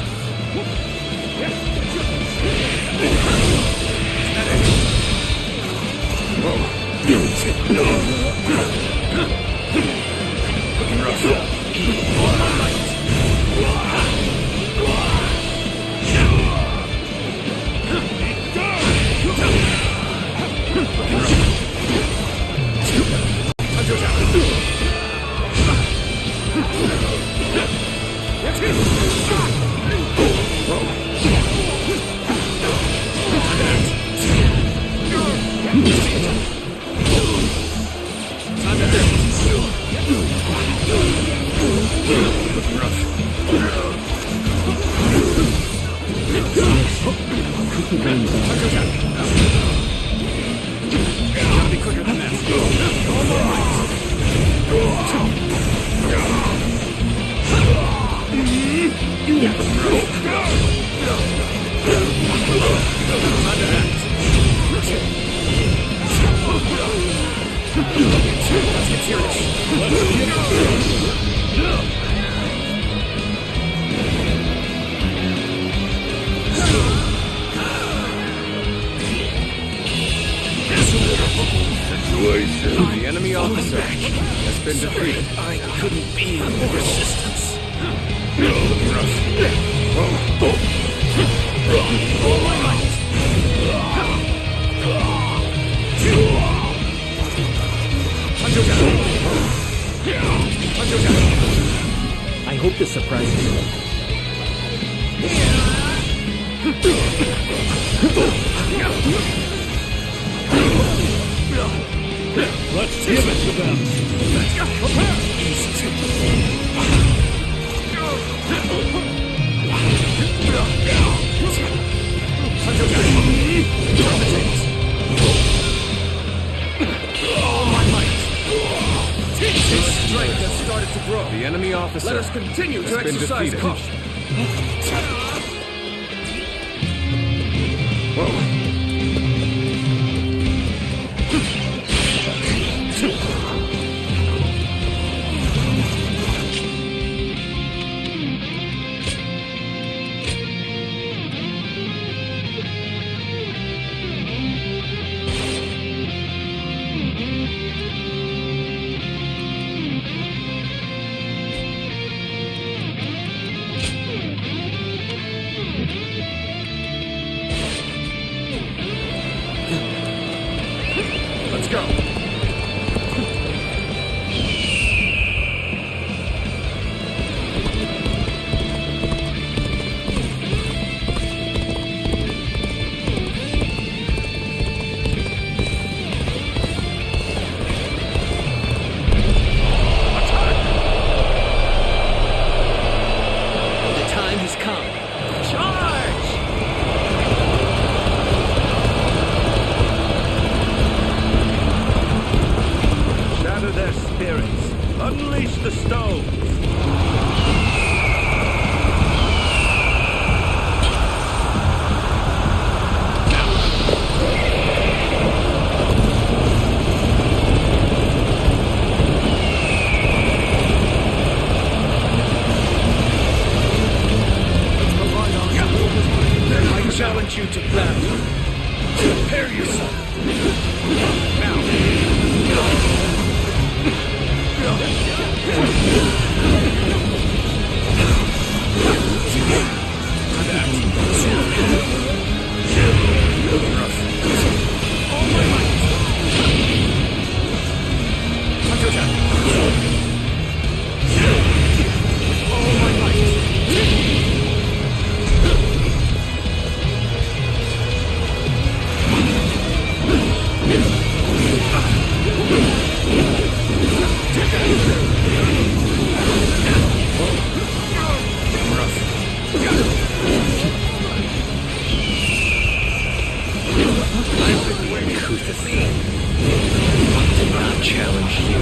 The enemy officer has been defeated. I couldn't be in resistance. I hope this surprises you. Let's give it to them. Prepare. His strength has started to grow. The enemy officer Let us continue to has been exercise defeated. caution. Unleash the stones! I challenge you to battle. Prepare yourself. I'll challenge you.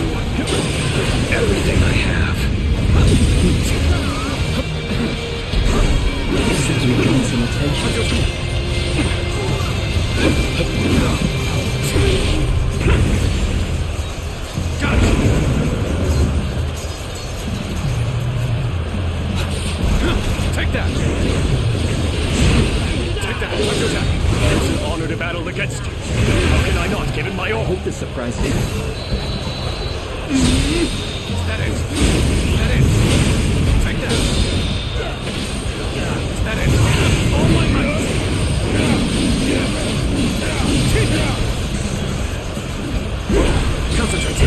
Everything I have. Seems we gained some attention. Take that! Take that! It's an honor to battle against you. How can I not give it my all? I hope this surprised you. Is that it? Is that it? Take that! Is that it? All my might! Concentrate!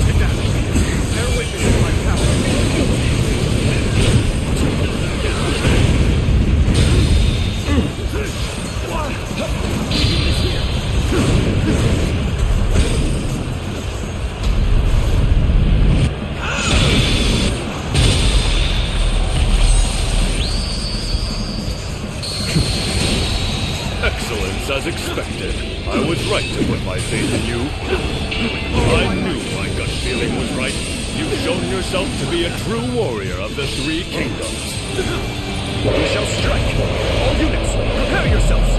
Take that! Bear witness to my Excellence as expected. I was right to put my faith in you. I knew my gut feeling was right. You've shown yourself to be a true warrior of the Three Kingdoms. We shall strike! All units, prepare yourselves!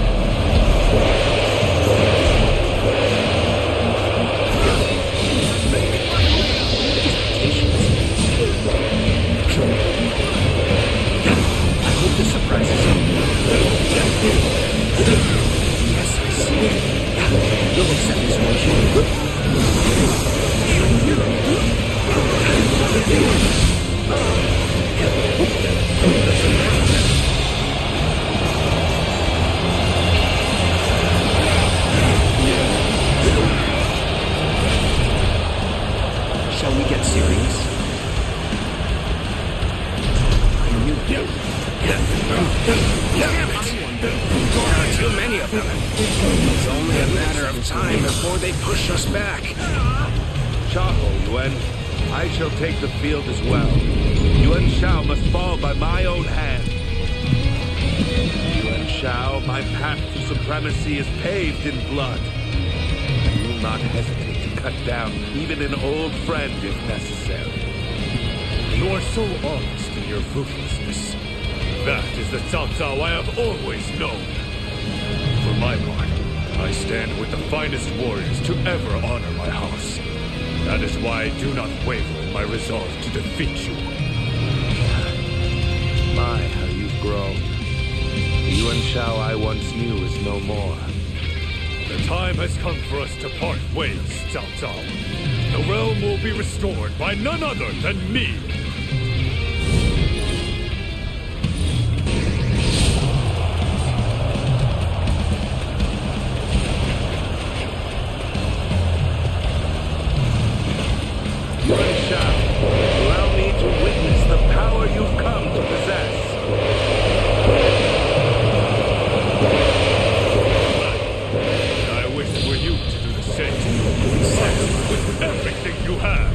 I hope this surprises you. Yes, I see. You'll accept this, won't Shall we get serious? There are too many of them. It's only a matter of time before they push us back. Chaho, Yuan. I shall take the field as well. Yuan Shao must fall by my own hand. Yuan Shao, my path to supremacy is paved in blood. I will not hesitate to cut down even an old friend if necessary. You are so honest in your ruthlessness. That is the Cao Cao I have always known. For my part, I stand with the finest warriors to ever honor my house. That is why I do not waver in my resolve to defeat you. My, how you've grown. The Yuan Shao I once knew is no more. The time has come for us to part ways, Cao Cao. The realm will be restored by none other than me. Yuan Shao, allow me to witness the power you've come to possess. I wish for you to do the same. With everything you have.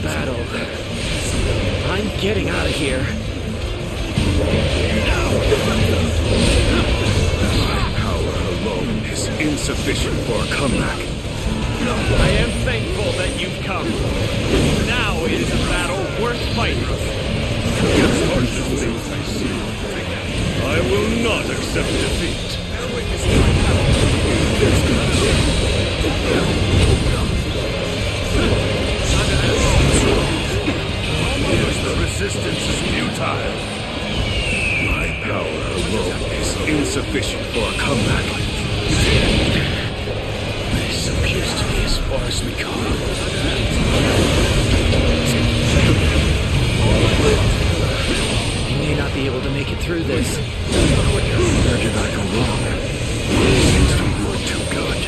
battle. I'm getting out of here. My power alone is insufficient for a comeback. I am thankful that you've come. Now it is a battle worth fighting. I will not accept defeat. The resistance is futile. My power alone is insufficient for a comeback. This appears to be as far as we come. We may not be able to make it through this. Where did I go wrong? Seems to be too good.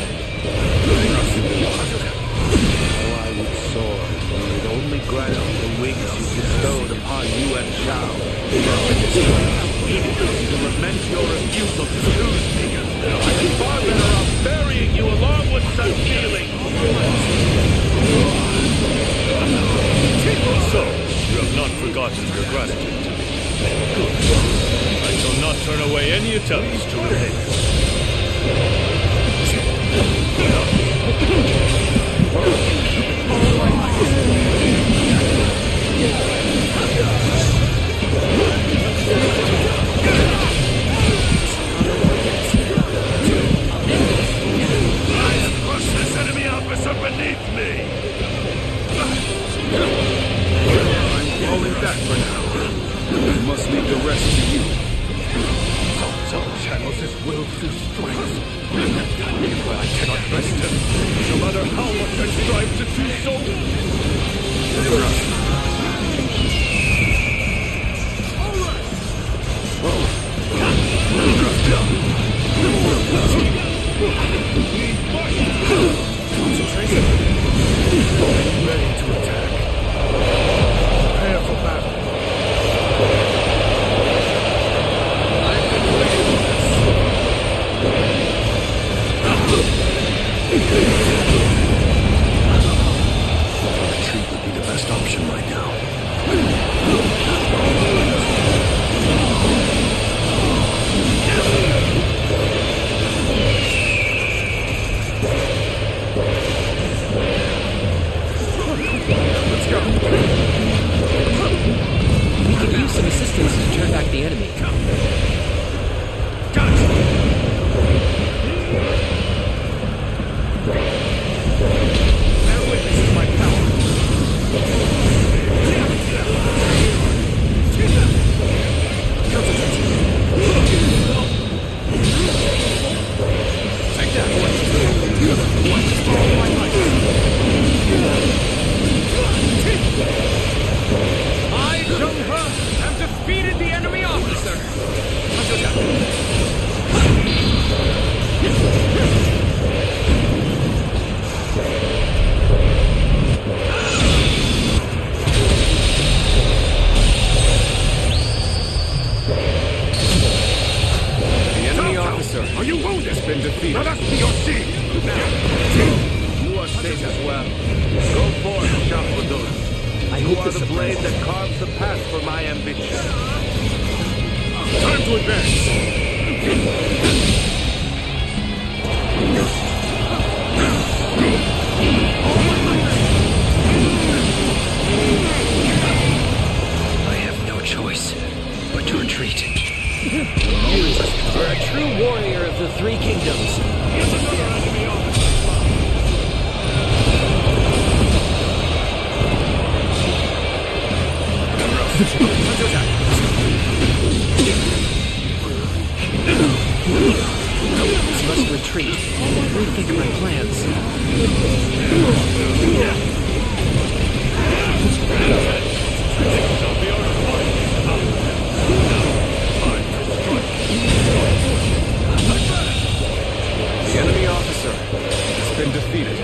Oh, I would soar if you would only grant me the wings you bestowed upon Yuan Shao. To lament your refusal to choose me. I'd be far better off burying you along with such feelings. So, you have not forgotten your gratitude to me. Good. I shall not turn away any attempts to repay Crush this enemy officer beneath me! I'm falling back for now. I must leave the rest to you. Some channels his will through strength. But I cannot rest him, no matter how much I strive to do so. Concentration. Ready to attack. Prepare for battle. I've been waiting for this. Retreat would be the best option right now. Let's go. We could use some assistance to turn back the enemy. Bear witness to my power. Take that one. All my might. I, Zheng-He, have defeated the enemy officer. The enemy officer Are you wounded? has been defeated. Let us be your shield. Now, You are safe as well. Go forth, Xiahou. I You hope are this the blade surprises. that carves the path for my ambition. time to advance. I have no choice but to retreat. You are a true warrior of the Three Kingdoms. We must retreat. Rethink my plans. The enemy officer has been defeated.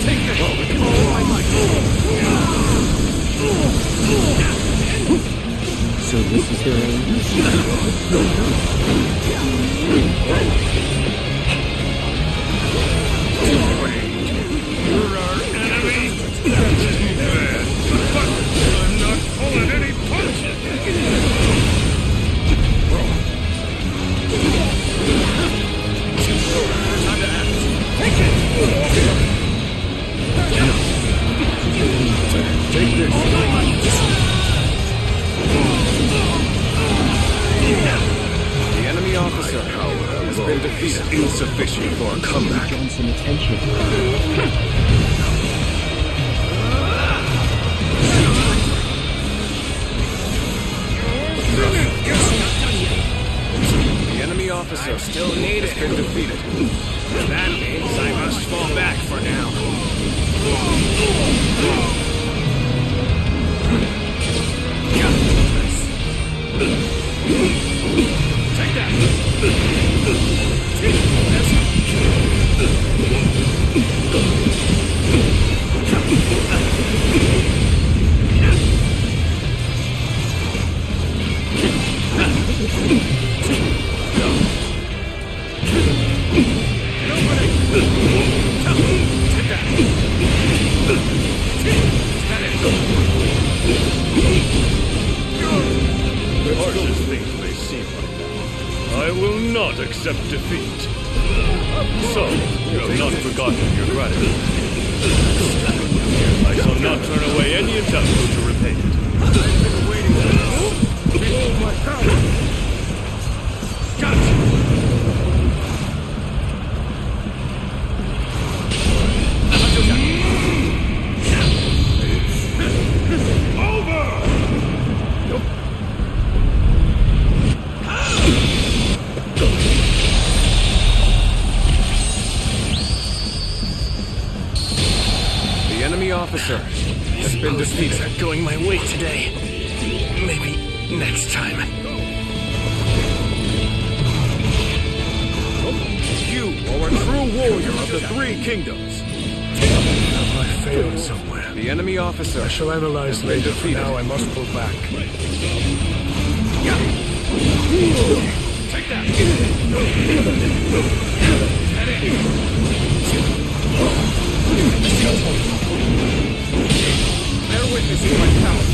Take this! So this is their You're our enemy? That's too bad. But I'm not pulling any punches! Time to act. Take it! Take this! The enemy officer has been defeated. Insufficient for a comeback. Drawn some attention. The enemy officer Still need has been defeated. That means I must fall back for now. Take Harsh as things may seem right now, I will not accept defeat. So, you have not forgotten your gratitude. I shall not turn away any attempt to repay it. Behold my power! Gotcha! The enemy officer has been defeated. Are going my way today. Maybe next time. You are a true warrior of the Three Kingdoms. Have I failed somewhere? The enemy officer I shall analyze later. For now, I must pull back. Take that! Bear witness to my power.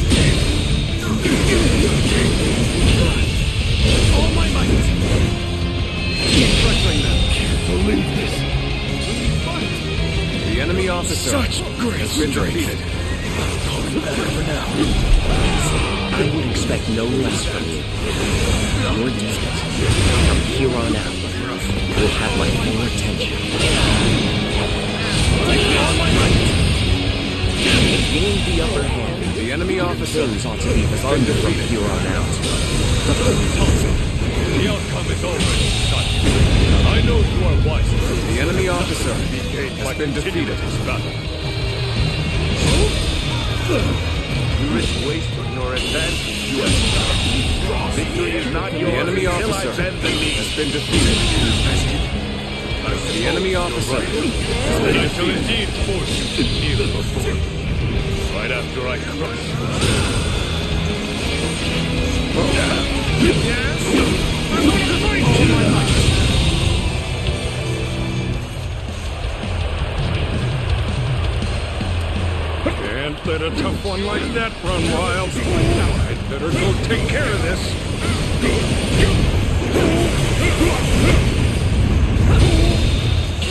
All my might! Keep pressuring them. Can't believe this. The enemy officer Such great has been strength. defeated. I would expect no less from you. Your deeds, from here on out, will have my full attention. You gained the upper hand. The enemy officer Things ought to be thunder from here on out. The outcome is already decided. I know you are wiser. The enemy officer has been defeated. This battle. You risk wasting your advantage. Victory is not yours. The enemy until officer I bend the knee. has been defeated. The enemy officer has been I shall defeated. indeed force you to kneel before me. Right after I crush you. Yes? I'm going to fight! All my might! Can't let a tough one like that run wild. I'd better go take care of this.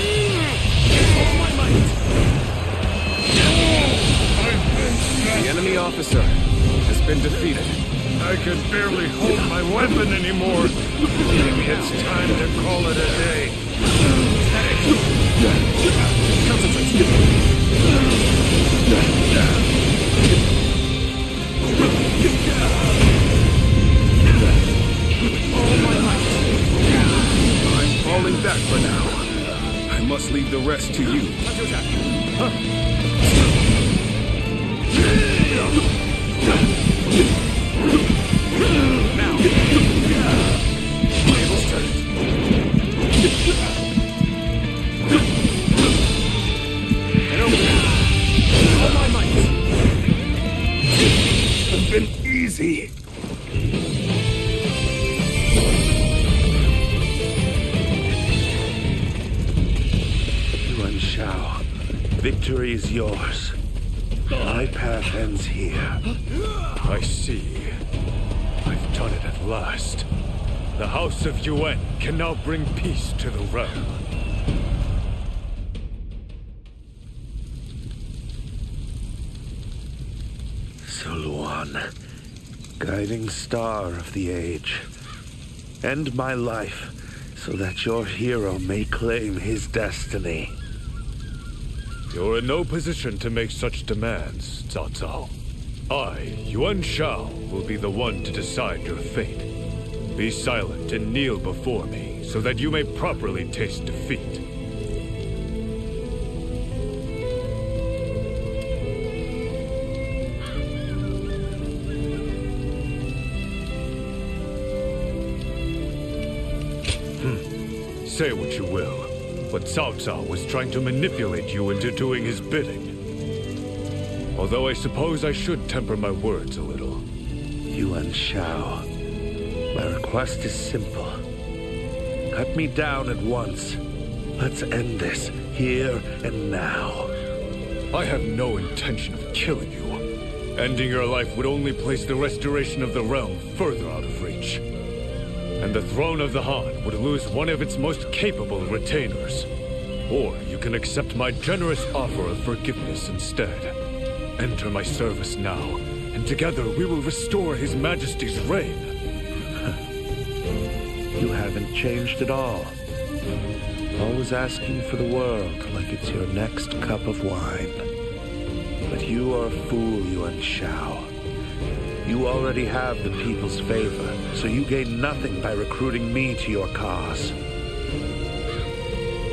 All my might! The enemy officer has been defeated. I can barely hold my weapon anymore. Maybe it's time to call it a day. I'm falling back for now. I must leave the rest to you. Now! Tables turned. An open yours. My path ends here. I see. I've done it at last. The House of Yuan can now bring peace to the realm. Soluan, guiding star of the age. End my life so that your hero may claim his destiny. You're in no position to make such demands, Cao Cao. I, Yuan Shao, will be the one to decide your fate. Be silent and kneel before me, so that you may properly taste defeat. Say what you will, but Cao Cao was trying to manipulate you into doing his bidding. Although I suppose I should temper my words a little. Yuan Shao, my request is simple. Cut me down at once. Let's end this, here and now. I have no intention of killing you. Ending your life would only place the restoration of the realm further out of reach. And the throne of the Han would lose one of its most capable retainers. Or you can accept my generous offer of forgiveness instead. Enter my service now, and together we will restore His Majesty's reign. You haven't changed at all. Always asking for the world like it's your next cup of wine. But you are a fool, Yuan Shao. You already have the people's favor, so you gain nothing by recruiting me to your cause.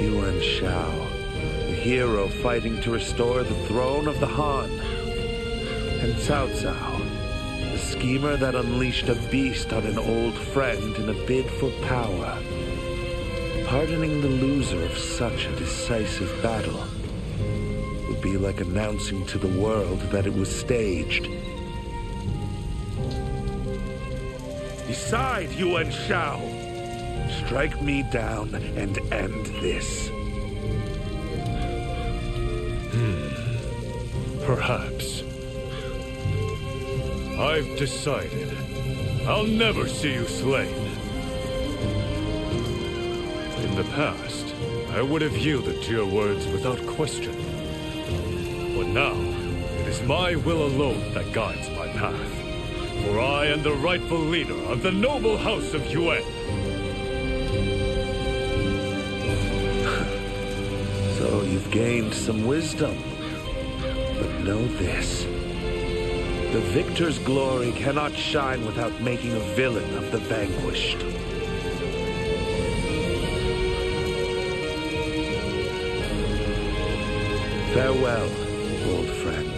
Yuan Shao, the hero fighting to restore the throne of the Han. And Cao Cao, the schemer that unleashed a beast on an old friend in a bid for power. Pardoning the loser of such a decisive battle would be like announcing to the world that it was staged. Decide, Yuan Shao. Strike me down and end this. Perhaps. I've decided. I'll never see you slain. In the past, I would have yielded to your words without question. But now, it is my will alone that guides my path. For I am the rightful leader of the noble House of Yuan. So you've gained some wisdom. But know this. The victor's glory cannot shine without making a villain of the vanquished. Farewell, old friend.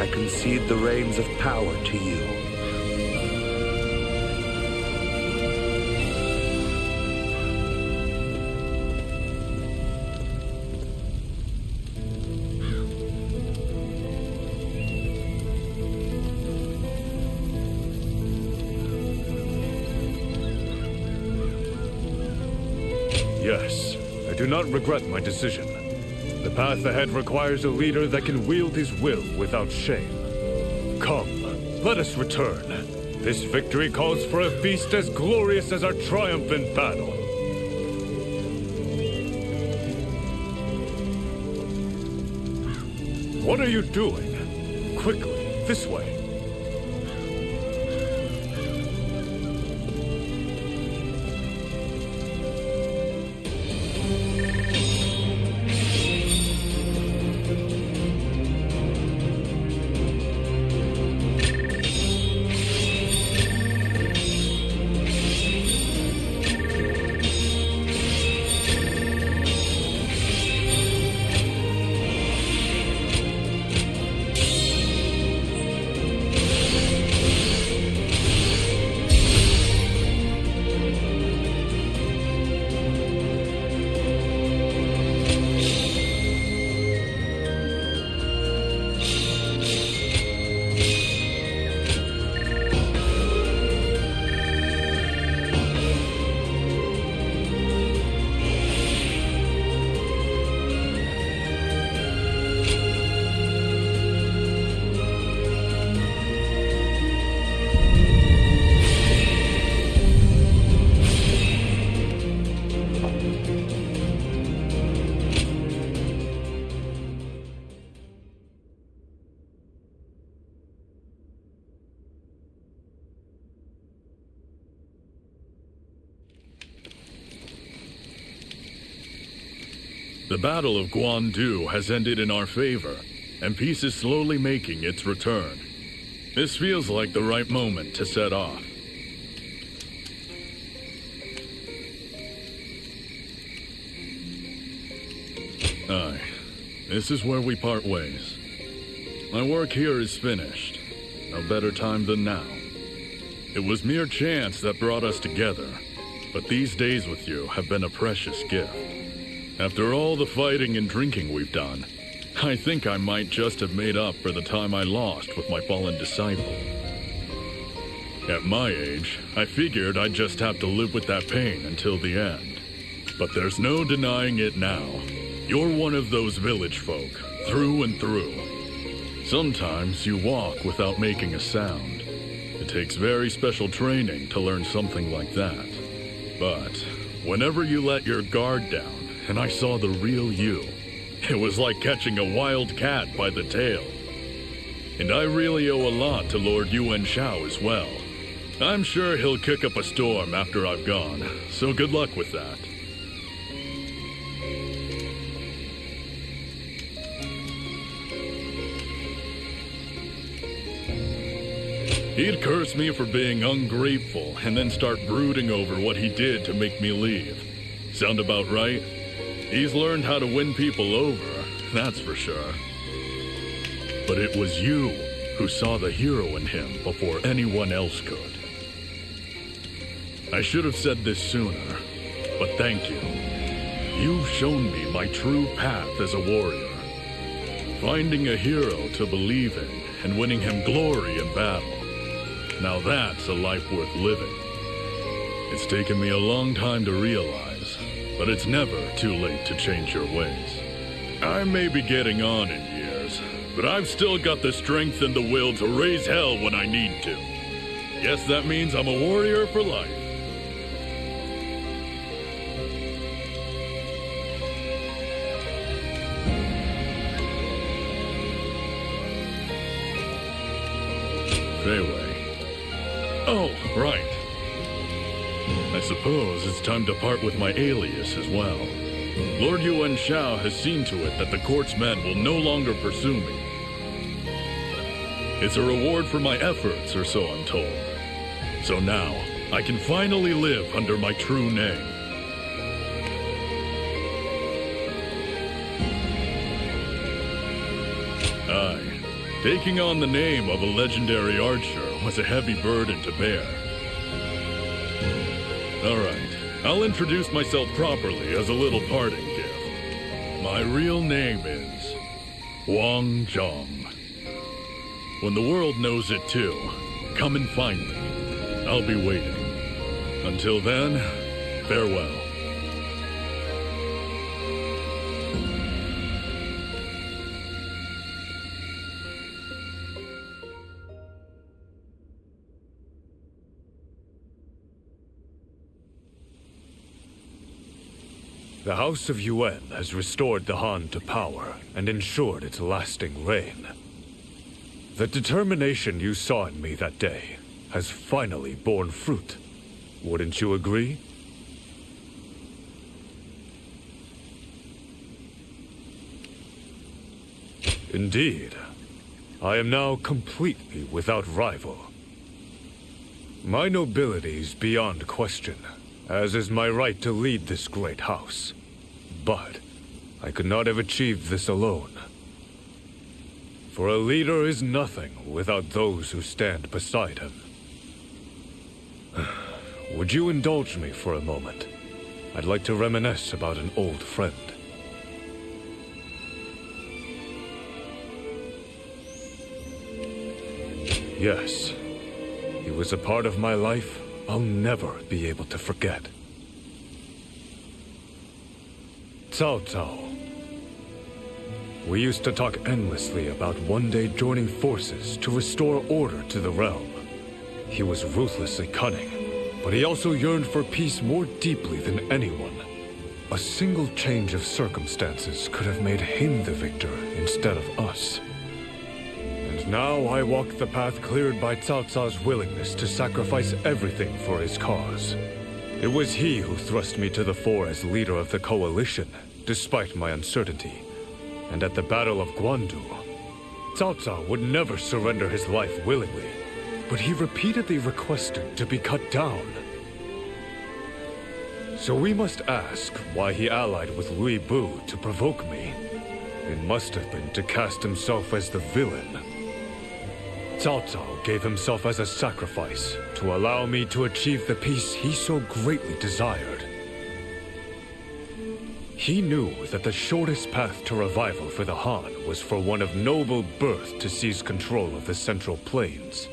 I concede the reins of power to you. Yes, I do not regret my decision. The path ahead requires a leader that can wield his will without shame. Come, let us return. This victory calls for a feast as glorious as our triumphant battle. What are you doing? Quickly, this way. The Battle of Guandu has ended in our favor, and peace is slowly making its return. This feels like the right moment to set off. Aye, this is where we part ways. My work here is finished. No better time than now. It was mere chance that brought us together, but these days with you have been a precious gift. After all the fighting and drinking we've done, I think I might just have made up for the time I lost with my fallen disciple. At my age, I figured I'd just have to live with that pain until the end. But there's no denying it now. You're one of those village folk, through and through. Sometimes you walk without making a sound. It takes very special training to learn something like that. But whenever you let your guard down and I saw the real you, it was like catching a wild cat by the tail. And I really owe a lot to Lord Yuan Shao as well. I'm sure he'll kick up a storm after I've gone, so good luck with that. He'd curse me for being ungrateful and then start brooding over what he did to make me leave. Sound about right? He's learned how to win people over, that's for sure. But it was you who saw the hero in him before anyone else could. I should have said this sooner, but thank you. You've shown me my true path as a warrior. Finding a hero to believe in and winning him glory in battle. Now that's a life worth living. It's taken me a long time to realize, but it's never too late to change your ways. I may be getting on in years, but I've still got the strength and the will to raise hell when I need to. Guess that means I'm a warrior for life. Fayway. Oh, right. I suppose it's time to part with my alias as well. Lord Yuan Shao has seen to it that the court's men will no longer pursue me. It's a reward for my efforts, or so I'm told. So now, I can finally live under my true name. Aye. Taking on the name of a legendary archer was a heavy burden to bear. Alright, I'll introduce myself properly as a little parting gift. My real name is Wang Zhong. When the world knows it too, come and find me. I'll be waiting. Until then, farewell. The House of Yuan has restored the Han to power and ensured its lasting reign. The determination you saw in me that day has finally borne fruit. Wouldn't you agree? Indeed. I am now completely without rival. My nobility is beyond question, as is my right to lead this great house. But I could not have achieved this alone. For a leader is nothing without those who stand beside him. Would you indulge me for a moment? I'd like to reminisce about an old friend. Yes, he was a part of my life I'll never be able to forget. Cao Cao. We used to talk endlessly about one day joining forces to restore order to the realm. He was ruthlessly cunning, but he also yearned for peace more deeply than anyone. A single change of circumstances could have made him the victor instead of us. And now I walk the path cleared by Cao Cao's willingness to sacrifice everything for his cause. It was he who thrust me to the fore as leader of the coalition, despite my uncertainty. And at the Battle of Guandu, Cao Cao would never surrender his life willingly, but he repeatedly requested to be cut down. So we must ask why he allied with Lui Bu to provoke me. It must have been to cast himself as the villain. Cao Cao gave himself as a sacrifice to allow me to achieve the peace he so greatly desired. He knew that the shortest path to revival for the Han was for one of noble birth to seize control of the Central Plains.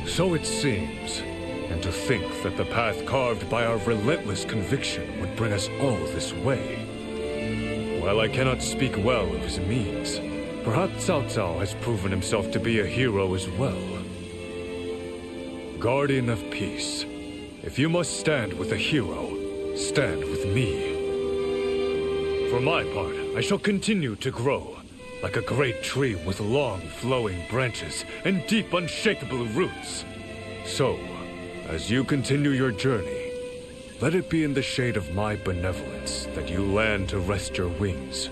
So it seems, and to think that the path carved by our relentless conviction would bring us all this way. While I cannot speak well of his means, perhaps Cao Cao has proven himself to be a hero as well. Guardian of Peace, if you must stand with a hero, stand with me. For my part, I shall continue to grow, like a great tree with long, flowing branches and deep, unshakable roots. So, as you continue your journey, let it be in the shade of my benevolence that you land to rest your wings.